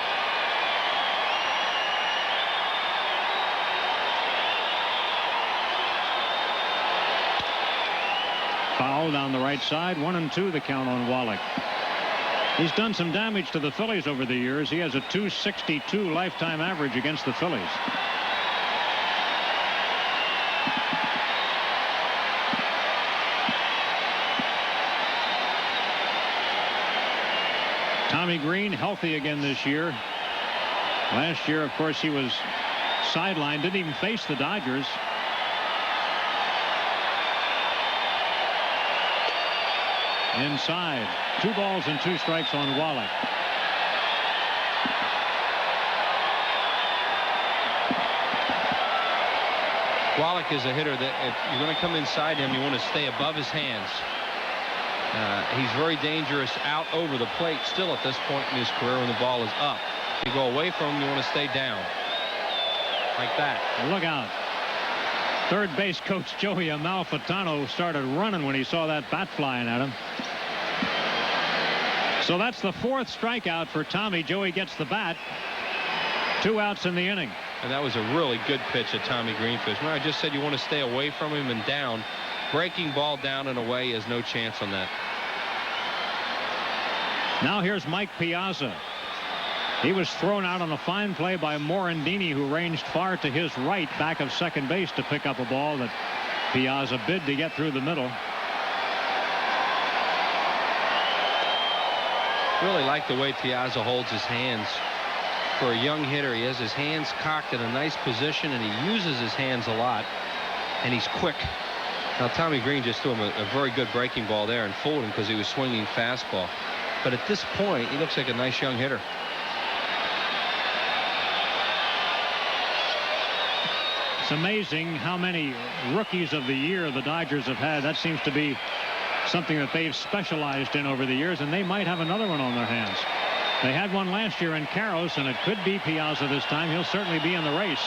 Foul down the right side. 1-2 the count on Wallach. He's done some damage to the Phillies over the years. He has a .262 lifetime average against the Phillies. Tommy Green healthy again this year. Last year, of course, he was sidelined, didn't even face the Dodgers. Inside. 2 balls and 2 strikes on Wallach. Wallach is a hitter that if you're going to come inside him, you want to stay above his hands. He's very dangerous out over the plate still at this point in his career when the ball is up. If you go away from him, you want to stay down. Like that. Look out. Third base coach Joey Amalfitano started running when he saw that bat flying at him. So that's the 4th strikeout for Tommy. Joey gets the bat. 2 outs in the inning. And that was a really good pitch at Tommy Greenfish. Remember, I just said you want to stay away from him and down. Breaking ball down and away is no chance on that. Now here's Mike Piazza. He was thrown out on a fine play by Morandini, who ranged far to his right back of second base to pick up a ball that Piazza bid to get through the middle. Really like the way Piazza holds his hands. For a young hitter, he has his hands cocked in a nice position, and he uses his hands a lot, and he's quick. Now, Tommy Green just threw him a very good breaking ball there and fooled him because he was swinging fastball. But at this point, he looks like a nice young hitter. It's amazing how many rookies of the year the Dodgers have had. That seems to be something that they've specialized in over the years, and they might have another one on their hands. They had one last year in Karros, and it could be Piazza this time. He'll certainly be in the race.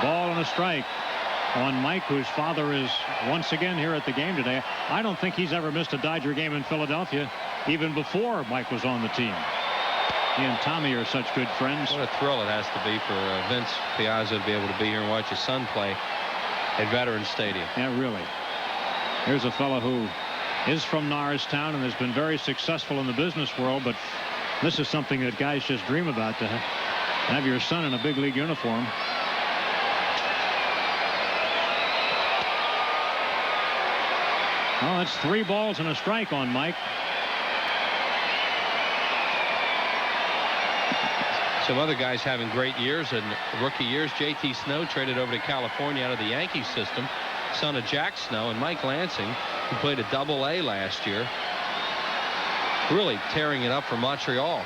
Ball and a strike on Mike, whose father is once again here at the game today. I don't think he's ever missed a Dodger game in Philadelphia, even before Mike was on the team. He and Tommy are such good friends. What a thrill it has to be for Vince Piazza to be able to be here and watch his son play at Veterans Stadium. Yeah, really. Here's a fellow who is from Norristown and has been very successful in the business world, but this is something that guys just dream about, to have your son in a big league uniform. Oh, it's 3 balls and a strike on Mike. Some other guys having great years and rookie years. J.T. Snow traded over to California out of the Yankees system, son of Jack Snow, and Mike Lansing, who played at Double-A last year, really tearing it up for Montreal.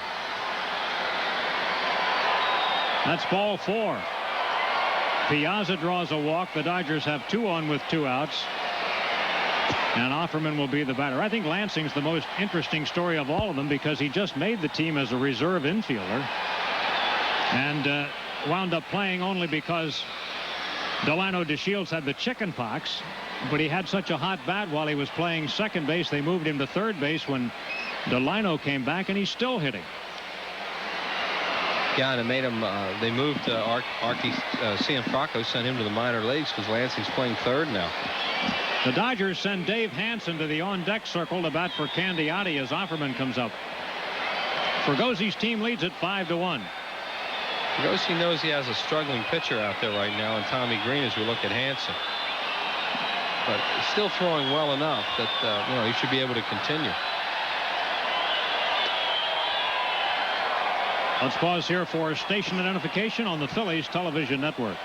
That's ball 4. Piazza draws a walk. The Dodgers have 2 on with 2 outs. And Offerman will be the batter. I think Lansing's the most interesting story of all of them because he just made the team as a reserve infielder and wound up playing only because Delano DeShields had the chicken pox, but he had such a hot bat while he was playing second base. They moved him to third base when Delano came back, and he's still hitting. Yeah, and it made him, they moved Archie Cianfrocco, sent him to the minor leagues because Lansing's playing third now. The Dodgers send Dave Hansen to the on-deck circle to bat for Candiotti as Offerman comes up. Fergosi's team leads at 5-1. Fergosi knows he has a struggling pitcher out there right now, and Tommy Green as we look at Hansen. But still throwing well enough that he should be able to continue. Let's pause here for station identification on the Phillies television network.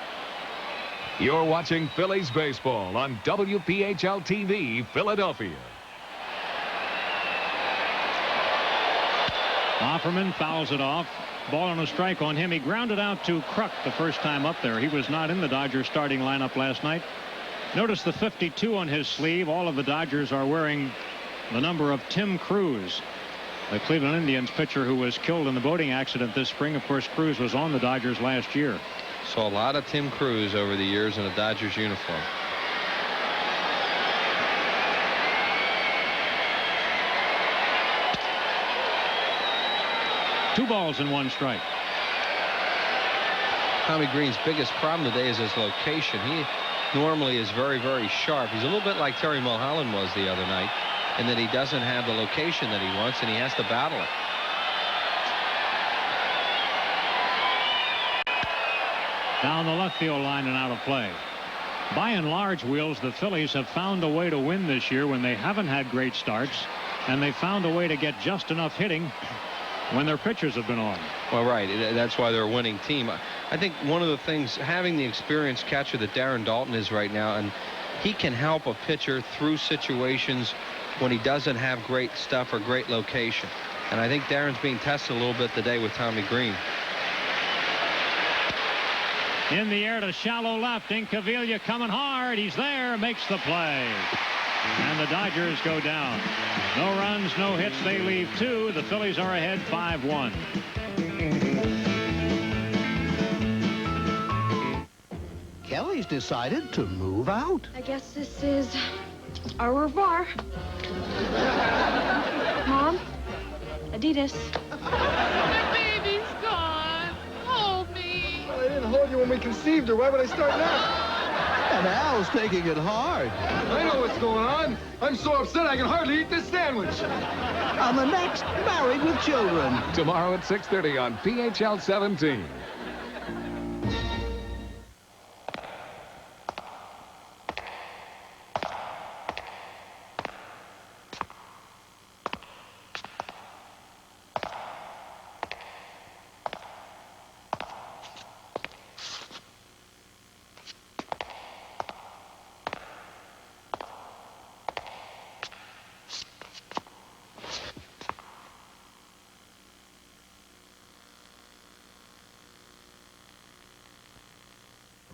You're watching Phillies baseball on WPHL TV, Philadelphia. Offerman fouls it off. Ball and a strike on him. He grounded out to Kruk the first time up there. He was not in the Dodgers starting lineup last night. Notice the 52 on his sleeve. All of the Dodgers are wearing the number of Tim Cruz. the Cleveland Indians pitcher who was killed in the boating accident this spring. Of course, Cruz was on the Dodgers last year. Saw a lot of Tim Cruz over the years in a Dodgers uniform. Two balls and one strike. Tommy Green's biggest problem today is his location. He normally is very, very sharp. He's a little bit like Terry Mulholland was the other night, in that he doesn't have the location that he wants, and he has to battle it. Down the left field line and out of play. By and large, Wheels, the Phillies have found a way to win this year when they haven't had great starts, and they found a way to get just enough hitting when their pitchers have been on. Well, right. That's why they're a winning team. I think one of the things, having the experienced catcher that Darren Daulton is right now, and he can help a pitcher through situations when he doesn't have great stuff or great location. And I think Darren's being tested a little bit today with Tommy Green. In the air to shallow left. Incaviglia coming hard. He's there. Makes the play. And the Dodgers go down. No runs, no hits. They leave two. The Phillies are ahead 5-1. Kelly's decided to move out. I guess this is au revoir. Mom, Adidas. My baby's gone. Hold me. Well, I didn't hold you when we conceived her. Why would I start now? And Al's taking it hard. I know what's going on. I'm so upset I can hardly eat this sandwich. On the next Married with Children. Tomorrow at 6:30 on PHL 17.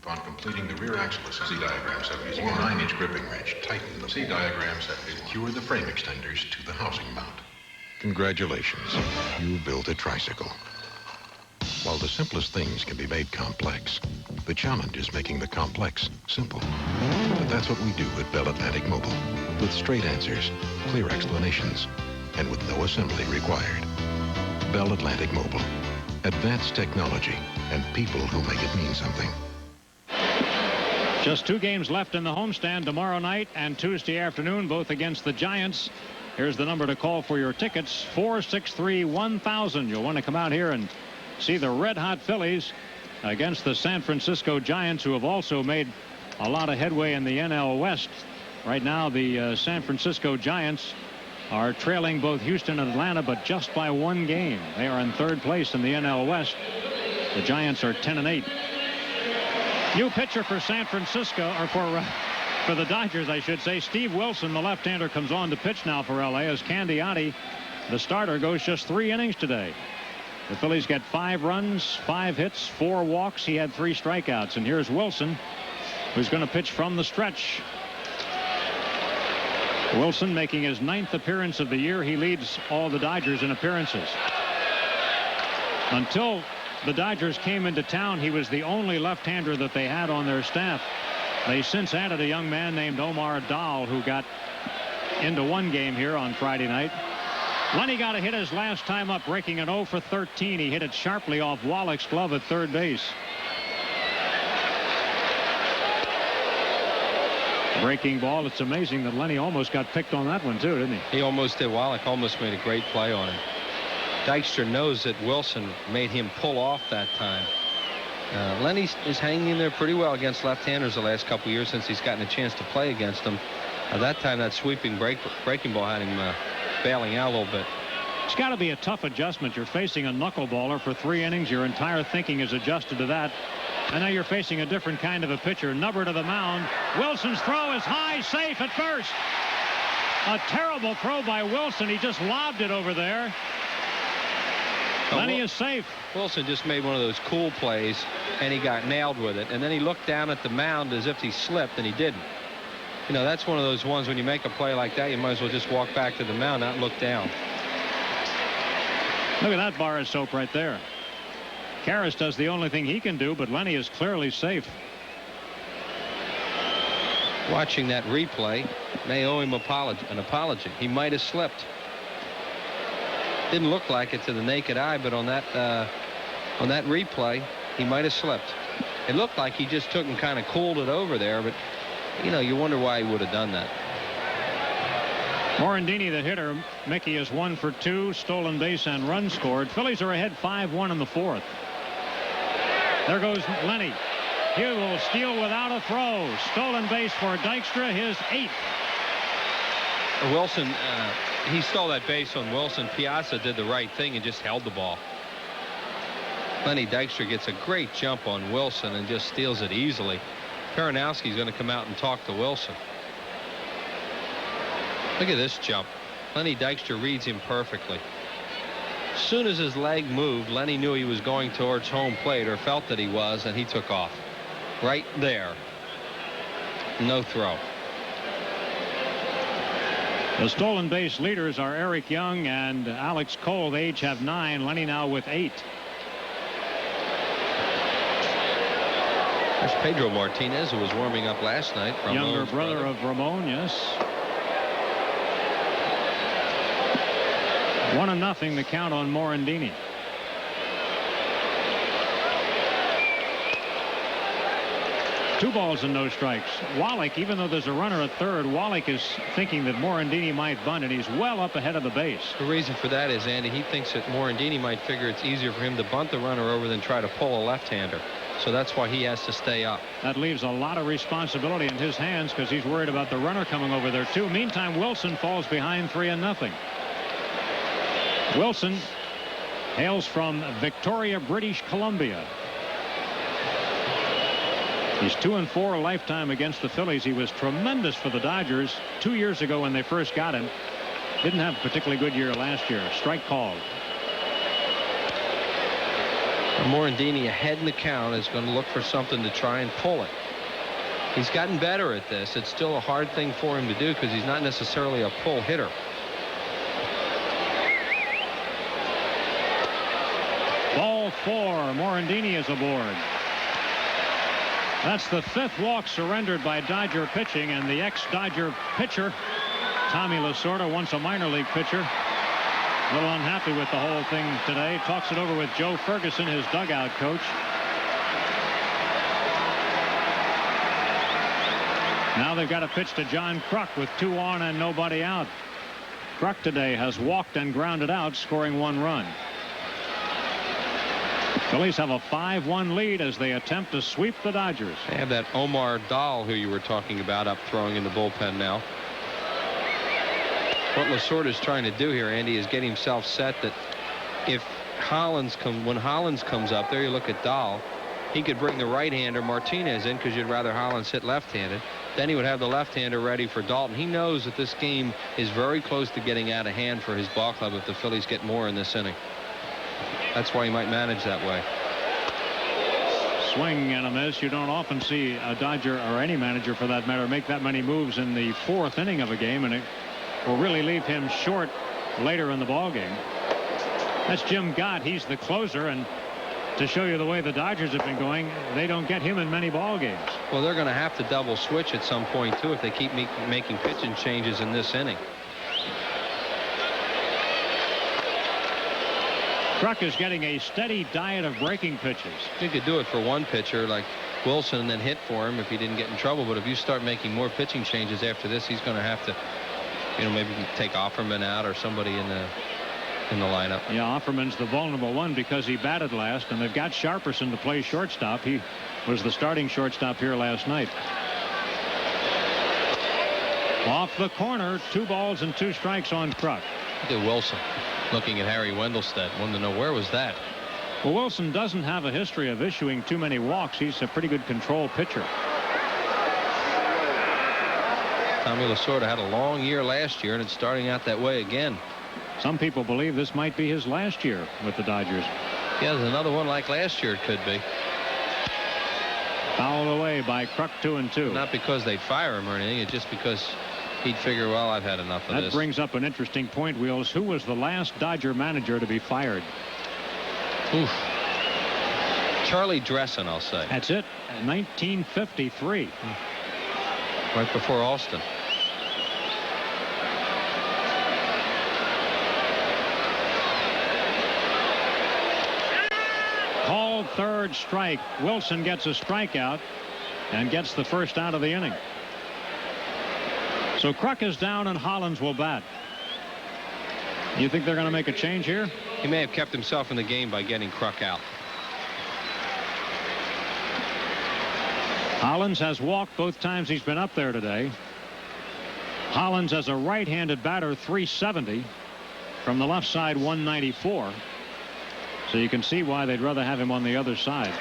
Upon completing the rear axle assembly, C-diagram set using a 9-inch gripping wrench, tighten the C-diagram set to secure the frame extenders to the housing mount. Congratulations, you built a tricycle. While the simplest things can be made complex, the challenge is making the complex simple. But that's what we do at Bell Atlantic Mobile, with straight answers, clear explanations, and with no assembly required. Bell Atlantic Mobile, advanced technology and people who make it mean something. Just 2 games left in the homestand tomorrow night and Tuesday afternoon, both against the Giants. Here's the number to call for your tickets, 463-1000. You'll want to come out here and see the red-hot Phillies against the San Francisco Giants, who have also made a lot of headway in the NL West. Right now, the San Francisco Giants are trailing both Houston and Atlanta, but just by 1 game. They are in 3rd place in the NL West. The Giants are 10-8. New pitcher for San Francisco, or for the Dodgers, I should say. Steve Wilson, the left-hander, comes on to pitch now for L.A. as Candiotti, the starter, goes just 3 innings today. The Phillies get 5 runs, 5 hits, 4 walks. He had 3 strikeouts. And here's Wilson, who's going to pitch from the stretch. Wilson making his 9th appearance of the year. He leads all the Dodgers in appearances. Until the Dodgers came into town, he was the only left-hander that they had on their staff. They since added a young man named Omar Dahl, who got into 1 game here on Friday night. Lenny got a hit his last time up, breaking an 0 for 13. He hit it sharply off Wallach's glove at 3rd base. Breaking ball. It's amazing that Lenny almost got picked on that one, too, didn't he? He almost did. Wallach almost made a great play on him. Dykstra knows that Wilson made him pull off that time. Lenny is hanging in there pretty well against left-handers the last couple years since he's gotten a chance to play against them. That time, that sweeping breaking ball had him bailing out a little bit. It's got to be a tough adjustment. You're facing a knuckleballer for 3 innings. Your entire thinking is adjusted to that. And now you're facing a different kind of a pitcher. Nubber to the mound. Wilson's throw is high, safe at first. A terrible throw by Wilson. He just lobbed it over there. Lenny is safe. Wilson just made one of those cool plays, and he got nailed with it. And then he looked down at the mound as if he slipped, and he didn't. You know, that's one of those ones when you make a play like that, you might as well just walk back to the mound, not look down. Look at that bar of soap right there. Karras does the only thing he can do, but Lenny is clearly safe. Watching that replay may owe him an apology. He might have slipped. Didn't look like it to the naked eye, but on that replay, he might have slipped. It looked like he just took and kind of cooled it over there, but you know, you wonder why he would have done that. Morandini, the hitter. Mickey is 1 for 2, stolen base and run scored. Phillies are ahead 5-1 in the 4th. There goes Lenny. He will steal without a throw. Stolen base for Dykstra, his 8th. Wilson, he stole that base on Wilson. Piazza did the right thing and just held the ball. Lenny Dykstra gets a great jump on Wilson and just steals it easily. Karinowski's going to come out and talk to Wilson. Look at this jump. Lenny Dykstra reads him perfectly. As soon as his leg moved, Lenny knew he was going towards home plate, or felt that he was, and he took off. Right there. No throw. The stolen base leaders are Eric Young and Alex Cole. They each have 9. Lenny now with 8. There's Pedro Martinez, who was warming up last night. Younger brother of Ramon, yes. 1-0 the count on Morandini. Two balls and no strikes. Wallach, even though there's a runner at third, Wallach is thinking that Morandini might bunt, and he's well up ahead of the base. The reason for that is, Andy, he thinks that Morandini might figure it's easier for him to bunt the runner over than try to pull a left-hander. So that's why he has to stay up. That leaves a lot of responsibility in his hands because he's worried about the runner coming over there too. Meantime, Wilson falls behind 3-0. Wilson hails from Victoria, British Columbia. He's 2-4 lifetime against the Phillies. He was tremendous for the Dodgers 2 years ago when they first got him. Didn't have a particularly good year last year. Strike called. Morandini ahead in the count is going to look for something to try and pull it. He's gotten better at this. It's still a hard thing for him to do because he's not necessarily a pull hitter. Ball 4. Morandini is aboard. That's the 5th walk surrendered by Dodger pitching, and the ex-Dodger pitcher, Tommy Lasorda, once a minor league pitcher, a little unhappy with the whole thing today. Talks it over with Joe Ferguson, his dugout coach. Now they've got a pitch to John Kruk with 2 on and nobody out. Kruk today has walked and grounded out, scoring 1 run. Phillies have a 5-1 lead as they attempt to sweep the Dodgers. They have that Omar Dahl, who you were talking about, up throwing in the bullpen now. What Lasorda is trying to do here, Andy, is get himself set that if when Hollins comes up there, you look at Dahl, he could bring the right-hander Martinez in because you'd rather Hollins hit left-handed. Then he would have the left-hander ready for Dalton. He knows that this game is very close to getting out of hand for his ball club if the Phillies get more in this inning. That's why he might manage that way. Swing and a miss. You don't often see a Dodger, or any manager for that matter, make that many moves in the 4th inning of a game, and it will really leave him short later in the ball game. That's Jim Gott. He's the closer, and to show you the way the Dodgers have been going, they don't get him in many ball games. Well, they're going to have to double switch at some point too if they keep making pitching changes in this inning. Kruk is getting a steady diet of breaking pitches. He could do it for one pitcher like Wilson and then hit for him if he didn't get in trouble. But if you start making more pitching changes after this, he's going to have to, maybe take Offerman out or somebody in the lineup. Yeah, Offerman's the vulnerable one because he batted last, and they've got Sharperson to play shortstop. He was the starting shortstop here last night. Off the corner, 2 balls and 2 strikes on Kruk. Look at Wilson looking at Harry Wendelstedt. Wanted to know where was that. Well, Wilson doesn't have a history of issuing too many walks. He's a pretty good control pitcher. Tommy Lasorda had a long year last year, and it's starting out that way again. Some people believe this might be his last year with the Dodgers. Yeah, there's another one like last year. It could be. Fouled away by Kruk, 2-2. Not because they fire him or anything. It's just because He'd figure, well, I've had enough of this. That brings up an interesting point, Wheels. Who was the last Dodger manager to be fired? Oof. Charlie Dressen, I'll say. That's it. 1953. Right before Alston. Called third strike. Wilson gets a strikeout and gets the first out of the inning. So Kruk is down and Hollins will bat. You think they're going to make a change here? He may have kept himself in the game by getting Kruk out. Hollins has walked both times he's been up there today. Hollins as a right-handed batter, 370. From the left side, 194. So you can see why they'd rather have him on the other side.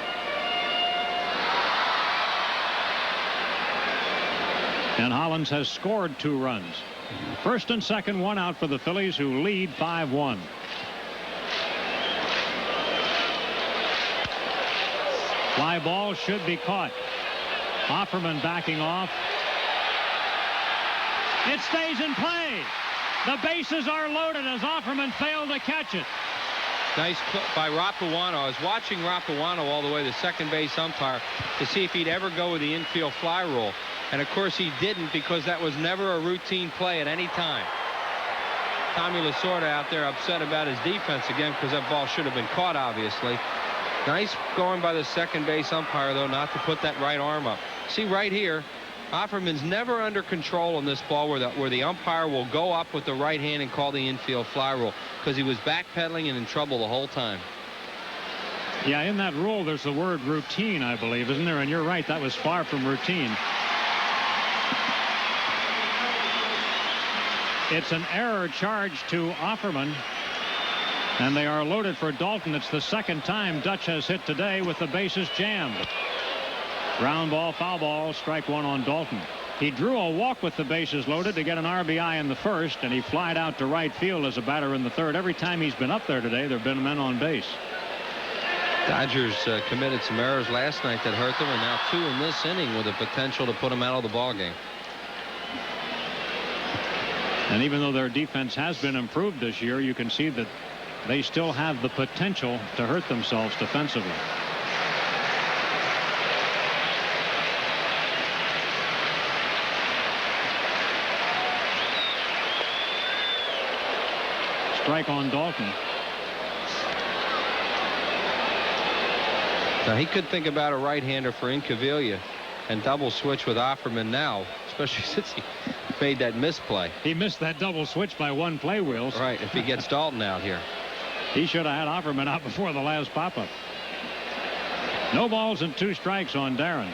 And Hollins has scored 2 runs. First and second, 1 out for the Phillies, who lead 5-1. Fly ball should be caught. Offerman backing off. It stays in play. The bases are loaded as Offerman failed to catch it. Nice by Rapuano. I was watching Rapuano all the way to second base umpire to see if he'd ever go with the infield fly rule. And of course he didn't, because that was never a routine play at any time. Tommy Lasorda out there upset about his defense again, because that ball should have been caught, obviously. Nice going by the second base umpire, though, not to put that right arm up. See right here, Offerman's never under control on this ball where the umpire will go up with the right hand and call the infield fly rule, because he was backpedaling and in trouble the whole time. Yeah, in that rule there's the word routine, I believe, isn't there? And you're right, that was far from routine. It's an error charge to Offerman, and they are loaded for Dalton. It's the second time Dutch has hit today with the bases jammed. Ground ball, foul ball, strike 1 on Dalton. He drew a walk with the bases loaded to get an RBI in the first, and he flied out to right field as a batter in the third. Every time he's been up there today, there have been men on base. Dodgers committed some errors last night that hurt them, and now 2 in this inning with the potential to put them out of the ball game. And even though their defense has been improved this year, you can see that they still have the potential to hurt themselves defensively. Strike on Dalton. Now he could think about a right-hander for Incaviglia and double switch with Offerman now, especially since he made that misplay. He missed that double switch by 1 play, Wheels. Right, if he gets Dalton out here. He should have had Offerman out before the last pop-up. No balls and 2 strikes on Darren.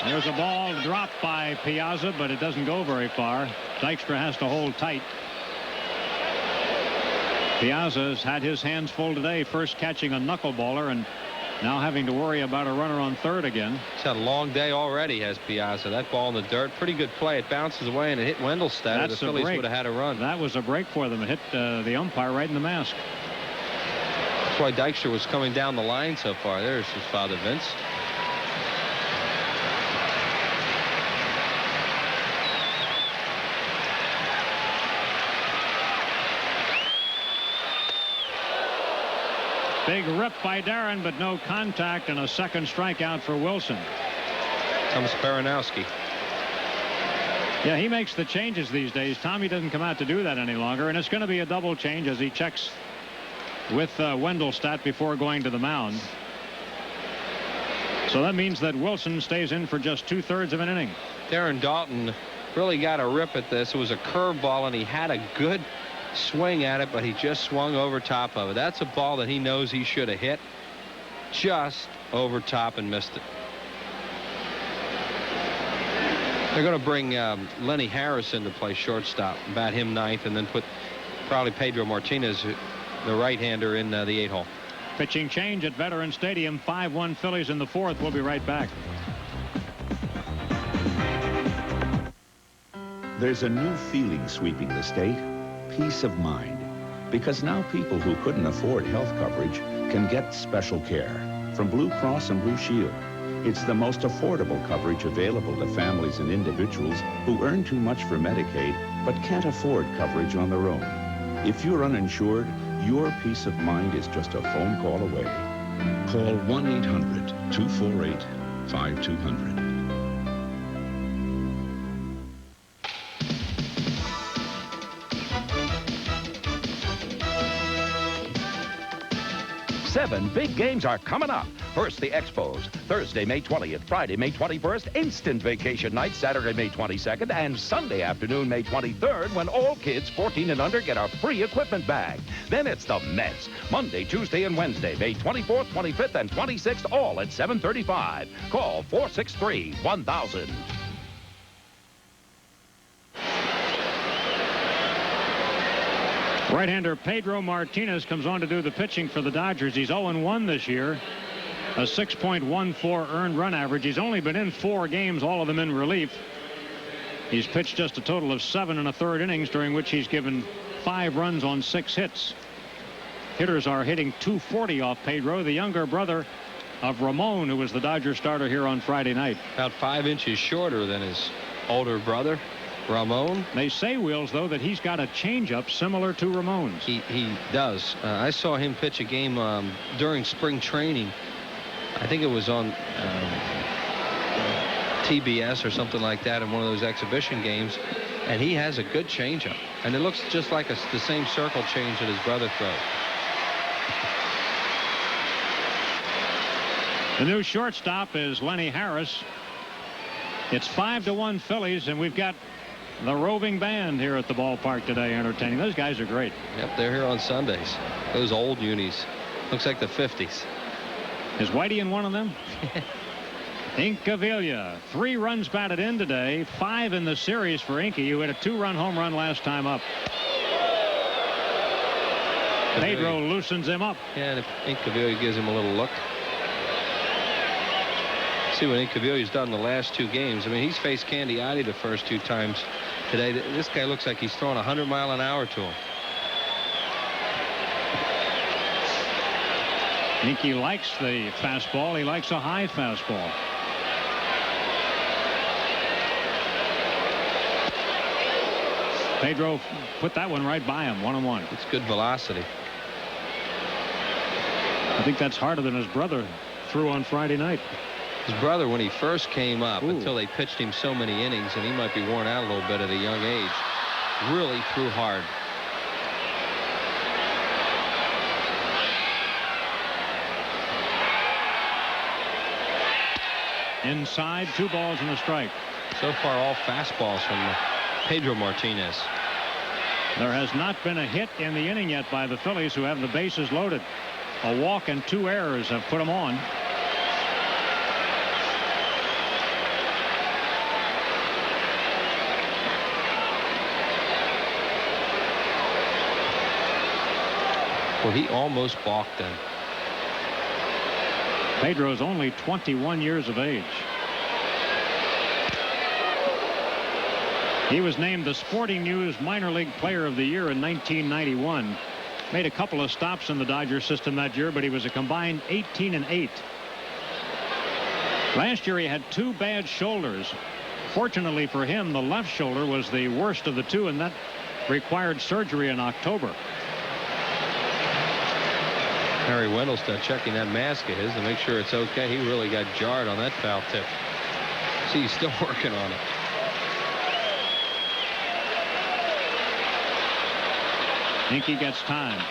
There's a ball dropped by Piazza, but it doesn't go very far. Dykstra has to hold tight. Piazza's had his hands full today, first catching a knuckleballer and now having to worry about a runner on third again. He's had a long day already, has Piazza. That ball in the dirt, pretty good play. It bounces away and it hit Wendelstedt. The Phillies would have had a run. That was a break for them. It hit the umpire right in the mask. That's why Dykstra was coming down the line so far. There's his father, Vince. Big rip by Darren, but no contact, and a second strikeout for Wilson. Comes Baranowski. Yeah, he makes the changes these days. Tommy doesn't come out to do that any longer, and it's going to be a double change as he checks with Wendelstedt before going to the mound. So that means that Wilson stays in for just 2/3 of an inning. Darren Dalton really got a rip at this. It was a curveball, and he had a good swing at it, but he just swung over top of it. That's a ball that he knows he should have hit just over top and missed it. They're going to bring Lenny Harris in to play shortstop, bat him 9th, and then put probably Pedro Martinez, the right-hander, in the 8-hole. Pitching change at Veteran Stadium. 5-1 Phillies in the 4th. We'll be right back. There's a new feeling sweeping the state. Peace of mind. Because now people who couldn't afford health coverage can get special care from Blue Cross and Blue Shield. It's the most affordable coverage available to families and individuals who earn too much for Medicaid but can't afford coverage on their own. If you're uninsured, your peace of mind is just a phone call away. Call 1-800-248-5200. Seven big games are coming up. First, the Expos. Thursday, May 20th. Friday, May 21st. Instant vacation night, Saturday, May 22nd. And Sunday afternoon, May 23rd, when all kids 14 and under get a free equipment bag. Then it's the Mets. Monday, Tuesday, and Wednesday, May 24th, 25th, and 26th, all at 7:35. Call 463-1000. Right-hander Pedro Martinez comes on to do the pitching for the Dodgers. He's 0-1 this year. A 6.14 earned run average. He's only been in 4 games, all of them in relief. He's pitched just a total of 7 1/3 innings, during which he's given 5 runs on 6 hits. Hitters are hitting .240 off Pedro, the younger brother of Ramon, who was the Dodger starter here on Friday night. About 5 inches shorter than his older brother, Ramon. They say, Wills, though, that he's got a changeup similar to Ramon's. He does. I saw him pitch a game during spring training. I think it was on TBS or something like that in one of those exhibition games. And he has a good changeup. And it looks just like the same circle change that his brother throws. The new shortstop is Lenny Harris. It's 5-1 Phillies, and we've got the roving band here at the ballpark today entertaining. Those guys are great. Yep, they're here on Sundays. Those old unis. Looks like the 50s. Is Whitey in one of them? Incaviglia, 3 runs batted in today, 5 in the series for Inky, who hit a 2-run home run last time up. Pedro loosens him up. Yeah, and Incaviglia gives him a little look. See what Incaviglia's done the last 2 games. I mean, he's faced Candiotti the first 2 times today. This guy looks like he's throwing 100 mile an hour to him. Inky likes the fastball. He likes a high fastball. Pedro put that one right by him, 1-1. It's good velocity. I think that's harder than his brother threw on Friday night. His brother, when he first came up, until they pitched him so many innings, and he might be worn out a little bit at a young age, really threw hard. Inside, 2 balls and a strike. So far, all fastballs from Pedro Martinez. There has not been a hit in the inning yet by the Phillies, who have the bases loaded. A walk and 2 errors have put them on. Well, he almost balked them. Pedro's only 21 years of age. He was named the Sporting News Minor League Player of the Year in 1991. Made a couple of stops in the Dodger system that year, but he was a combined 18-8. Last year he had 2 bad shoulders. Fortunately for him, the left shoulder was the worst of the 2, and that required surgery in October. Harry Wendelstedt checking that mask of his to make sure it's okay. He really got jarred on that foul tip. See, he's still working on it. Inky gets time.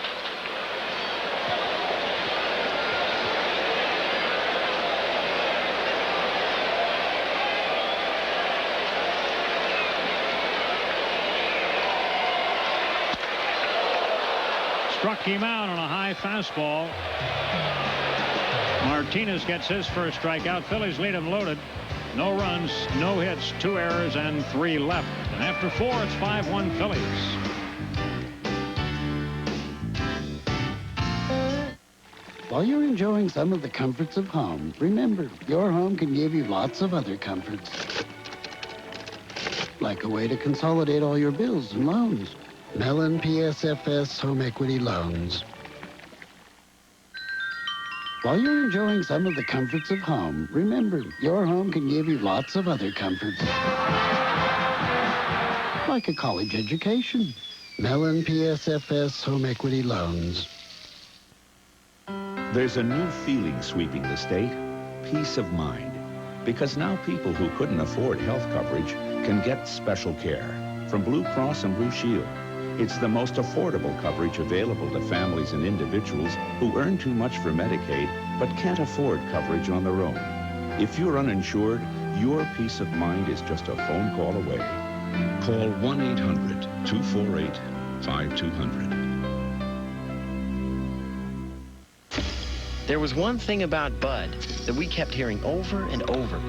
Struck him out on a high fastball. Martinez gets his first strikeout. Phillies lead him loaded. No runs, no hits, 2 errors, and 3 left. And after 4, it's 5-1 Phillies. While you're enjoying some of the comforts of home, remember, your home can give you lots of other comforts. Like a way to consolidate all your bills and loans. Mellon PSFS Home Equity Loans. While you're enjoying some of the comforts of home, remember, your home can give you lots of other comforts. Like a college education. Mellon PSFS Home Equity Loans. There's a new feeling sweeping the state, peace of mind. Because now people who couldn't afford health coverage can get special care from Blue Cross and Blue Shield. It's the most affordable coverage available to families and individuals who earn too much for Medicaid but can't afford coverage on their own. If you're uninsured, your peace of mind is just a phone call away. Call 1-800-248-5200. There was one thing about Bud that we kept hearing over and over.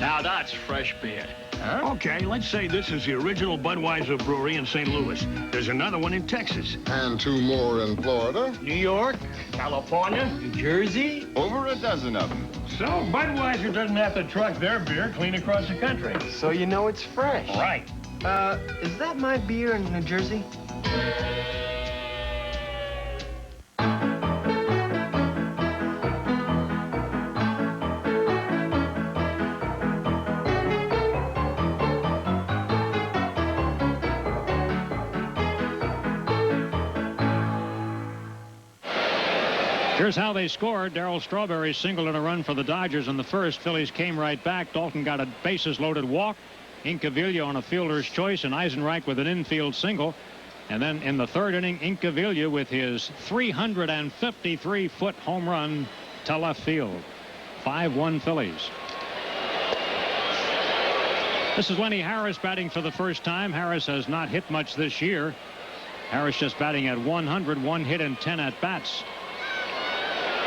Now that's fresh beer. Huh? Okay, let's say this is the original Budweiser brewery in St. Louis. There's another one in Texas. And 2 more in Florida. New York, California, New Jersey. Over a dozen of them. So Budweiser doesn't have to truck their beer clean across the country. So you know it's fresh. Right. Is that my beer in New Jersey? Here's how they scored. Darryl Strawberry singled in a run for the Dodgers in the first. Phillies came right back. Dalton got a bases-loaded walk. Incaviglia on a fielder's choice, and Eisenreich with an infield single. And then in the third inning, Incaviglia with his 353-foot home run to left field. 5-1 Phillies. This is Lenny Harris batting for the first time. Harris has not hit much this year. Harris just batting at 100, 1 hit and 10 at-bats.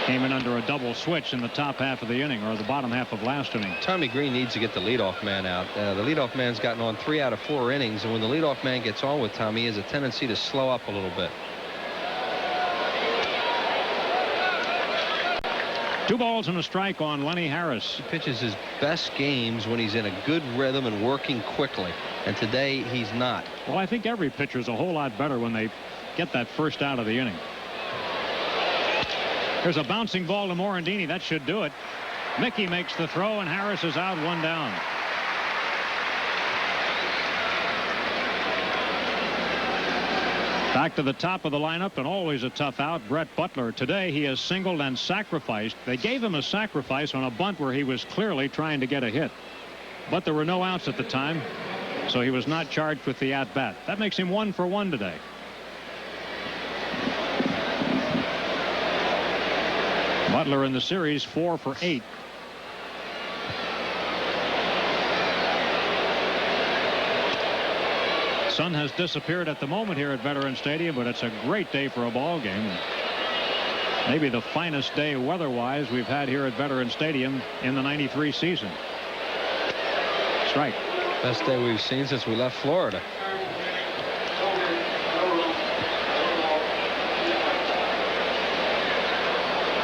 Came in under a double switch in the top half of the inning, or the bottom half of last inning. Tommy Green needs to get the leadoff man out. The leadoff man's gotten on 3 out of 4 innings, and when the leadoff man gets on with Tommy, he has a tendency to slow up a little bit. 2 balls and a strike on Lenny Harris. He pitches his best games when he's in a good rhythm and working quickly, and today he's not. Well, I think every pitcher's a whole lot better when they get that first out of the inning. There's a bouncing ball to Morandini. That should do it. Mickey makes the throw, and Harris is out, 1 down. Back to the top of the lineup, and always a tough out, Brett Butler. Today he has singled and sacrificed. They gave him a sacrifice on a bunt where he was clearly trying to get a hit. But there were no outs at the time, so he was not charged with the at-bat. That makes him 1 for 1 today. Butler in the series 4 for 8. Sun has disappeared at the moment here at Veterans Stadium, but it's a great day for a ball game. Maybe the finest day weather-wise we've had here at Veterans Stadium in the '93 season. Strike. Best day we've seen since we left Florida.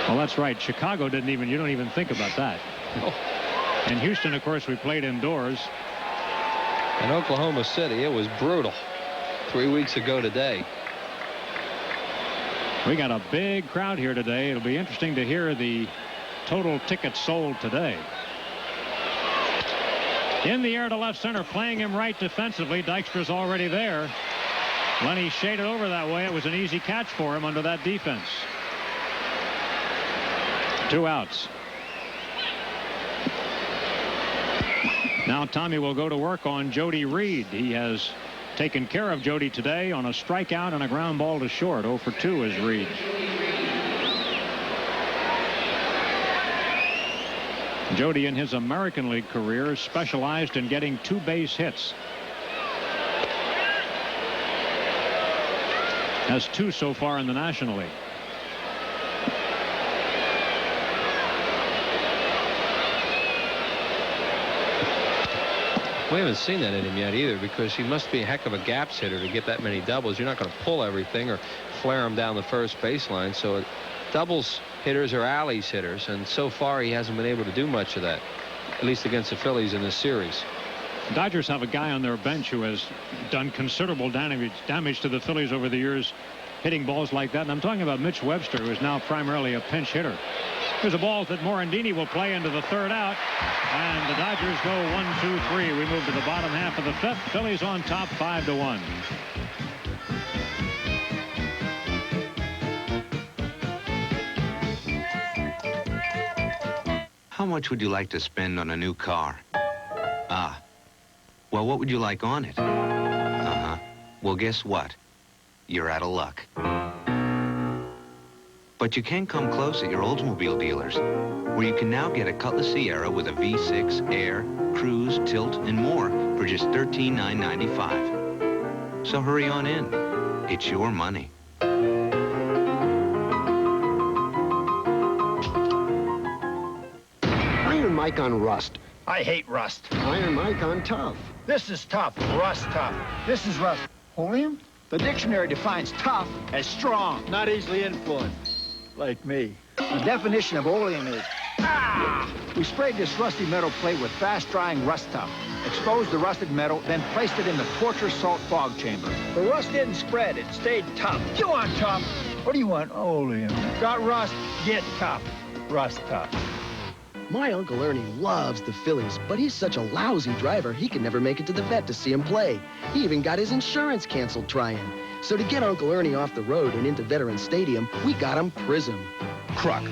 Well, that's right. Chicago didn't even, you don't even think about that. Oh. In Houston, of course, we played indoors. In Oklahoma City, it was brutal 3 weeks ago today. We got a big crowd here today. It'll be interesting to hear the total tickets sold today. In the air to left center, playing him right defensively. Dykstra's already there. Lenny shaded over that way. It was an easy catch for him under that defense. 2 outs. Now Tommy will go to work on Jody Reed. He has taken care of Jody today on a strikeout and a ground ball to short. 0 for 2 is Reed. Jody in his American League career specialized in getting 2 base hits. Has 2 so far in the National League. We haven't seen that in him yet either, because he must be a heck of a gaps hitter to get that many doubles. You're not going to pull everything or flare him down the first baseline. So doubles hitters are alleys hitters, and so far he hasn't been able to do much of that, at least against the Phillies in this series. Dodgers have a guy on their bench who has done considerable damage to the Phillies over the years. hitting balls like that. And I'm talking about Mitch Webster, who is now primarily a pinch hitter. There's a ball that Morandini will play into the third out. And the Dodgers go 1-2-3. We move to the bottom half of the fifth. Phillies on top 5-1. How much would you like to spend on a new car? Well, what would you like on it? Well, guess what? You're out of luck. But you can come close at your Oldsmobile dealers, where you can now get a Cutlass Sierra with a V6, Air, Cruise, Tilt, and more for just $13,995. So hurry on in. It's your money. Iron Mike on rust. I hate rust. Iron Mike on tough. This is tough. Rust tough. This is rust. Oleum? The dictionary defines tough as strong. Not easily influenced. Like me. The definition of oleum is, we sprayed this rusty metal plate with fast-drying rust tough, exposed the rusted metal, then placed it in the torture salt fog chamber. The rust didn't spread. It stayed tough. You want tough? What do you want? Oleum. Got rust? Get tough. Rust tough. My Uncle Ernie loves the Phillies, but he's such a lousy driver, he can never make it to the vet to see him play. He even got his insurance canceled trying. So to get Uncle Ernie off the road and into Veterans Stadium, we got him Prism. Kruk,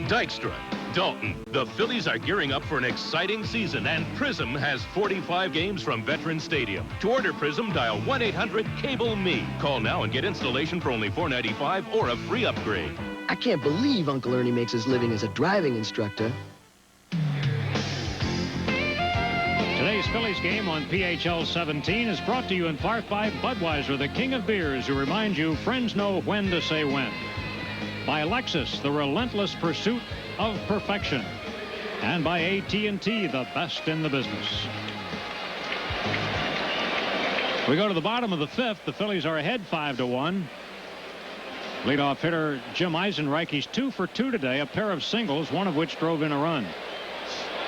Dykstra, Dalton. The Phillies are gearing up for an exciting season, and Prism has 45 games from Veterans Stadium. To order Prism, dial 1-800-CABLE-ME. Call now and get installation for only $4.95 or a free upgrade. I can't believe Uncle Ernie makes his living as a driving instructor. Today's Phillies game on PHL 17 is brought to you in part by Budweiser, the king of beers, who reminds you friends know when to say when. By Lexus, the relentless pursuit of perfection. And by AT&T, the best in the business. We go to the bottom of the fifth. The Phillies are ahead 5-1. Leadoff hitter Jim Eisenreich, he's 2 for 2 today, a pair of singles, one of which drove in a run.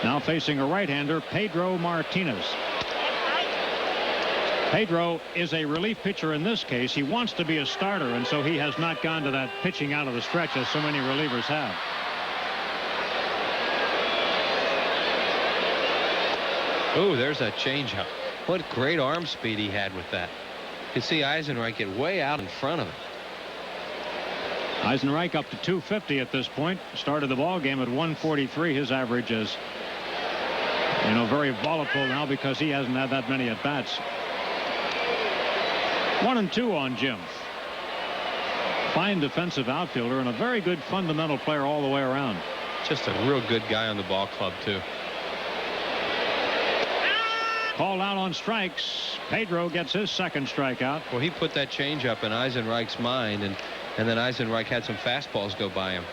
Now facing a right-hander, Pedro Martinez. Pedro is a relief pitcher in this case. He wants to be a starter, and so he has not gone to that pitching out of the stretch as so many relievers have. Oh, there's that changeup. What great arm speed he had with that. You can see Eisenreich get way out in front of it. Eisenreich up to 250 at this point. Started the ball game at 143. His average is, very volatile now because he hasn't had that many at bats. 1-2 on Jim. Fine defensive outfielder and a very good fundamental player all the way around. Just a real good guy on the ball club too. Called out on strikes. Pedro gets his second strikeout. Well, he put that changeup in Eisenreich's mind, and then Eisenreich had some fastballs go by him.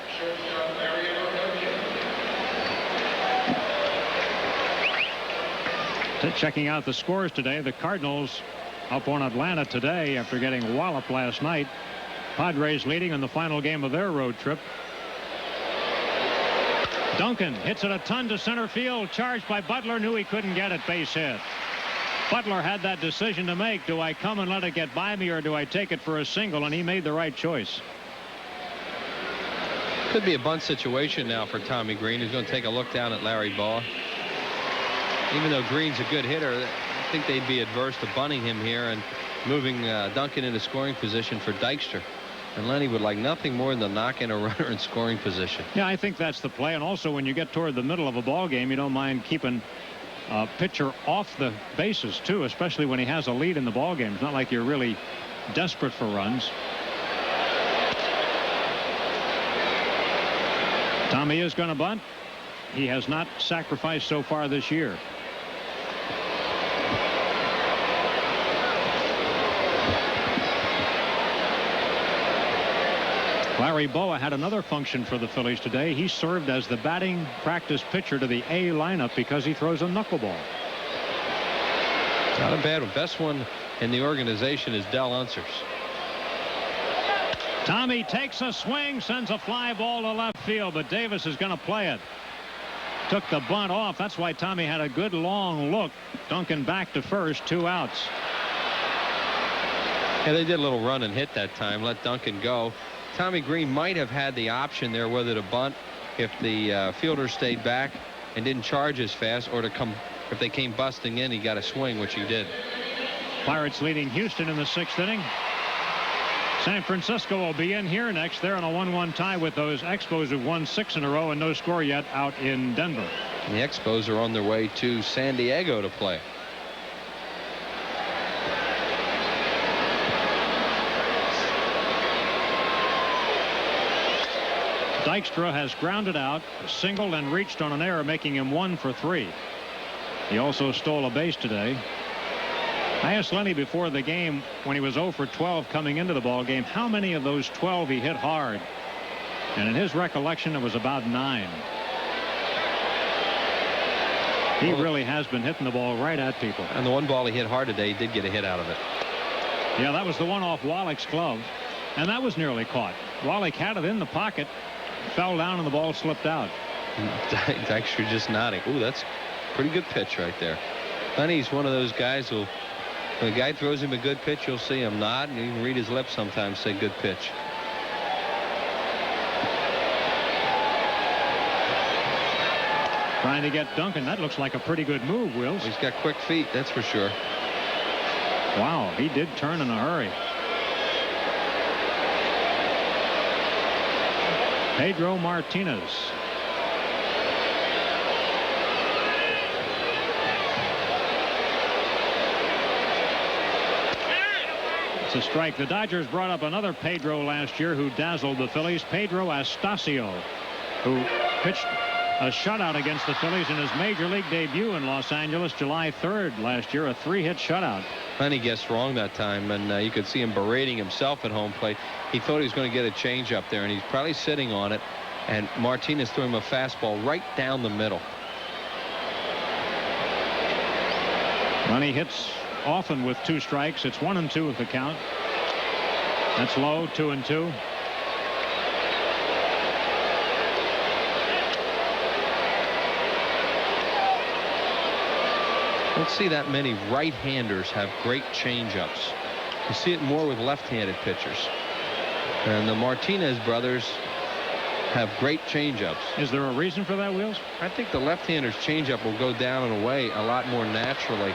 Checking out the scores today, the Cardinals up on Atlanta today after getting walloped last night. Padres leading in the final game of their road trip. Duncan hits it a ton to center field, charged by Butler, knew he couldn't get it, base hit. Butler had that decision to make. Do I come and let it get by me, or do I take it for a single? And he made the right choice. Could be a bunt situation now for Tommy Green, who's going to take a look down at Larry Baugh. Even though Green's a good hitter, I think they'd be adverse to bunting him here and moving Duncan into scoring position for Dykstra. And Lenny would like nothing more than to knock in a runner in scoring position. Yeah, I think that's the play. And also, when you get toward the middle of a ball game, you don't mind keeping a pitcher off the bases too, especially when he has a lead in the ball game. It's not like you're really desperate for runs. Tommy is going to bunt. He has not sacrificed so far this year. Larry Boa had another function for the Phillies today. He served as the batting practice pitcher to the A lineup because he throws a knuckleball. Not a bad one. Best one in the organization is Del Unsers. Tommy takes a swing, sends a fly ball to left field, but Davis is going to play it. Took the bunt off. That's why Tommy had a good long look. Duncan back to first, 2 outs. Yeah, they did a little run and hit that time. Let Duncan go. Tommy Green might have had the option there whether to bunt if the fielder stayed back and didn't charge as fast, or to come if they came busting in, he got a swing, which he did. Pirates leading Houston in the 6th inning. San Francisco will be in here next. They're on a 1-1 tie with those Expos who've won 6 in a row and no score yet out in Denver. And the Expos are on their way to San Diego to play. Dykstra has grounded out, singled, and reached on an error, making him 1 for 3. He also stole a base today. I asked Lenny before the game, when he was 0 for 12 coming into the ball game, how many of those 12 he hit hard. And in his recollection, it was about 9. He really has been hitting the ball right at people. And the one ball he hit hard today, he did get a hit out of it. Yeah, that was the one off Wallach's glove. And that was nearly caught. Wallach had it in the pocket, fell down, and the ball slipped out. Dykstra just nodding. Ooh, that's a pretty good pitch right there. Lenny's one of those guys who, when a guy throws him a good pitch, you'll see him nod, and you can read his lips sometimes, say good pitch. Trying to get Duncan. That looks like a pretty good move, Wills. He's got quick feet, that's for sure. Wow, he did turn in a hurry. Pedro Martinez. It's a strike. The Dodgers brought up another Pedro last year who dazzled the Phillies, Pedro Astacio, who pitched a shutout against the Phillies in his major league debut in Los Angeles July 3rd last year, a 3-hit shutout. Lenny guessed wrong that time, and you could see him berating himself at home plate. He thought he was going to get a change up there, and he's probably sitting on it, and Martinez threw him a fastball right down the middle. Lenny hits often with 2 strikes. It's 1-2 with the count. That's low. 2-2. Don't see that many right-handers have great change-ups. You see it more with left-handed pitchers. And the Martinez brothers have great change-ups. Is there a reason for that, Wheels? I think the left-hander's change-up will go down and away a lot more naturally.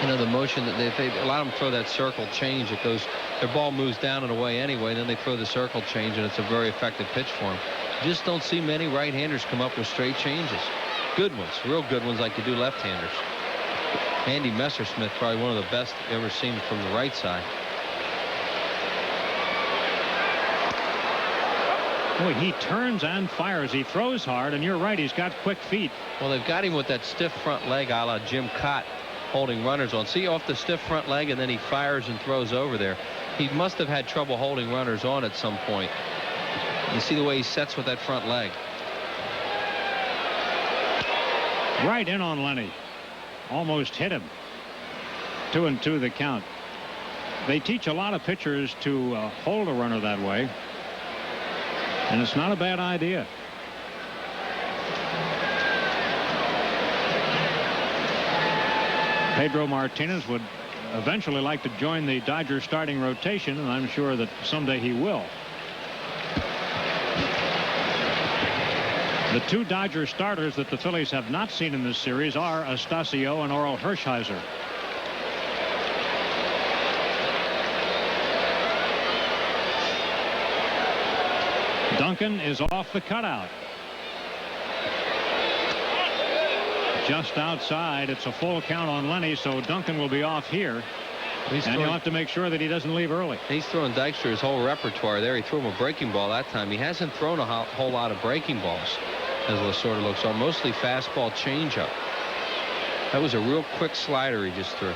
You know, the motion that they a lot of them throw that circle change. It goes, their ball moves down and away anyway. Then they throw the circle change, and it's a very effective pitch for them. You just don't see many right-handers come up with straight changes. Good ones, real good ones, like you do left-handers. Andy Messersmith, probably one of the best ever seen from the right side. Boy, he turns and fires. He throws hard, and you're right, he's got quick feet. Well, they've got him with that stiff front leg a la Jim Cott, holding runners on. See, off the stiff front leg, and then he fires and throws over there. He must have had trouble holding runners on at some point. You see the way he sets with that front leg. Right in on Lenny. Almost hit him. 2-2 the count. They teach a lot of pitchers to hold a runner that way. And it's not a bad idea. Pedro Martinez would eventually like to join the Dodgers starting rotation, and I'm sure that someday he will. The 2 Dodger starters that the Phillies have not seen in this series are Astacio and Orel Hershiser. Duncan is off the cutout. Just outside. It's a full count on Lenny, so Duncan will be off here. And you'll have to make sure that he doesn't leave early. He's throwing Dykstra his whole repertoire there. He threw him a breaking ball that time. He hasn't thrown a whole lot of breaking balls, as Lasorda looks on. Mostly fastball changeup. That was a real quick slider he just threw.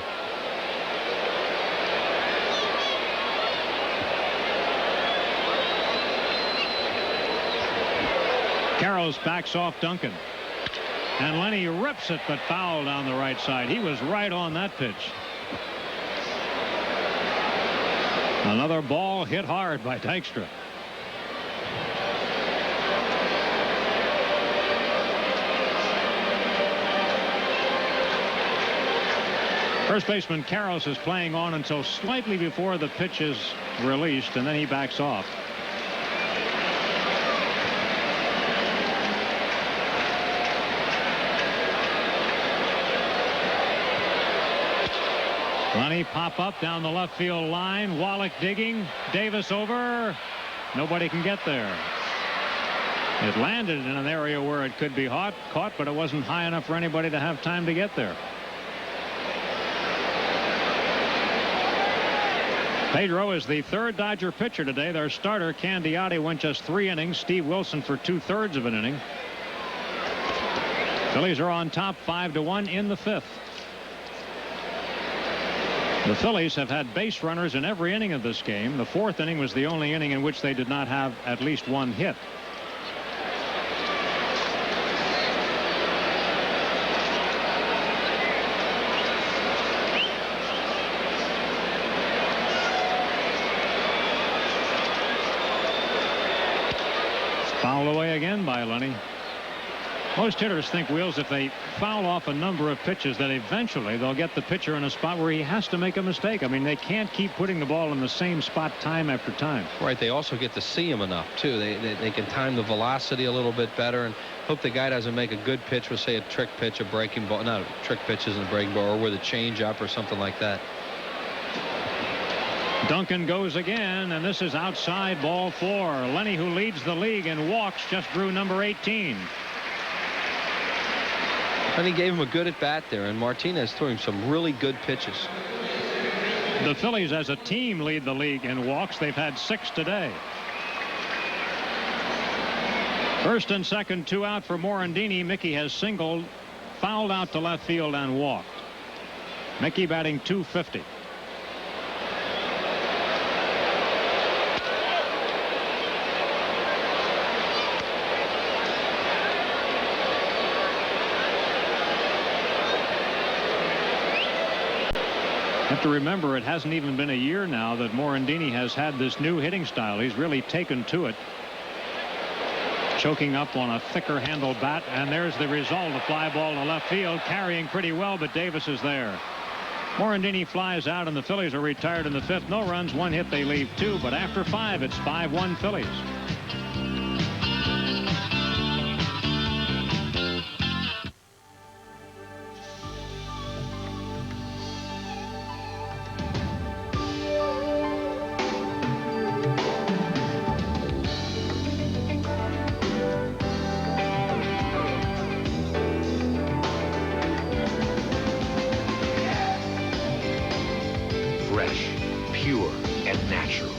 Carroll backs off Duncan. And Lenny rips it, but foul down the right side. He was right on that pitch. Another ball hit hard by Dykstra. First baseman Karros is playing on until slightly before the pitch is released, and then he backs off. Lenny pop up down the left field line. Wallach digging. Davis over. Nobody can get there. It landed in an area where it could be caught, but it wasn't high enough for anybody to have time to get there. Pedro is the third Dodger pitcher today. Their starter, Candiati, went just 3 innings. Steve Wilson for 2/3 of an inning. Phillies are on top 5-1 in the 5th. The Phillies have had base runners in every inning of this game. The 4th inning was the only inning in which they did not have at least 1 hit. Fouled away again by Lenny. Most hitters think, Wheels, if they foul off a number of pitches, that eventually they'll get the pitcher in a spot where he has to make a mistake. I mean, they can't keep putting the ball in the same spot time after time. Right. They also get to see him enough, too. They can time the velocity a little bit better and hope the guy doesn't make a good pitch with, say, a trick pitch, a breaking ball. No, trick pitch isn't a breaking ball, or with a change-up or something like that. Duncan goes again, and this is outside, ball 4. Lenny, who leads the league in walks, just drew number 18. And he gave him a good at bat there, and Martinez threw him some really good pitches. The Phillies as a team lead the league in walks. They've had 6 today. First and second, 2 out for Morandini. Mickey has singled, fouled out to left field, and walked. Mickey batting .250. Have to remember, it hasn't even been a year now that Morandini has had this new hitting style. He's really taken to it, choking up on a thicker handle bat, and there's the result. A fly ball to left field, carrying pretty well, but Davis is there. Morandini flies out, and the Phillies are retired in the 5th. No runs, 1 hit, they leave 2, but after 5 it's 5-1 Phillies. Fresh, pure, and natural.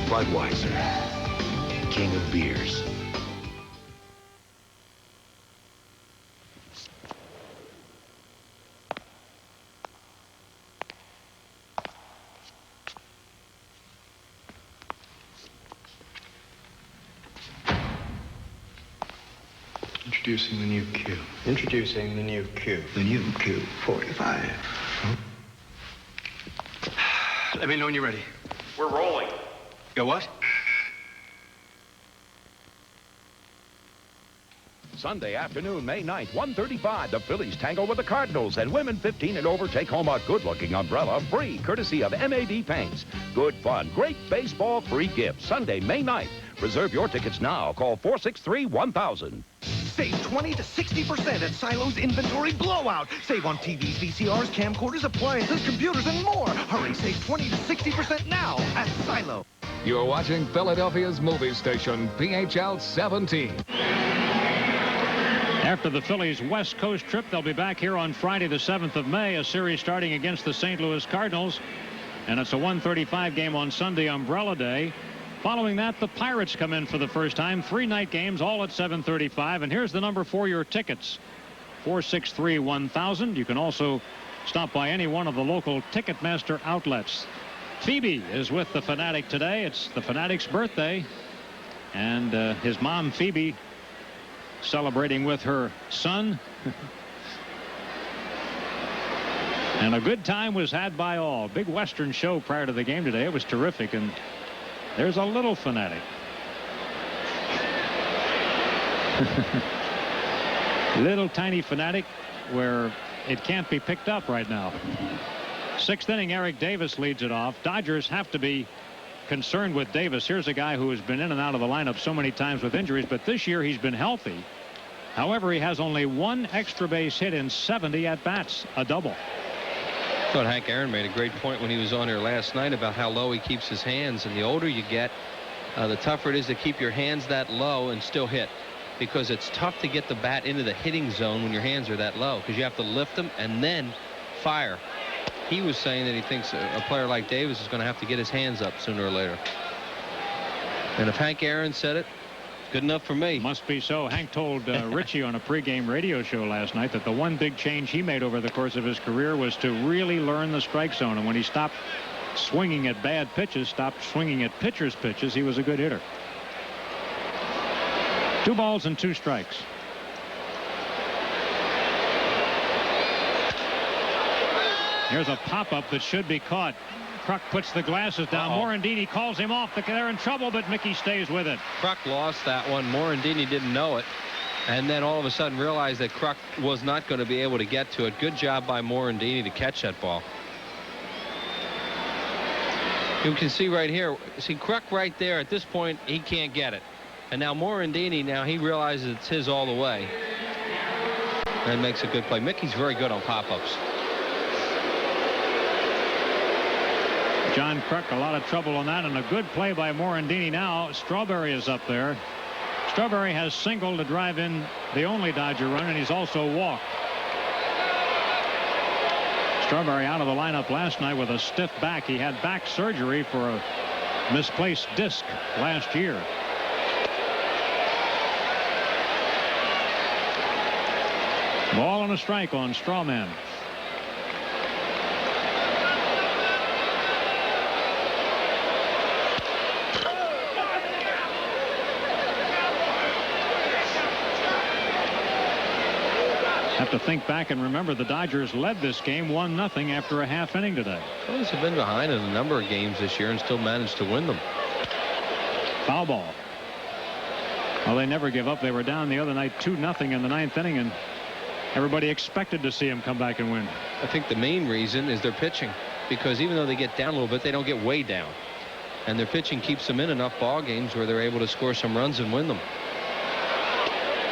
Budweiser, king of beers. Introducing the new Q. Introducing the new Q. The new Q45. Let me know when you're ready. We're rolling. Go what? Sunday afternoon, May 9th, 1:35. The Phillies tangle with the Cardinals, and women 15 and over take home a good-looking umbrella free, courtesy of MAB Paints. Good fun, great baseball, free gifts. Sunday, May 9th. Reserve your tickets now. Call 463-1000. Save 20 to 60% at Silo's Inventory Blowout. Save on TVs, VCRs, camcorders, appliances, computers, and more. Hurry, save 20 to 60% now at Silo. You're watching Philadelphia's movie station, PHL 17. After the Phillies' West Coast trip, they'll be back here on Friday the 7th of May, a series starting against the St. Louis Cardinals. And it's a 1:35 game on Sunday, Umbrella Day. Following that, the Pirates come in for the first time. 3 night games, all at 7:35. And here's the number for your tickets. 463-1000. You can also stop by any one of the local Ticketmaster outlets. Phoebe is with the Fanatic today. It's the Fanatic's birthday. And his mom, Phoebe, celebrating with her son. And a good time was had by all. Big Western show prior to the game today. It was terrific. And there's a little Fanatic. Little tiny Fanatic, where it can't be picked up right now. Sixth inning, Eric Davis leads it off. Dodgers have to be concerned with Davis. Here's a guy who has been in and out of the lineup so many times with injuries, but this year he's been healthy. However, he has only one extra base hit in 70 at-bats, a double. I thought Hank Aaron made a great point when he was on here last night about how low he keeps his hands, and the older you get, the tougher it is to keep your hands that low and still hit, because it's tough to get the bat into the hitting zone when your hands are that low, because you have to lift them and then fire. He was saying that he thinks a player like Davis is going to have to get his hands up sooner or later. And if Hank Aaron said it, good enough for me. Must be so. Hank told Richie on a pregame radio show last night that the one big change he made over the course of his career was to really learn the strike zone. And when he stopped swinging at bad pitches, stopped swinging at pitchers' pitches, he was a good hitter. 2 balls and 2 strikes. Here's a pop-up that should be caught. Kruk puts the glasses down. Morandini calls him off. They're in trouble, but Mickey stays with it. Kruk lost that one. Morandini didn't know it, and then all of a sudden realized that Kruk was not going to be able to get to it. Good job by Morandini to catch that ball. You can see right here, see Kruk right there. At this point, he can't get it. And now Morandini, now he realizes it's his all the way. And makes a good play. Mickey's very good on pop-ups. John Kruk, a lot of trouble on that, and a good play by Morandini. Now Strawberry is up there. Strawberry has singled to drive in the only Dodger run, and he's also walked. Strawberry out of the lineup last night with a stiff back. He had back surgery for a misplaced disc last year. Ball and a strike on Strawman. Have to think back and remember the Dodgers led this game 1-0 after a half inning today. Phillies have been behind in a number of games this year and still managed to win them. Foul ball. Well, they never give up. They were down the other night 2-0 in the 9th inning, and everybody expected to see them come back and win. I think the main reason is their pitching, because even though they get down a little bit, they don't get way down, and their pitching keeps them in enough ball games where they're able to score some runs and win them.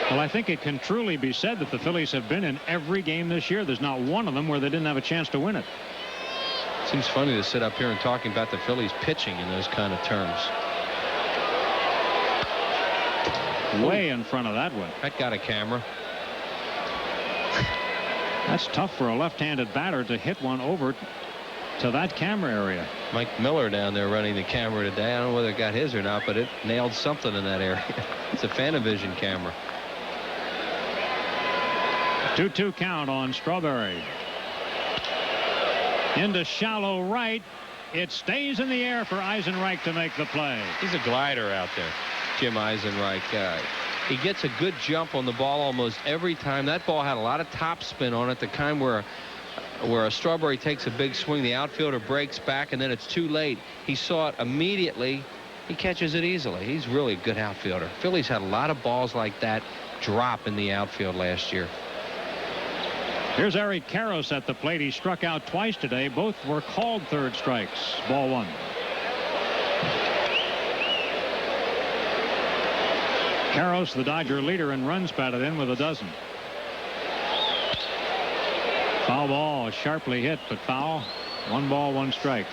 Well, I think it can truly be said that the Phillies have been in every game this year. There's not one of them where they didn't have a chance to win it. Seems funny to sit up here and talking about the Phillies pitching in those kind of terms. Way in front of that one. That got a camera. That's tough for a left-handed batter to hit one over to that camera area. Mike Miller down there running the camera today. I don't know whether it got his or not, but it nailed something in that area. It's a Fanavision camera. 2-2 count on Strawberry. Into shallow right. It stays in the air for Eisenreich to make the play. He's a glider out there, Jim Eisenreich. He gets a good jump on the ball almost every time. That ball had a lot of top spin on it, the kind where a Strawberry takes a big swing, the outfielder breaks back, and then it's too late. He saw it immediately. He catches it easily. He's really a good outfielder. Phillies had a lot of balls like that drop in the outfield last year. Here's Eric Karros at the plate. He struck out twice today. Both were called third strikes. Ball 1. Karros, the Dodger leader in runs batted in with a dozen. Foul ball, sharply hit, but foul. 1 ball, 1 strike.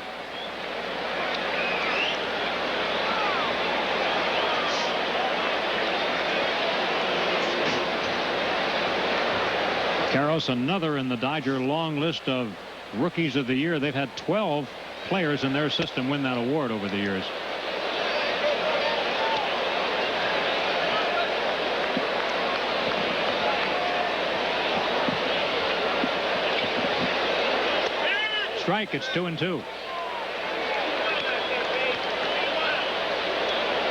Karros, another in the Dodger long list of rookies of the year. They've had 12 players in their system win that award over the years. Strike. It's 2-2.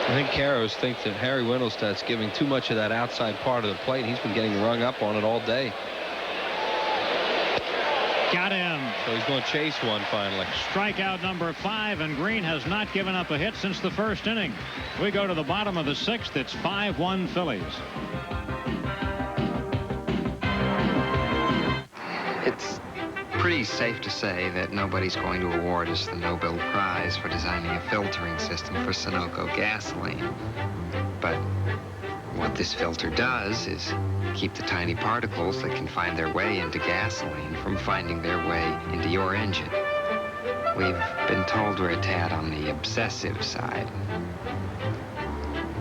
I think Karros thinks that Harry Wendelstedt's giving too much of that outside part of the plate. He's been getting rung up on it all day. Got him. So he's going to chase one finally. Strikeout number 5, and Green has not given up a hit since the first inning. We go to the bottom of the 6th. It's 5-1 Phillies. pretty safe to say that nobody's going to award us the Nobel Prize for designing a filtering system for Sunoco gasoline. But what this filter does is keep the tiny particles that can find their way into gasoline from finding their way into your engine. We've been told we're a tad on the obsessive side.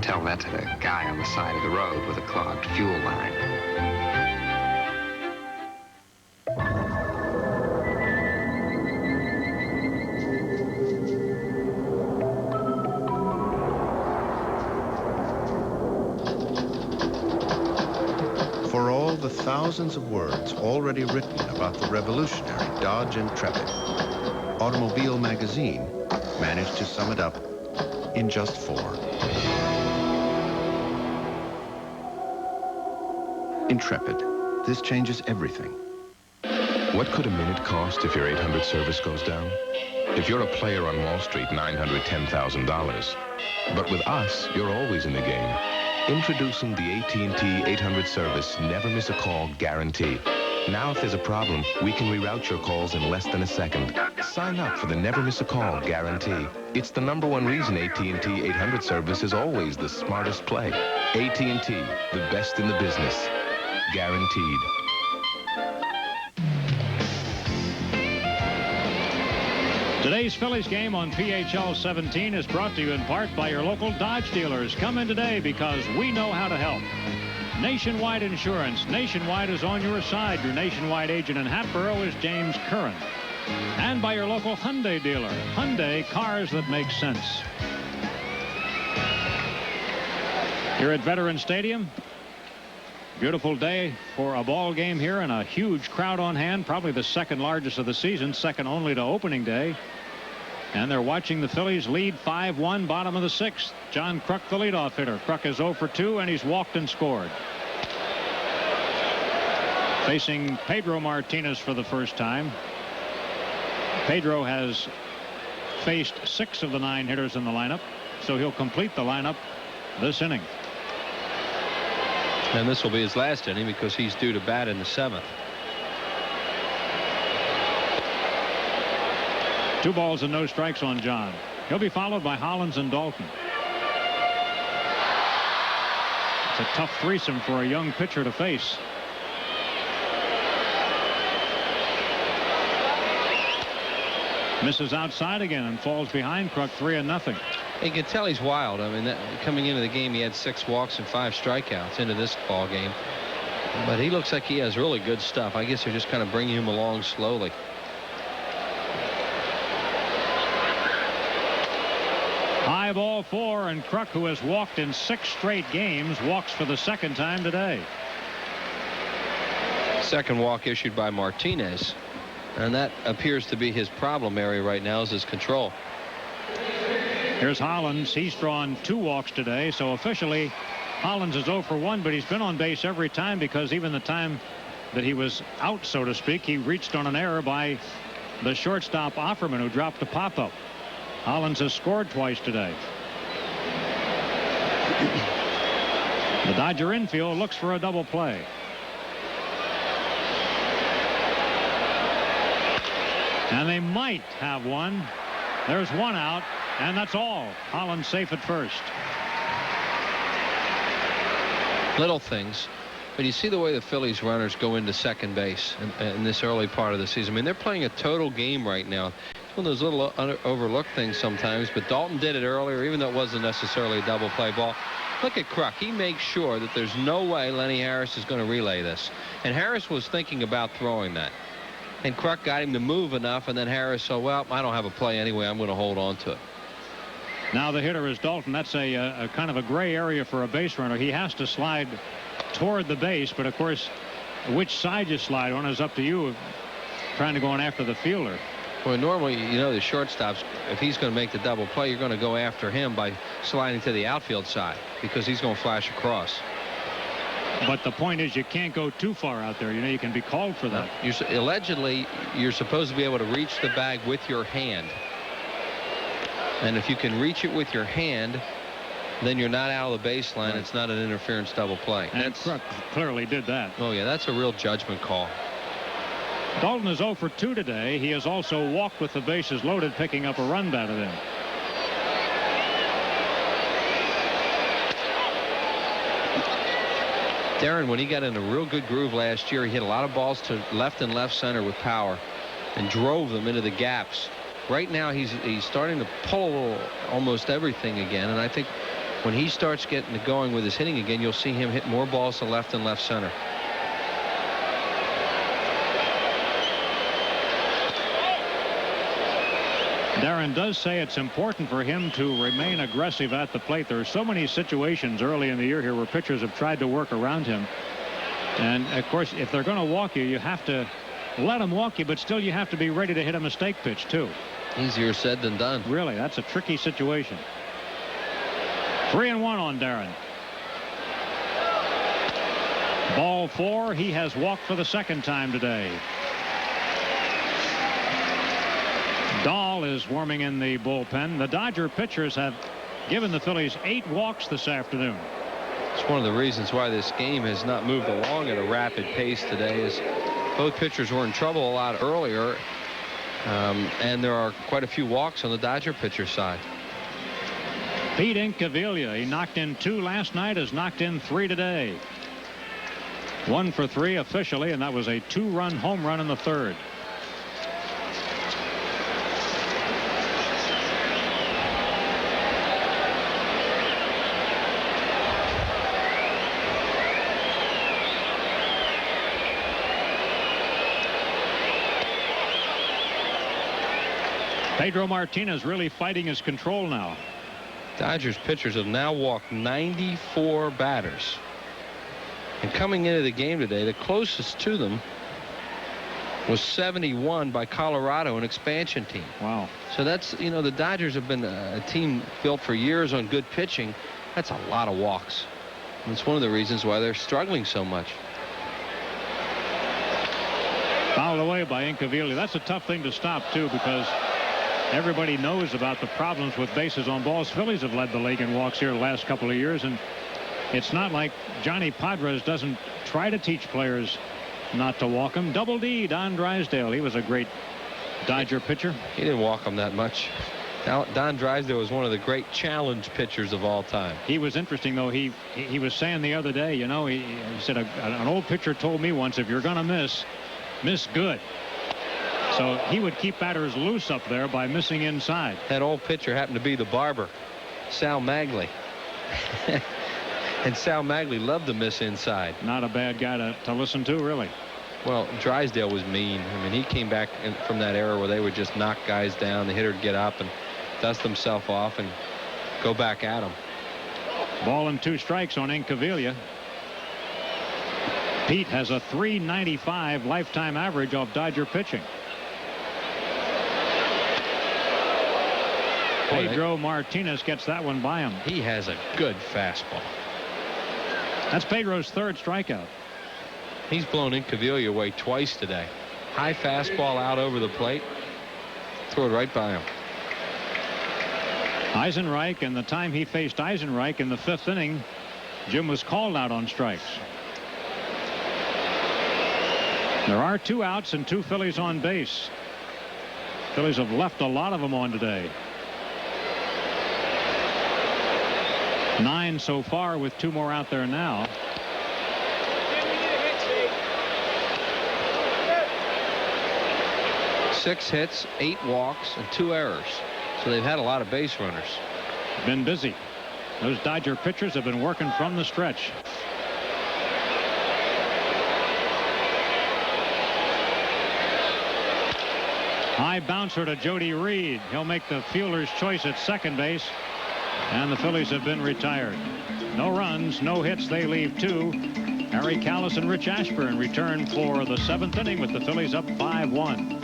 Tell that to the guy on the side of the road with a clogged fuel line. For all the thousands of words already written about the revolutionary Dodge Intrepid, Automobile Magazine managed to sum it up in just 4. Intrepid. This changes everything. What could a minute cost if your 800 service goes down? If you're a player on Wall Street, $910,000. But with us, you're always in the game. Introducing the AT&T 800 service Never Miss a Call guarantee. Now if there's a problem, we can reroute your calls in less than a second. Sign up for the Never Miss a Call guarantee. It's the #1 reason AT&T 800 service is always the smartest play. AT&T, the best in the business. Guaranteed. Today's Phillies game on PHL 17 is brought to you in part by your local Dodge dealers. Come in today because we know how to help. Nationwide Insurance. Nationwide is on your side. Your Nationwide agent in Hatboro is James Curran. And by your local Hyundai dealer. Hyundai, cars that make sense. Here at Veterans Stadium. Beautiful day for a ball game here and a huge crowd on hand. Probably the second largest of the season. Second only to opening day. And they're watching the Phillies lead 5-1, bottom of the 6th. John Kruk, the leadoff hitter. Kruk is 0 for 2, and he's walked and scored. Facing Pedro Martinez for the first time. Pedro has faced 6 of the 9 hitters in the lineup, so he'll complete the lineup this inning. And this will be his last inning because he's due to bat in the 7th. 2 balls and no strikes on John. He'll be followed by Hollins and Dalton. It's a tough threesome for a young pitcher to face. Misses outside again and falls behind Kruk 3-0. You can tell he's wild. I mean, coming into the game, he had 6 walks and 5 strikeouts into this ball game. But he looks like he has really good stuff. I guess they're just kind of bringing him along slowly. High ball 4, and Kruk, who has walked in 6 straight games, walks for the 2nd time today. Second walk issued by Martinez. And that appears to be his problem area right now, is his control. Here's Hollins. He's drawn 2 walks today, so officially Hollins is 0 for 1, but he's been on base every time because even the time that he was out, so to speak, he reached on an error by the shortstop Offerman, who dropped a pop-up. Hollins has scored twice today. The Dodger infield looks for a double play. And they might have one. There's 1 out, and that's all. Hollins safe at first. Little things. But you see the way the Phillies runners go into second base in this early part of the season. I mean, they're playing a total game right now. It's one of those little overlooked things sometimes, but Dalton did it earlier, even though it wasn't necessarily a double play ball. Look at Kruk. He makes sure that there's no way Lenny Harris is going to relay this. And Harris was thinking about throwing that. And Kruk got him to move enough, and then Harris said, well, I don't have a play anyway. I'm going to hold on to it. Now the hitter is Dalton. That's a kind of a gray area for a base runner. He has to slide toward the base, but of course, which side you slide on is up to you, trying to go on after the fielder. Well, normally, you know, the shortstops, if he's going to make the double play, you're going to go after him by sliding to the outfield side because he's going to flash across. But the point is, you can't go too far out there. You know, you can be called for that. Allegedly, you're supposed to be able to reach the bag with your hand. And if you can reach it with your hand, then you're not out of the baseline. Right. It's not an interference double play. And Kruk clearly did that. Oh, yeah, that's a real judgment call. Dalton is 0 for 2 today. He has also walked with the bases loaded, picking up a run batted in. Darren, when he got in a real good groove last year, he hit a lot of balls to left and left center with power and drove them into the gaps. Right now, he's starting to pull almost everything again, and I think when he starts getting going with his hitting again, you'll see him hit more balls to left and left center. Darren does say it's important for him to remain aggressive at the plate. There are so many situations early in the year here where pitchers have tried to work around him. And, of course, if they're going to walk you, you have to let them walk you, but still you have to be ready to hit a mistake pitch, too. Easier said than done. Really, that's a tricky situation. 3-1 on Darren. Ball 4. He has walked for the second time today. Dahl is warming in the bullpen. The Dodger pitchers have given the Phillies 8 walks this afternoon. It's one of the reasons why this game has not moved along at a rapid pace today, is both pitchers were in trouble a lot earlier, and there are quite a few walks on the Dodger pitcher side. Pete Incaviglia, he knocked in 2 last night, has knocked in 3 today. 1 for 3 officially, and that was a 2-run home run in the 3rd. Pedro Martinez really fighting his control now. Dodgers pitchers have now walked 94 batters. And coming into the game today, the closest to them was 71 by Colorado, an expansion team. Wow. So that's, you know, the Dodgers have been a team built for years on good pitching. That's a lot of walks. And it's one of the reasons why they're struggling so much. Fouled away by Incaviglia. That's a tough thing to stop, too, because everybody knows about the problems with bases on balls. Phillies have led the league in walks here the last couple of years, and it's not like Johnny Padres doesn't try to teach players not to walk them. Double D, Don Drysdale. He was a great Dodger pitcher. He didn't walk them that much. Don Drysdale was one of the great challenge pitchers of all time. He was interesting, though. He was saying the other day, you know, he said an old pitcher told me once, if you're going to miss good. So he would keep batters loose up there by missing inside. That old pitcher happened to be the barber, Sal Magley. And Sal Magley loved to miss inside. Not a bad guy to listen to, really. Well, Drysdale was mean. I mean, he came back from that era where they would just knock guys down. The hitter would get up and dust himself off and go back at him. Ball and 2 strikes on Incaviglia. Pete has a .395 lifetime average off Dodger pitching. Pedro Martinez gets that one by him. He has a good fastball. That's Pedro's 3rd strikeout. He's blown Incaviglia away twice today. High fastball out over the plate. Throw it right by him. Eisenreich, and the time he faced Eisenreich in the 5th inning, Jim was called out on strikes. There are 2 outs and 2 Phillies on base. Phillies have left a lot of them on today. 9 so far, with 2 more out there now. Six hits, 8 walks, and 2 errors. So they've had a lot of base runners. Been busy. Those Dodger pitchers have been working from the stretch. High bouncer to Jody Reed. He'll make the fielder's choice at second base. And the Phillies have been retired. No runs, no hits. They leave 2. Harry Callis and Rich Ashburn return for the 7th inning with the Phillies up 5-1.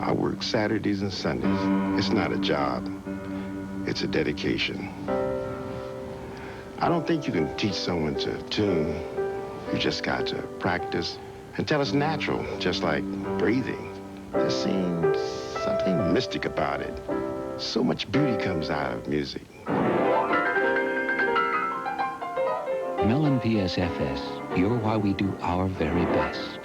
I work Saturdays and Sundays. It's not a job. It's a dedication. I don't think you can teach someone to tune. You just got to practice until it's natural, just like breathing. There seems something mystic about it. So much beauty comes out of music. Mellon PSFS, you're why we do our very best.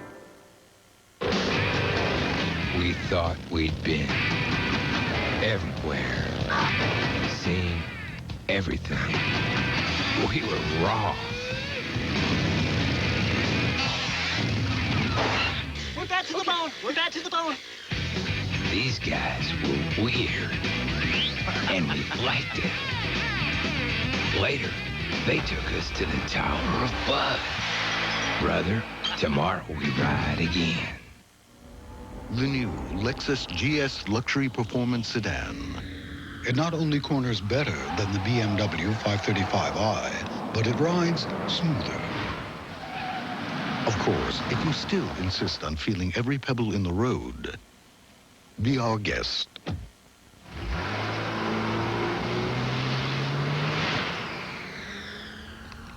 We thought we'd been everywhere, seen everything. We were wrong. Put that to the bone. Put that to the bone. These guys were weird, and we liked it. Later, they took us to the Tower of Bud. Brother, tomorrow we ride again. The new Lexus GS Luxury Performance Sedan. It not only corners better than the BMW 535i, but it rides smoother. Of course, if you still insist on feeling every pebble in the road, be our guest.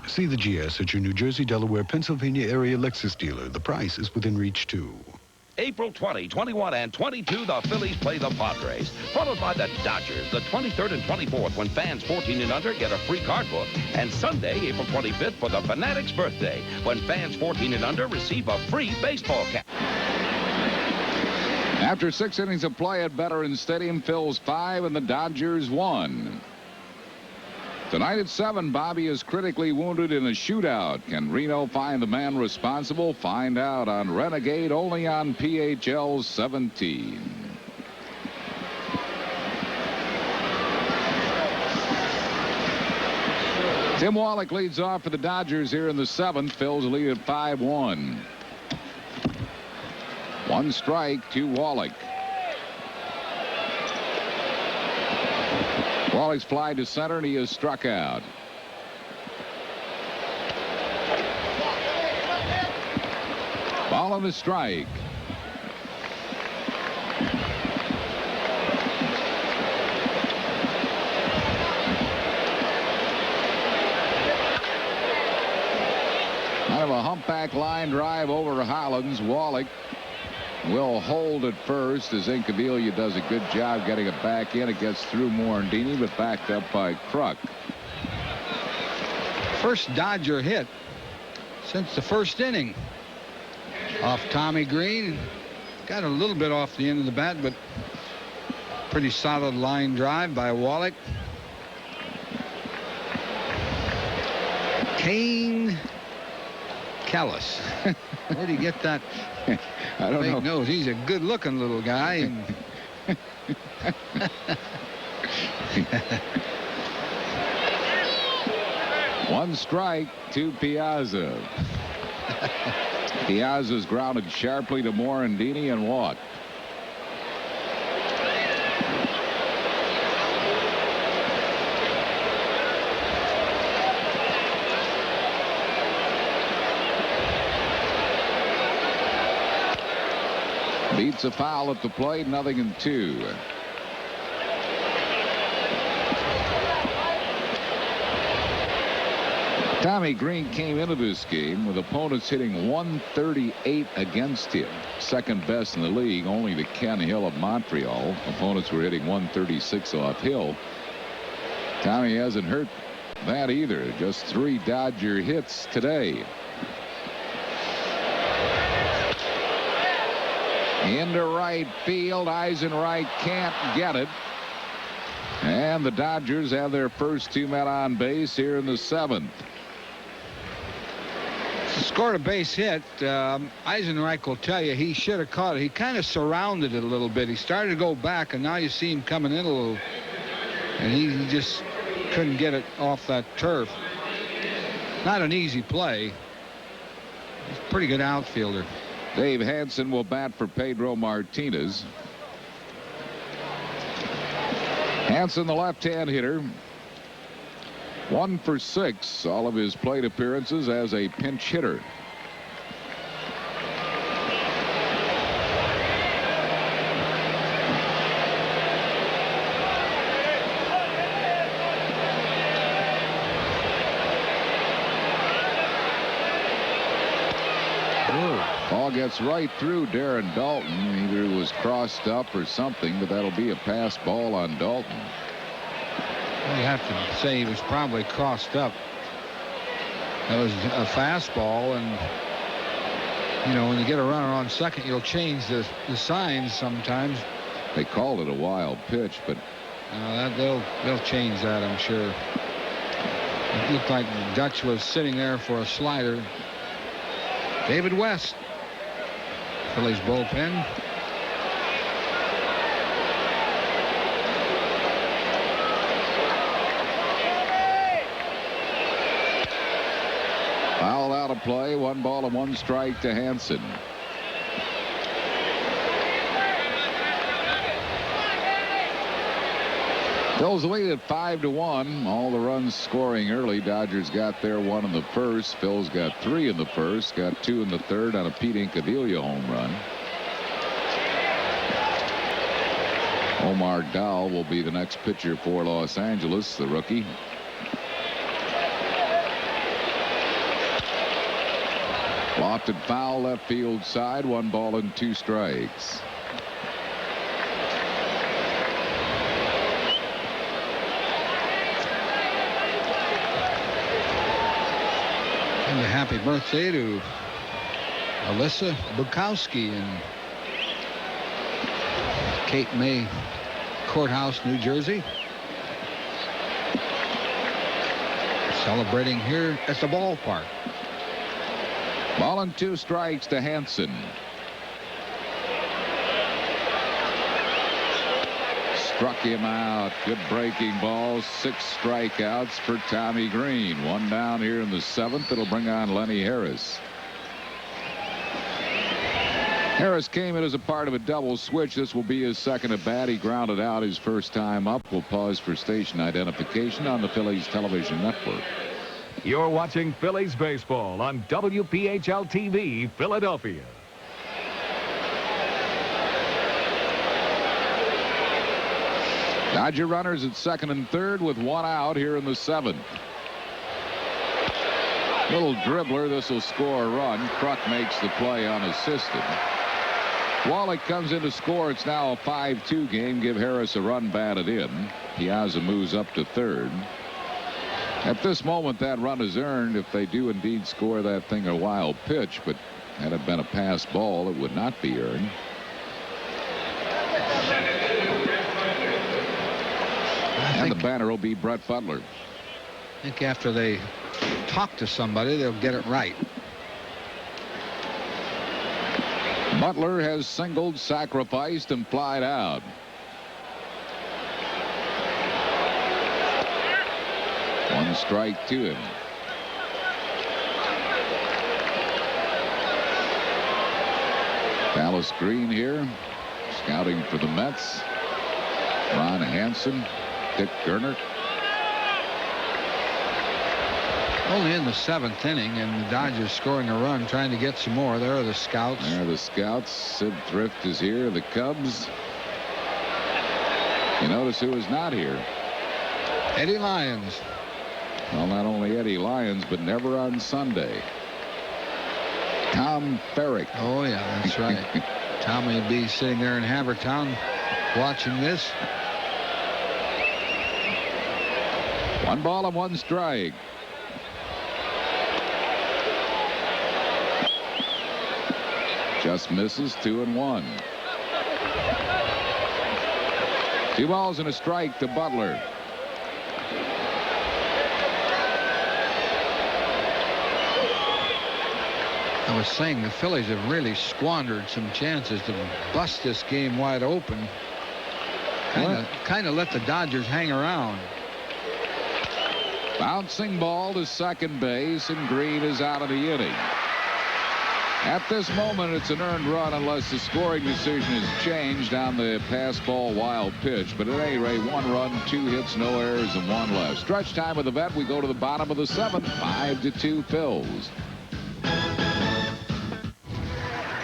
See the GS at your New Jersey, Delaware, Pennsylvania area Lexus dealer. The price is within reach, too. April 20, 21, and 22, the Phillies play the Padres, followed by the Dodgers the 23rd and 24th, when fans 14 and under get a free card book, and Sunday, April 25th, for the Fanatic's birthday, when fans 14 and under receive a free baseball cap. After 6 innings of play at Veterans Stadium, Phil's 5 and the Dodgers 1. Tonight at 7, Bobby is critically wounded in a shootout. Can Reno find the man responsible? Find out on Renegade, only on PHL 17. Tim Wallach leads off for the Dodgers here in the 7th. Phil's lead at 5-1. 1 strike to Wallach. Wallach's fly to center, and he is struck out. Ball on the strike. Kind of a humpback line drive over Hollins. Wallach will hold at first as Incaviglia does a good job getting it back in. It gets through Morandini, but backed up by Kruk. First Dodger hit since the first inning. Off Tommy Green. Got a little bit off the end of the bat, but pretty solid line drive by Wallach. Kane Callis. Where'd he get that? I don't know. Nose. He's a good-looking little guy. And One strike to Piazza. Piazza's grounded sharply to Morandini and walked. Beats a foul at the plate, 0-2. Tommy Green came into this game with opponents hitting 138 against him. Second best in the league, only to Ken Hill of Montreal. Opponents were hitting 136 off Hill. Tommy hasn't hurt that either. Just 3 Dodger hits today. Into right field. Eisenreich can't get it. And the Dodgers have their first 2 men on base here in the 7th. Scored a base hit. Eisenreich will tell you he should have caught it. He kind of surrounded it a little bit. He started to go back, and now you see him coming in a little. And he just couldn't get it off that turf. Not an easy play. He's a pretty good outfielder. Dave Hansen will bat for Pedro Martinez. Hansen, the left-hand hitter. 1 for 6, all of his plate appearances as a pinch hitter. Ball gets right through Darren Dalton. Either it was crossed up or something, but that'll be a pass ball on Dalton. Well, you have to say he was probably crossed up. That was a fastball, and you know, when you get a runner on second, you'll change the signs sometimes. They called it a wild pitch, but they'll change that, I'm sure. It looked like Dutch was sitting there for a slider. David West, Phillies bullpen. Foul out of play. 1 ball and 1 strike to Hansen. Phil's lead at 5-1. All the runs scoring early. Dodgers got there 1 in the first. Phil's got 3 in the first. Got 2 in the third on a Pete Incaviglia home run. Omar Dowell will be the next pitcher for Los Angeles, the rookie. Lofted foul left field side. 1 ball and 2 strikes. And a happy birthday to Alyssa Bukowski in Cape May Courthouse, New Jersey. Celebrating here at the ballpark. Ball and 2 strikes to Hansen. Struck him out. Good breaking ball. 6 strikeouts for Tommy Green. 1 down here in the 7th. It'll bring on Lenny Harris. Harris came in as a part of a double switch. This will be his second at bat. He grounded out his first time up. We'll pause for station identification on the Phillies television network. You're watching Phillies baseball on WPHL TV, Philadelphia. Dodger runners at 2nd and 3rd with 1 out here in the 7th. Little dribbler. This will score a run. Kruk makes the play unassisted. Wallach comes in to score. It's now a 5-2 game. Give Harris a run batted in. Piazza moves up to 3rd. At this moment, that run is earned if they do indeed score that thing a wild pitch, but had it been a pass ball, it would not be earned. And the batter will be Brett Butler. I think after they talk to somebody, they'll get it right. Butler has singled, sacrificed, and flied out. One strike to him. Dallas Green here, scouting for the Mets. Ron Hansen, Dick Gernert. Only in the 7th inning, and the Dodgers scoring a run, trying to get some more. There are the scouts. There are the scouts. Sid Thrift is here. The Cubs. You notice who is not here? Eddie Lyons. Well, not only Eddie Lyons, but never on Sunday. Tom Ferrick. Oh, yeah, that's right. Tommy would be sitting there in Havertown watching this. 1 ball and 1 strike. Just misses. 2-1. 2 balls and a strike to Butler. I was saying the Phillies have really squandered some chances to bust this game wide open. Kind of let the Dodgers hang around. Bouncing ball to second base, and Green is out of the inning. At this moment, it's an earned run unless the scoring decision is changed on the pass ball wild pitch. But at any rate, 1 run, 2 hits, no errors, and 1 left. Stretch time with the vet. We go to the bottom of the 7th. 5-2 Phils.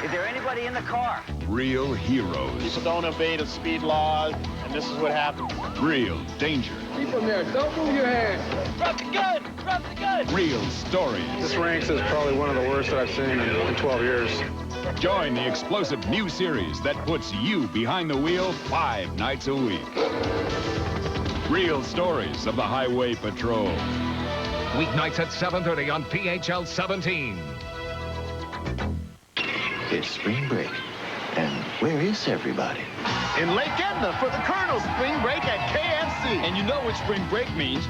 Is there anybody in the car? Real heroes. People don't obey the speed laws, and this is what happens. Real danger. Keep them there. Don't move your hands. Drop the gun. Drop the gun. Real stories. This ranks as probably one of the worst that I've seen in 12 years. Join the explosive new series that puts you behind the wheel 5 nights a week. Real stories of the Highway Patrol. Weeknights at 7:30 on PHL 17. It's spring break. And where is everybody? In Lake Edna for the Colonel's spring break at KFC. And you know what spring break means.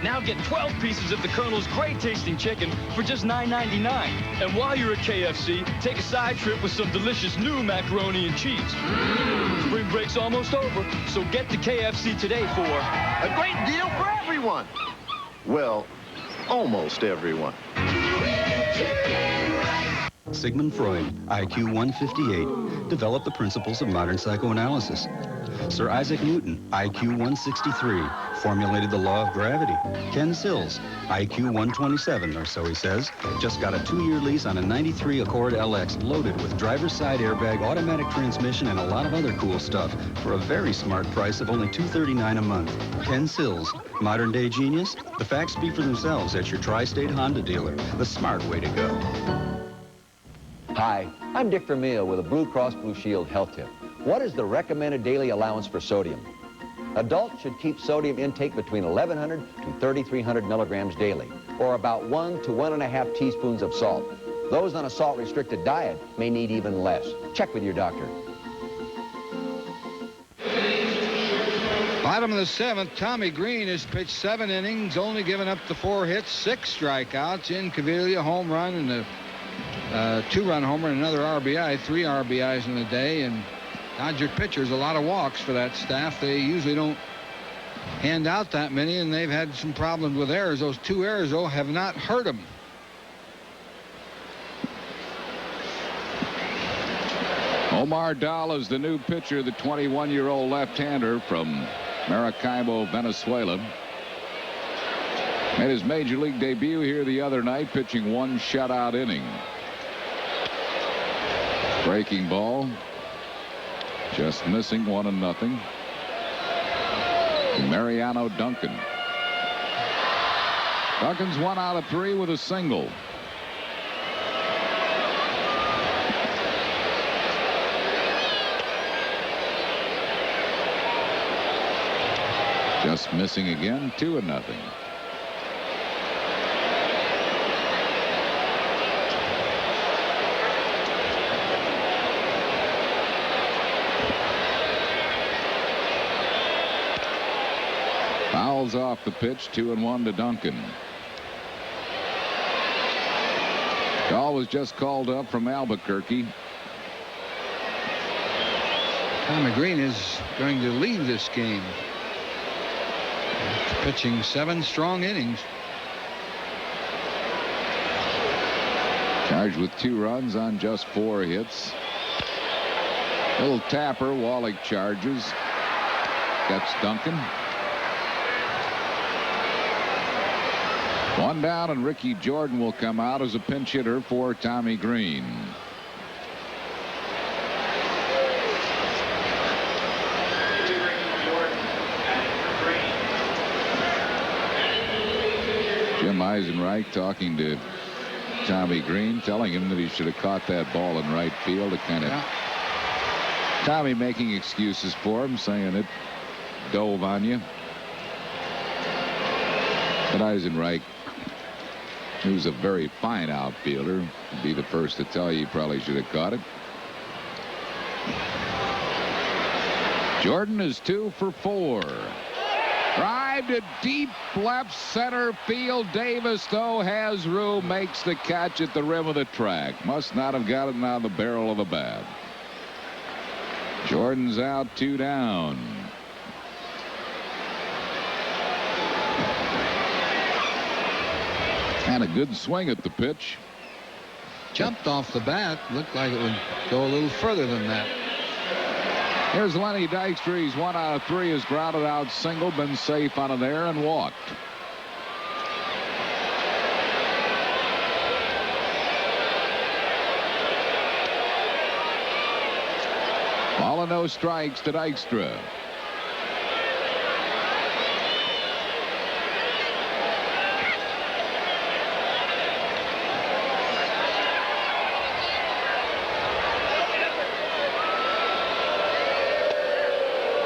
Now get 12 pieces of the Colonel's great-tasting chicken for just $9.99. And while you're at KFC, take a side trip with some delicious new macaroni and cheese. Spring break's almost over, so get to KFC today for a great deal for everyone. Well, almost everyone. Sigmund Freud, IQ 158, developed the principles of modern psychoanalysis. Sir Isaac Newton, IQ 163, formulated the law of gravity. Ken Sills, IQ 127, or so he says, just got a 2-year lease on a 93 Accord LX loaded with driver's side airbag, automatic transmission, and a lot of other cool stuff for a very smart price of only $239 a month. Ken Sills, modern day genius? The facts speak for themselves at your tri-state Honda dealer. The smart way to go. Hi, I'm Dick Vermeil with a Blue Cross Blue Shield health tip. What is the recommended daily allowance for sodium? Adults should keep sodium intake between 1,100 to 3,300 milligrams daily, or about 1 to 1.5 teaspoons of salt. Those on a salt-restricted diet may need even less. Check with your doctor. Bottom of the 7th, Tommy Green has pitched 7 innings, only given up the 4 hits, 6 strikeouts. In Cavilla, home run, and a 2-run homer and another RBI, 3 RBIs in the day. And Dodger pitchers, a lot of walks for that staff. They usually don't hand out that many, and they've had some problems with errors. Those 2 errors, though, have not hurt them. Omar Dahl is the new pitcher, the 21-year-old left-hander from Maracaibo, Venezuela. Made his major league debut here the other night, pitching 1 shutout inning. Breaking ball. Just missing, 1-0. Mariano Duncan. Duncan's 1 out of 3 with a single. Just missing again, 2-0. Fouls off the pitch, 2-1 to Duncan. Dahl was just called up from Albuquerque. Tommy Green is going to lead this game. Pitching 7 strong innings. Charged with 2 runs on just 4 hits. Little tapper, Wallach charges. Gets Duncan. 1 down, and Ricky Jordan will come out as a pinch hitter for Tommy Green. Jim Eisenreich talking to Tommy Green, telling him that he should have caught that ball in right field. It kind of Tommy making excuses for him, saying it dove on you. But Eisenreich, who's a very fine outfielder, would be the first to tell you he probably should have caught it. Jordan is 2 for 4. Drive to deep left center field. Davis, though, has room, makes the catch at the rim of the track. Must not have got it out of the barrel of the bat. Jordan's out, 2 down. And a good swing at the pitch. Jumped off the bat. Looked like it would go a little further than that. Here's Lenny Dykstra. He's 1 out of 3. Has grounded out single, been safe on an air, and walked. Ball and no strikes to Dykstra.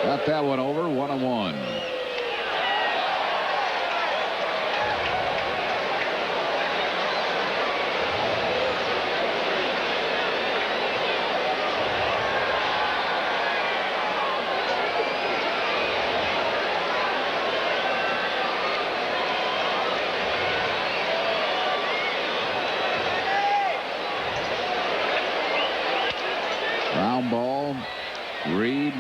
Got that one over, 1-1. Ground ball. Reed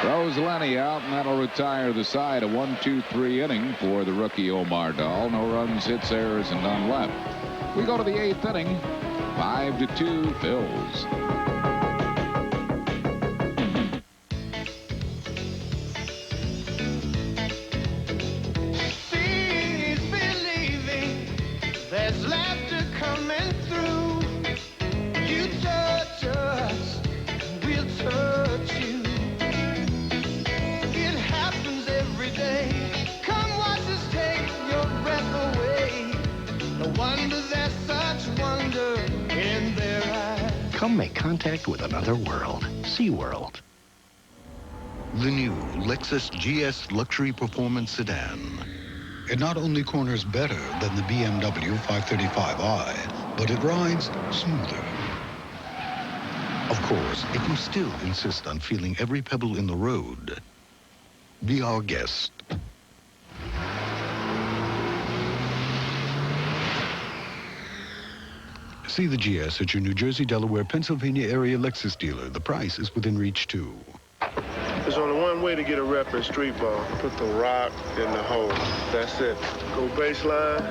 throws Lenny out, and that'll retire the side. A 1-2-3 inning for the rookie Omar Dahl. No runs, hits, errors, and none left. We go to the 8th inning. 5-2 Phils. There's laughter coming through. You touch us, we'll touch you. It happens every day. Come watch us take your breath away. No wonder there's such wonder in their eyes. Come make contact with another world. SeaWorld. The new Lexus GS Luxury Performance Sedan. It not only corners better than the BMW 535i, but it rides smoother. Of course, if you still insist on feeling every pebble in the road, be our guest. See the GS at your New Jersey, Delaware, Pennsylvania area Lexus dealer. The price is within reach, too. There's only one way to get a rep in street ball. Put the rock in the hole. That's it. Go baseline,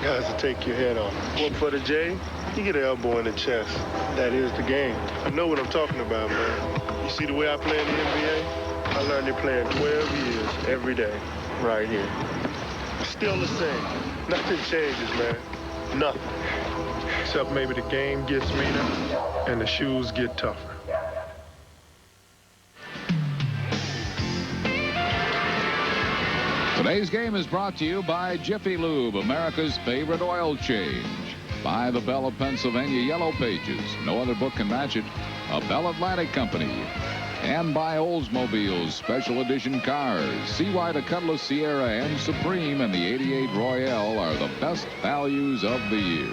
guys will take your head off. One for the J, you get an elbow in the chest. That is the game. I know what I'm talking about, man. You see the way I play in the NBA? I learned it playing 12 years every day, right here. Still the same. Nothing changes, man. Nothing. Except maybe the game gets meaner and the shoes get tougher. Today's game is brought to you by Jiffy Lube, America's favorite oil change. By the Bell of Pennsylvania Yellow Pages. No other book can match it. A Bell Atlantic company. And by Oldsmobile's special edition cars. See why the Cutlass Sierra and Supreme and the 88 Royale are the best values of the year.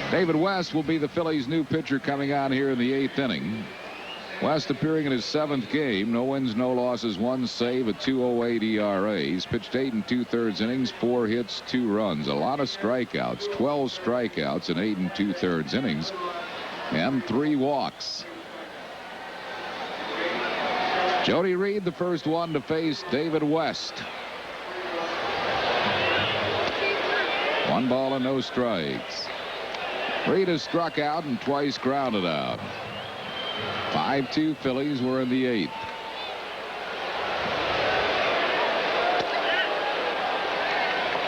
David West will be the Phillies' new pitcher coming on here in the 8th inning. West appearing in his 7th game. No wins, no losses, 1 save, a 2.08 ERA. He's pitched 8 2/3 innings, 4 hits, 2 runs. A lot of strikeouts, 12 strikeouts in 8 2/3 innings, and 3 walks. Jody Reed, the first one to face David West. 1 ball and no strikes. Reed has struck out and twice grounded out. 5-2 Phillies. Were in the 8th.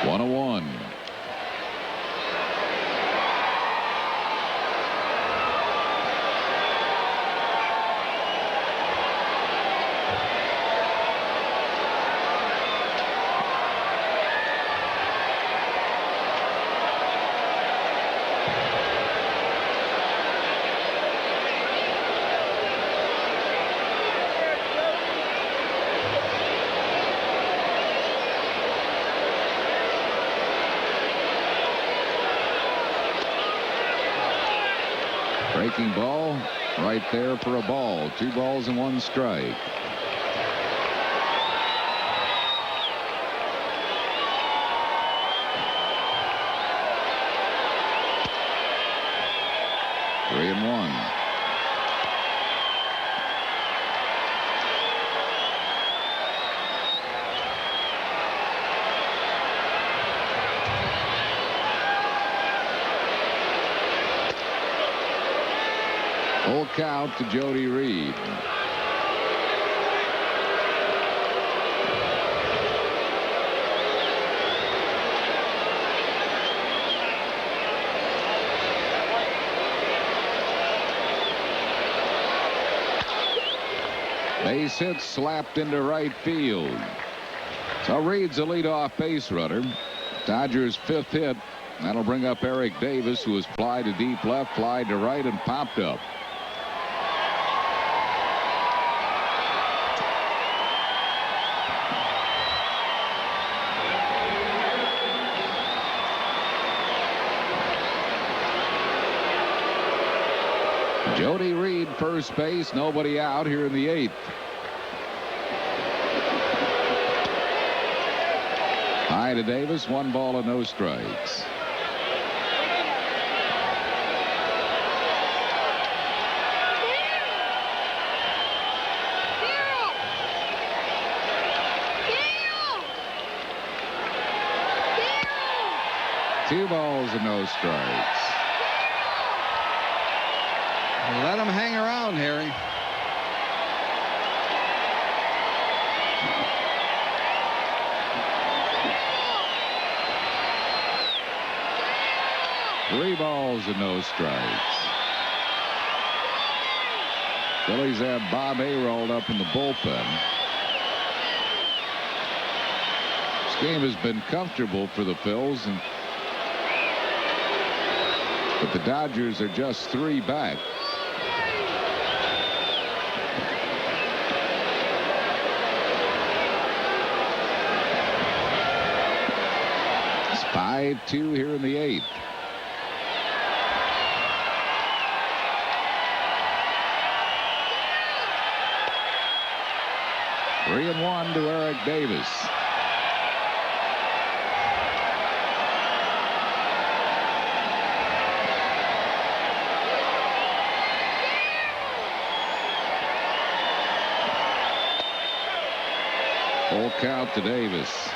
One 1. Breaking ball right there for a ball. 2 balls and 1 strike. Three and 1. Full count to Jody Reed. Base hit slapped into right field. So Reed's a leadoff base runner. Dodgers' 5th hit. That'll bring up Eric Davis, who was fly to deep left, fly to right, and popped up. Jody Reed, first base, nobody out here in the 8th. High to Davis, 1 ball and no strikes. 2 balls and no strikes. Let him hang around, Harry. Three balls and no strikes. Phillies have Bob rolled up in the bullpen. This game has been comfortable for the Phils, but the Dodgers are just 3 back. It's 5-2 here in the 8th. Three and 1 to Eric Davis. Full count to Davis.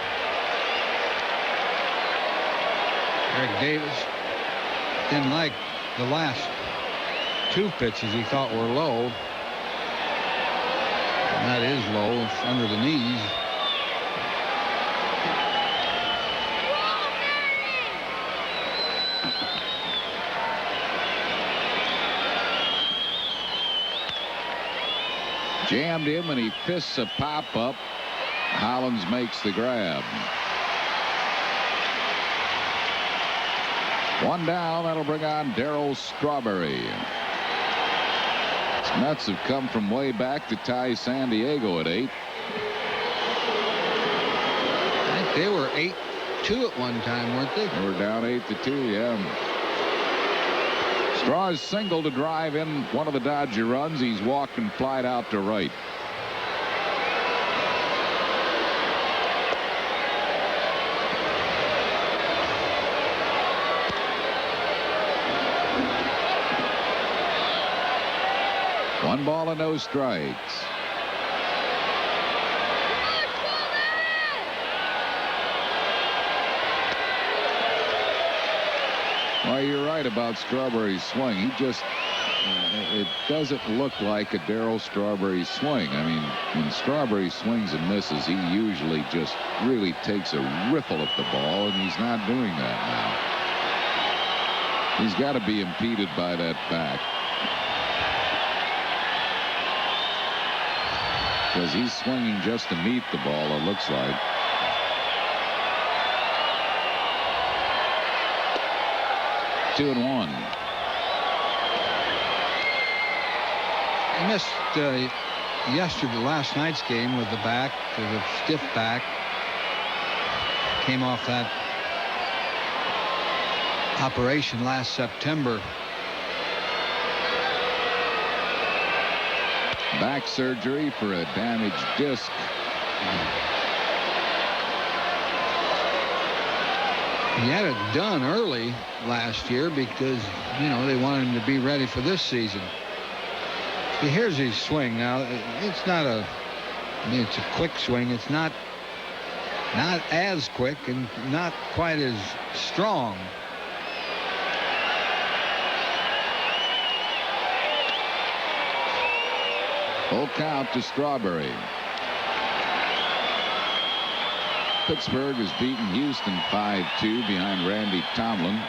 Eric Davis didn't like the last 2 pitches he thought were low. That is low. It's under the knees. Jammed him, and he fists a pop-up. Hollins makes the grab. 1 down. That'll bring on Darryl Strawberry. Mets have come from way back to tie San Diego at 8. I think they were 8-2 at one time, weren't they? They were down 8-2, yeah. Straw's single to drive in one of the Dodger runs. He's walked and flied out to right. One ball and no strikes. Well, you're right about Strawberry's swing. He just, it doesn't look like a Darryl Strawberry swing. I mean, when Strawberry swings and misses, he usually just really takes a riffle at the ball, and he's not doing that now. He's got to be impeded by that back. Because he's swinging just to meet the ball, it looks like. Two and 1. He missed last night's game with the back, with a stiff back. Came off that operation last September. Back surgery for a damaged disc. He had it done early last year because, you know, they wanted him to be ready for this season. Here's his swing. Now, it's not a, I mean, it's a quick swing. It's not as quick and not quite as strong. Full count to Strawberry. Pittsburgh has beaten Houston 5-2 behind Randy Tomlin.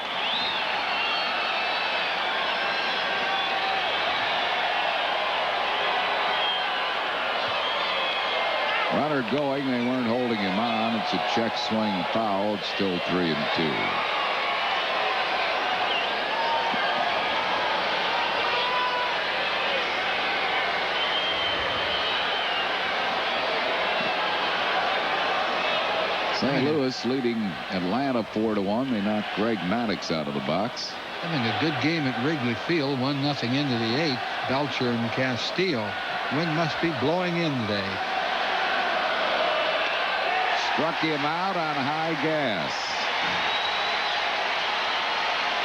Runner going. They weren't holding him on. It's a check swing foul. It's still 3-2. St. Louis leading Atlanta 4-1. They knocked Greg Maddux out of the box. Having a good game at Wrigley Field. 1-0 into the 8th. Belcher and Castillo. Wind must be blowing in today. Struck him out on high gas.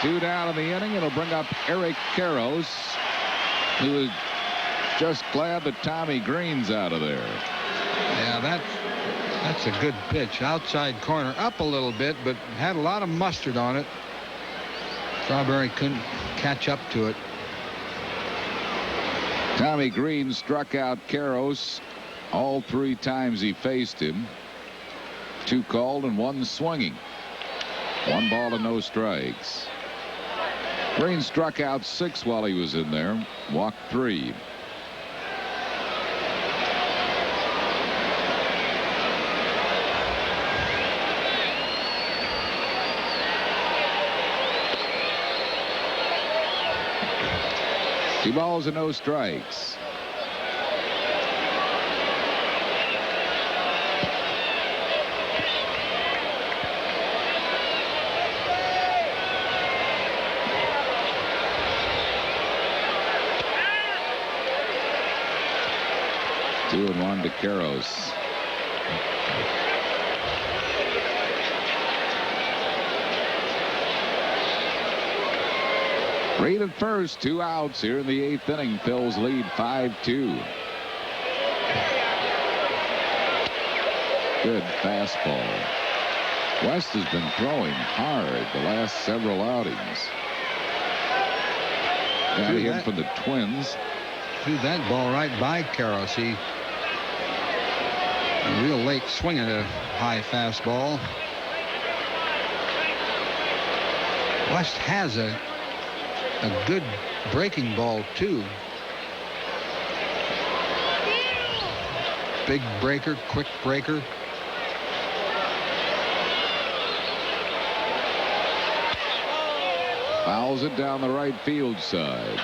2 down in the inning. It'll bring up Eric Karros, who is just glad that Tommy Green's out of there. Yeah, That's a good pitch. Outside corner, up a little bit, but had a lot of mustard on it. Strawberry couldn't catch up to it. Tommy Green struck out Karros all 3 times he faced him. 2 called and 1 swinging. 1 ball and no strikes. Green struck out 6 while he was in there. Walked 3. Two balls and no strikes. Two and 1 to Karros. Green at first, 2 outs here in the 8th inning. Phil's lead 5-2. Good fastball. West has been throwing hard the last several outings. Got him from the Twins. Threw that ball right by Karros. He a real late swing at a high fastball. West has a good breaking ball too. Big breaker, quick breaker. Fouls it down the right field side.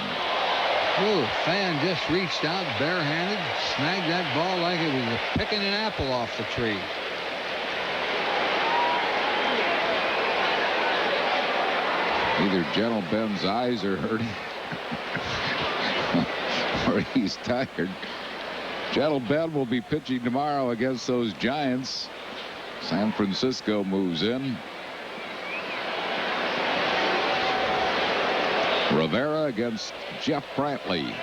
Oh, fan just reached out barehanded, snagged that ball like it was picking an apple off the tree. Either Gentle Ben's eyes are hurting or he's tired. Gentle Ben will be pitching tomorrow against those Giants. San Francisco moves in. Rivera against Jeff Brantley.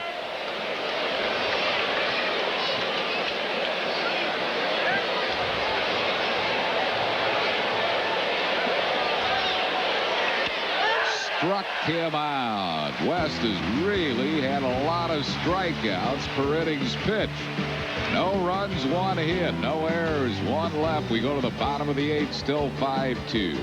Struck him out. West has really had a lot of strikeouts per innings pitch. No runs, 1 hit, no errors, 1 left. We go to the bottom of the 8th, still 5-2.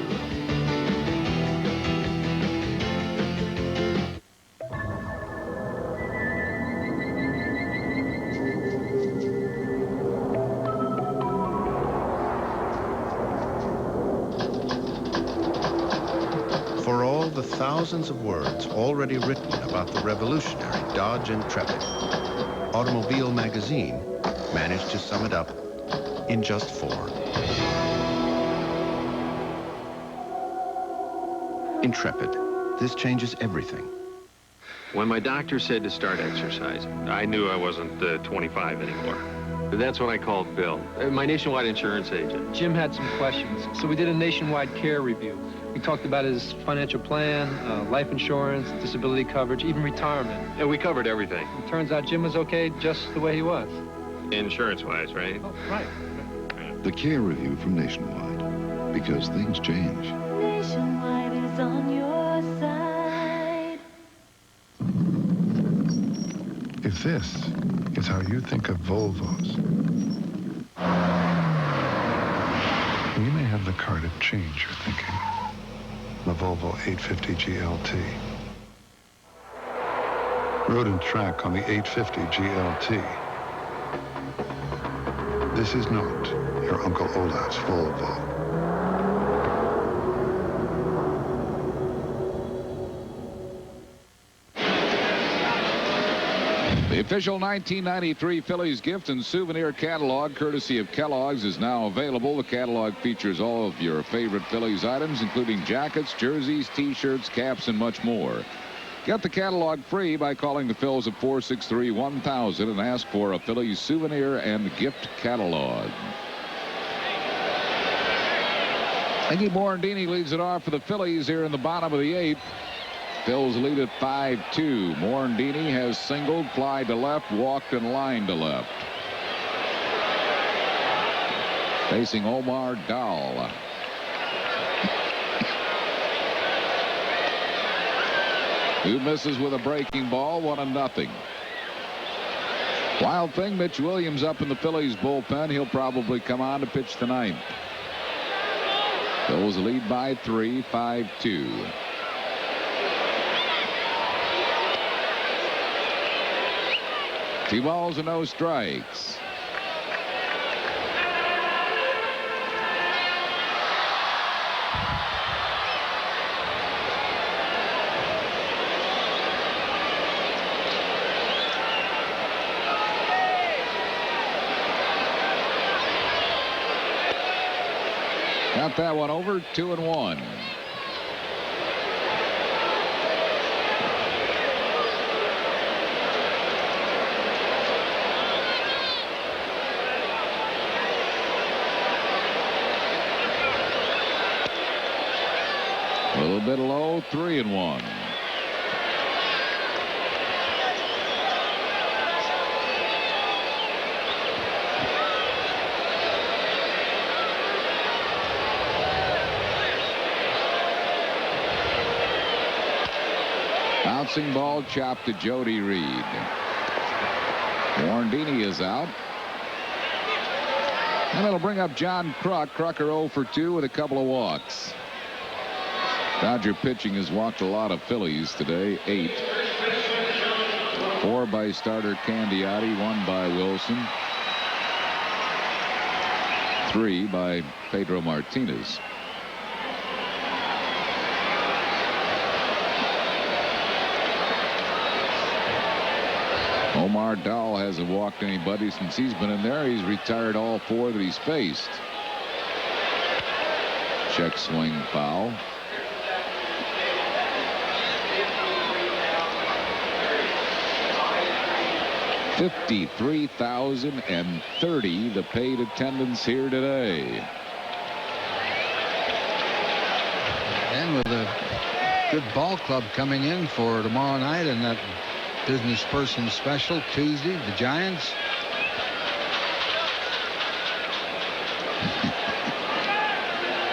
Thousands of words already written about the revolutionary Dodge Intrepid, Automobile Magazine managed to sum it up in just 4. Intrepid. This changes everything. When my doctor said to start exercising, I knew I wasn't 25 anymore. That's when I called Bill, my nationwide insurance agent. Jim had some questions, so we did a nationwide care review. We talked about his financial plan, life insurance, disability coverage, even retirement. Yeah, we covered everything. It turns out Jim was okay just the way he was. Insurance-wise, right? Oh, right. The care review from Nationwide, because things change. Nationwide is on your side. If this is how you think of Volvos, you may have the car to change your thinking. The Volvo 850 GLT. Road and track on the 850 GLT. This is not your Uncle Olaf's Volvo. The official 1993 Phillies gift and souvenir catalog, courtesy of Kellogg's, is now available. The catalog features all of your favorite Phillies items, including jackets, jerseys, T-shirts, caps, and much more. Get the catalog free by calling the Phils at 463-1000 and ask for a Phillies souvenir and gift catalog. Iggy Morandini leads it off for the Phillies here in the bottom of the 8th. Phil's lead at 5-2. Morandini has singled, fly to left, walked, and lined to left. Facing Omar Dahl. Who misses with a breaking ball, 1-0. Wild thing, Mitch Williams up in the Phillies bullpen. He'll probably come on to pitch tonight. Phillies lead by 3, 5-2. Two balls and no strikes. Got that one over, 2-1. A little bit low, 3-1. Bouncing ball chopped to Jody Reed. Warndini is out. And it'll bring up John Kruk. Krucker 0 for 2 with a couple of walks. Dodger pitching has walked a lot of Phillies today, 8. 4 by starter Candiotti, 1 by Wilson, 3 by Pedro Martinez. Omar Dahl hasn't walked anybody since he's been in there. He's retired all 4 that he's faced. Check swing foul. $53,030 the paid attendance here today. And with a good ball club coming in for tomorrow night and that business person special Tuesday, the Giants.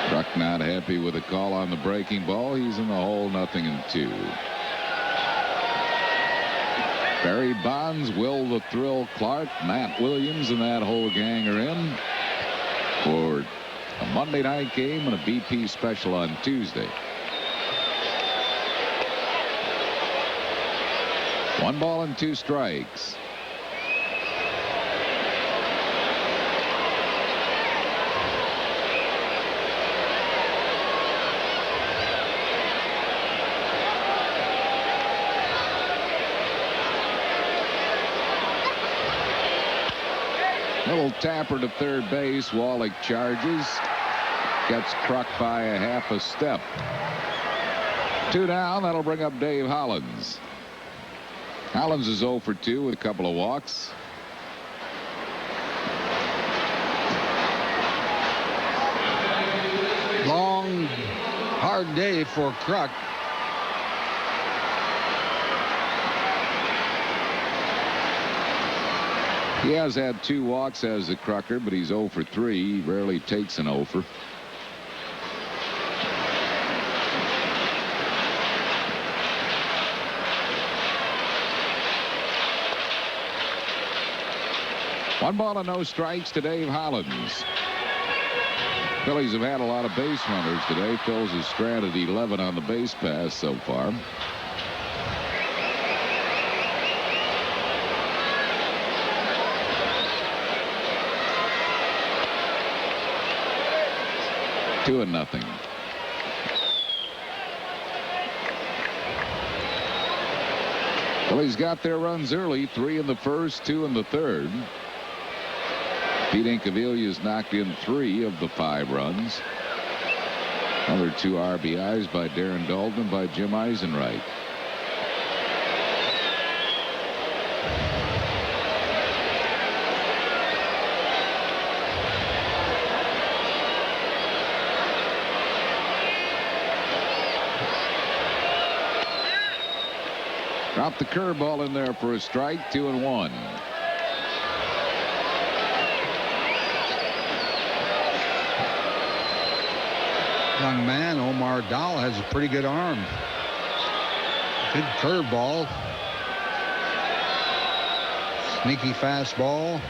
Kruk not happy with the call on the breaking ball. He's in the hole, 0-2. Barry Bonds, Will the Thrill Clark, Matt Williams, and that whole gang are in for a Monday night game and a BP special on Tuesday. 1 ball and 2 strikes. Little tapper to third base. Wallach charges. Gets Kruk by a half a step. 2 down. That'll bring up Dave Hollins. Hollins is 0 for 2 with a couple of walks. Long, hard day for Kruk. He has had 2 walks as a Krucker, but he's 0 for 3. He rarely takes an 0 for. One ball and no strikes to Dave Hollins. Phillies have had a lot of base runners today. Phillies has stranded 11 on the base pass so far. Two and nothing. Phillies got their runs early, 3 in the first, 2 in the third. Pete Incavilia's knocked in 3 of the 5 runs. Another 2 RBIs by Darren Dalton and by Jim Eisenreich. Dropped the curveball in there for a strike, 2-1. young man, Omar Dahl, has a pretty good arm. Good curveball. Sneaky fastball.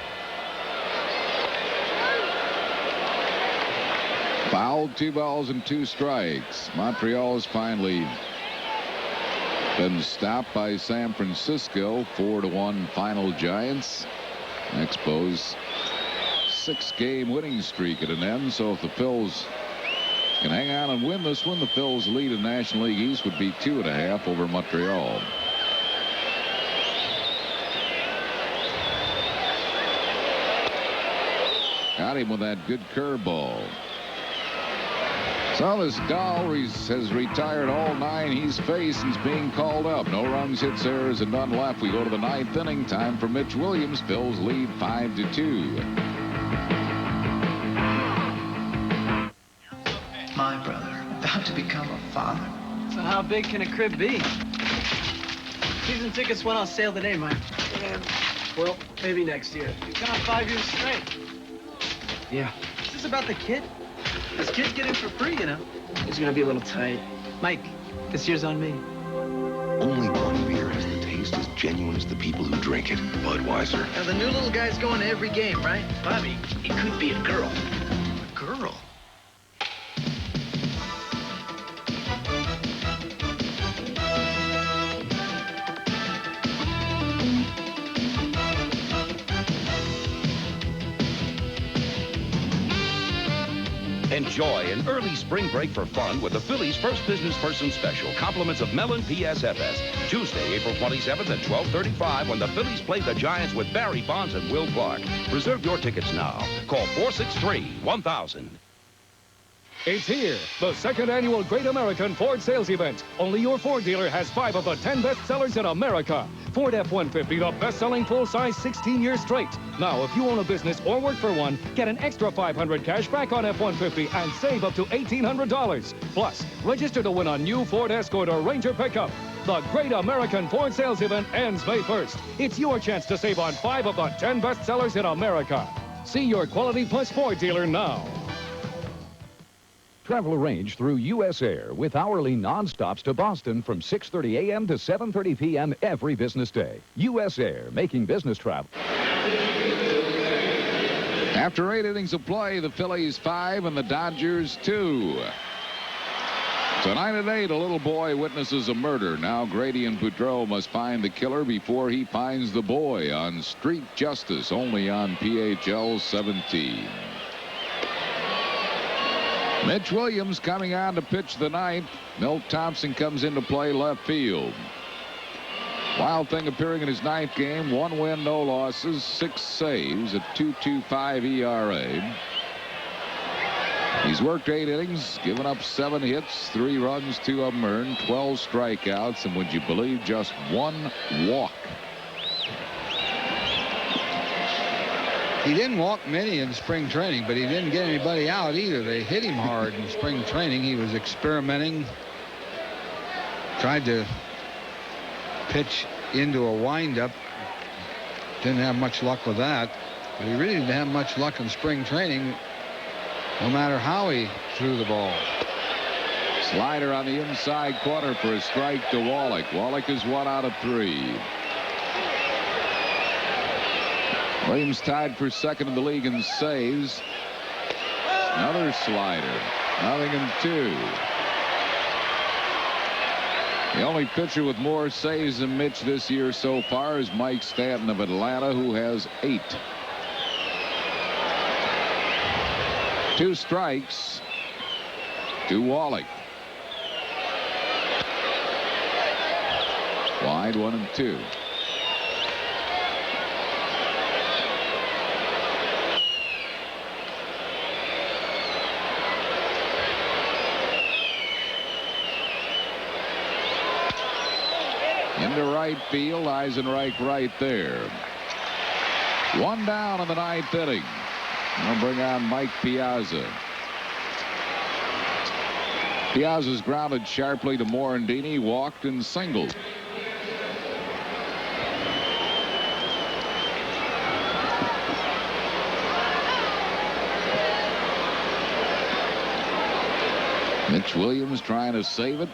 Fouled, 2 balls and 2 strikes. Montreal's finally been stopped by San Francisco. 4-1 final Giants. Expos 6-game winning streak at an end. So if the Phils can hang on and win this one, the Phils lead in National League East would be 2.5 over Montreal. Got him with that good curveball. So this Dahl has retired all 9 he's faced and is being called up. No runs, hits, errors, and none left. We go to the 9th inning. Time for Mitch Williams. Phils lead 5-2. My brother, about to become a father. So how big can a crib be? Season tickets went on sale today, Mike. And, well, maybe next year. You've gone 5 years straight. Yeah. Is this about the kid? This kid's getting for free, you know. It's gonna be a little tight. Mike, this year's on me. Only one beer has the taste as genuine as the people who drink it. Budweiser. Now, the new little guy's going to every game, right? Bobby, it could be a girl. A girl? Enjoy an early spring break for fun with the Phillies' first business person special. Compliments of Mellon PSFS. Tuesday, April 27th at 12:35 when the Phillies play the Giants with Barry Bonds and Will Clark. Reserve your tickets now. Call 463-1000. It's here, the 2nd annual Great American Ford Sales Event. Only your Ford dealer has 5 of the 10 best sellers in America. Ford F-150, the best-selling full-size 16 years straight. Now, if you own a business or work for one, get an extra $500 cash back on F-150 and save up to $1,800. Plus, register to win a new Ford Escort or Ranger pickup. The Great American Ford Sales Event ends May 1st. It's your chance to save on 5 of the 10 best sellers in America. See your Quality Plus Ford dealer now. Travel arranged through U.S. Air with hourly non-stops to Boston from 6:30 a.m. to 7:30 p.m. every business day. U.S. Air, making business travel. After 8 innings of play, the Phillies 5 and the Dodgers 2. Tonight at 8, a little boy witnesses a murder. Now Grady and Boudreau must find the killer before he finds the boy on Street Justice, only on PHL 17. Mitch Williams coming on to pitch the 9th. Milt Thompson comes into play left field. Wild Thing appearing in his 9th game. 1 win, no losses, 6 saves, a 2.25 ERA. He's worked 8 innings, given up 7 hits, 3 runs, 2 of them earned, 12 strikeouts, and would you believe just 1 walk. He didn't walk many in spring training, but he didn't get anybody out either. They hit him hard in spring training. He was experimenting, tried to pitch into a windup. Didn't have much luck with that. But he really didn't have much luck in spring training, no matter how he threw the ball. Slider on the inside corner for a strike to Wallach. Wallach is 1 out of 3. Williams tied for 2nd in the league in saves. Another slider. 0-2. The only pitcher with more saves than Mitch this year so far is Mike Stanton of Atlanta, who has 8. 2 strikes to Wallach. Wide 1-2. Into right field, Eisenreich right there. 1 down in the 9th inning. We'll bring on Mike Piazza. Piazza's grounded sharply to Morandini, walked and singled. Mitch Williams trying to save it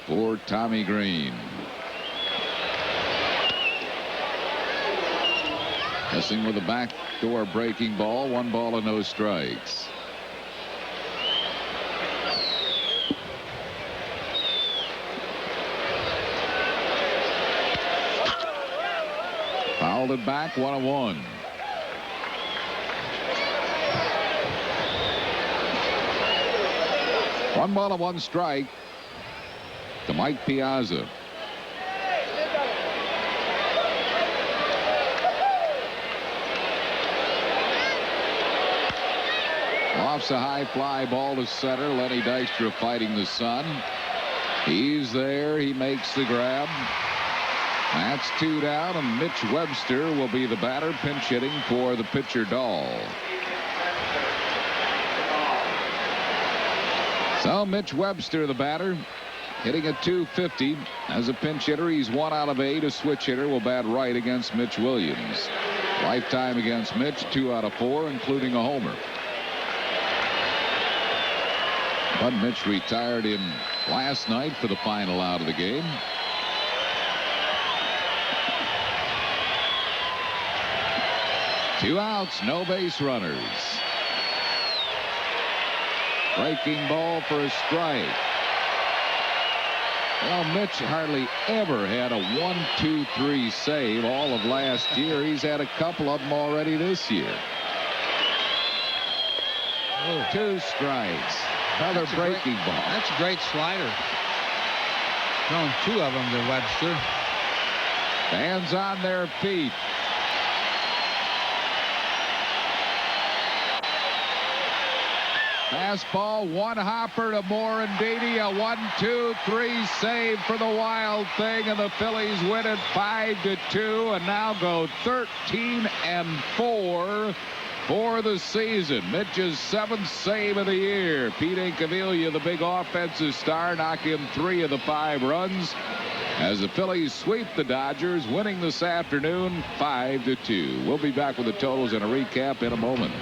for Tommy Green. Missing with a backdoor breaking ball. 1 ball and no strikes. Fouled it back. 1-1. One ball and 1 strike to Mike Piazza. Offs a high fly ball to center. Lenny Dykstra fighting the sun. He's there. He makes the grab. That's 2 down, and Mitch Webster will be the batter, pinch hitting for the pitcher Dahl. So Mitch Webster, the batter, hitting at .250. As a pinch hitter, he's 1 out of 8. A switch hitter will bat right against Mitch Williams. Lifetime against Mitch, 2 out of 4, including a homer. But Mitch retired him last night for the final out of the game. Two outs, no base runners. Breaking ball for a strike. Well, Mitch hardly ever had a 1-2-3 save all of last year. He's had a couple of them already this year. 2 strikes. Another breaking ball. That's a great slider. Throwing 2 of them to Webster. Fans on their feet. Fastball, 1 hopper to Morandini, a 1-2-3 save for the Wild Thing, and the Phillies win it 5-2, and now go 13-4 for the season. Mitch's 7th save of the year. Pete Incaviglia, the big offensive star, knocked in 3 of the 5 runs as the Phillies sweep the Dodgers, winning this afternoon 5-2. We'll be back with the totals and a recap in a moment.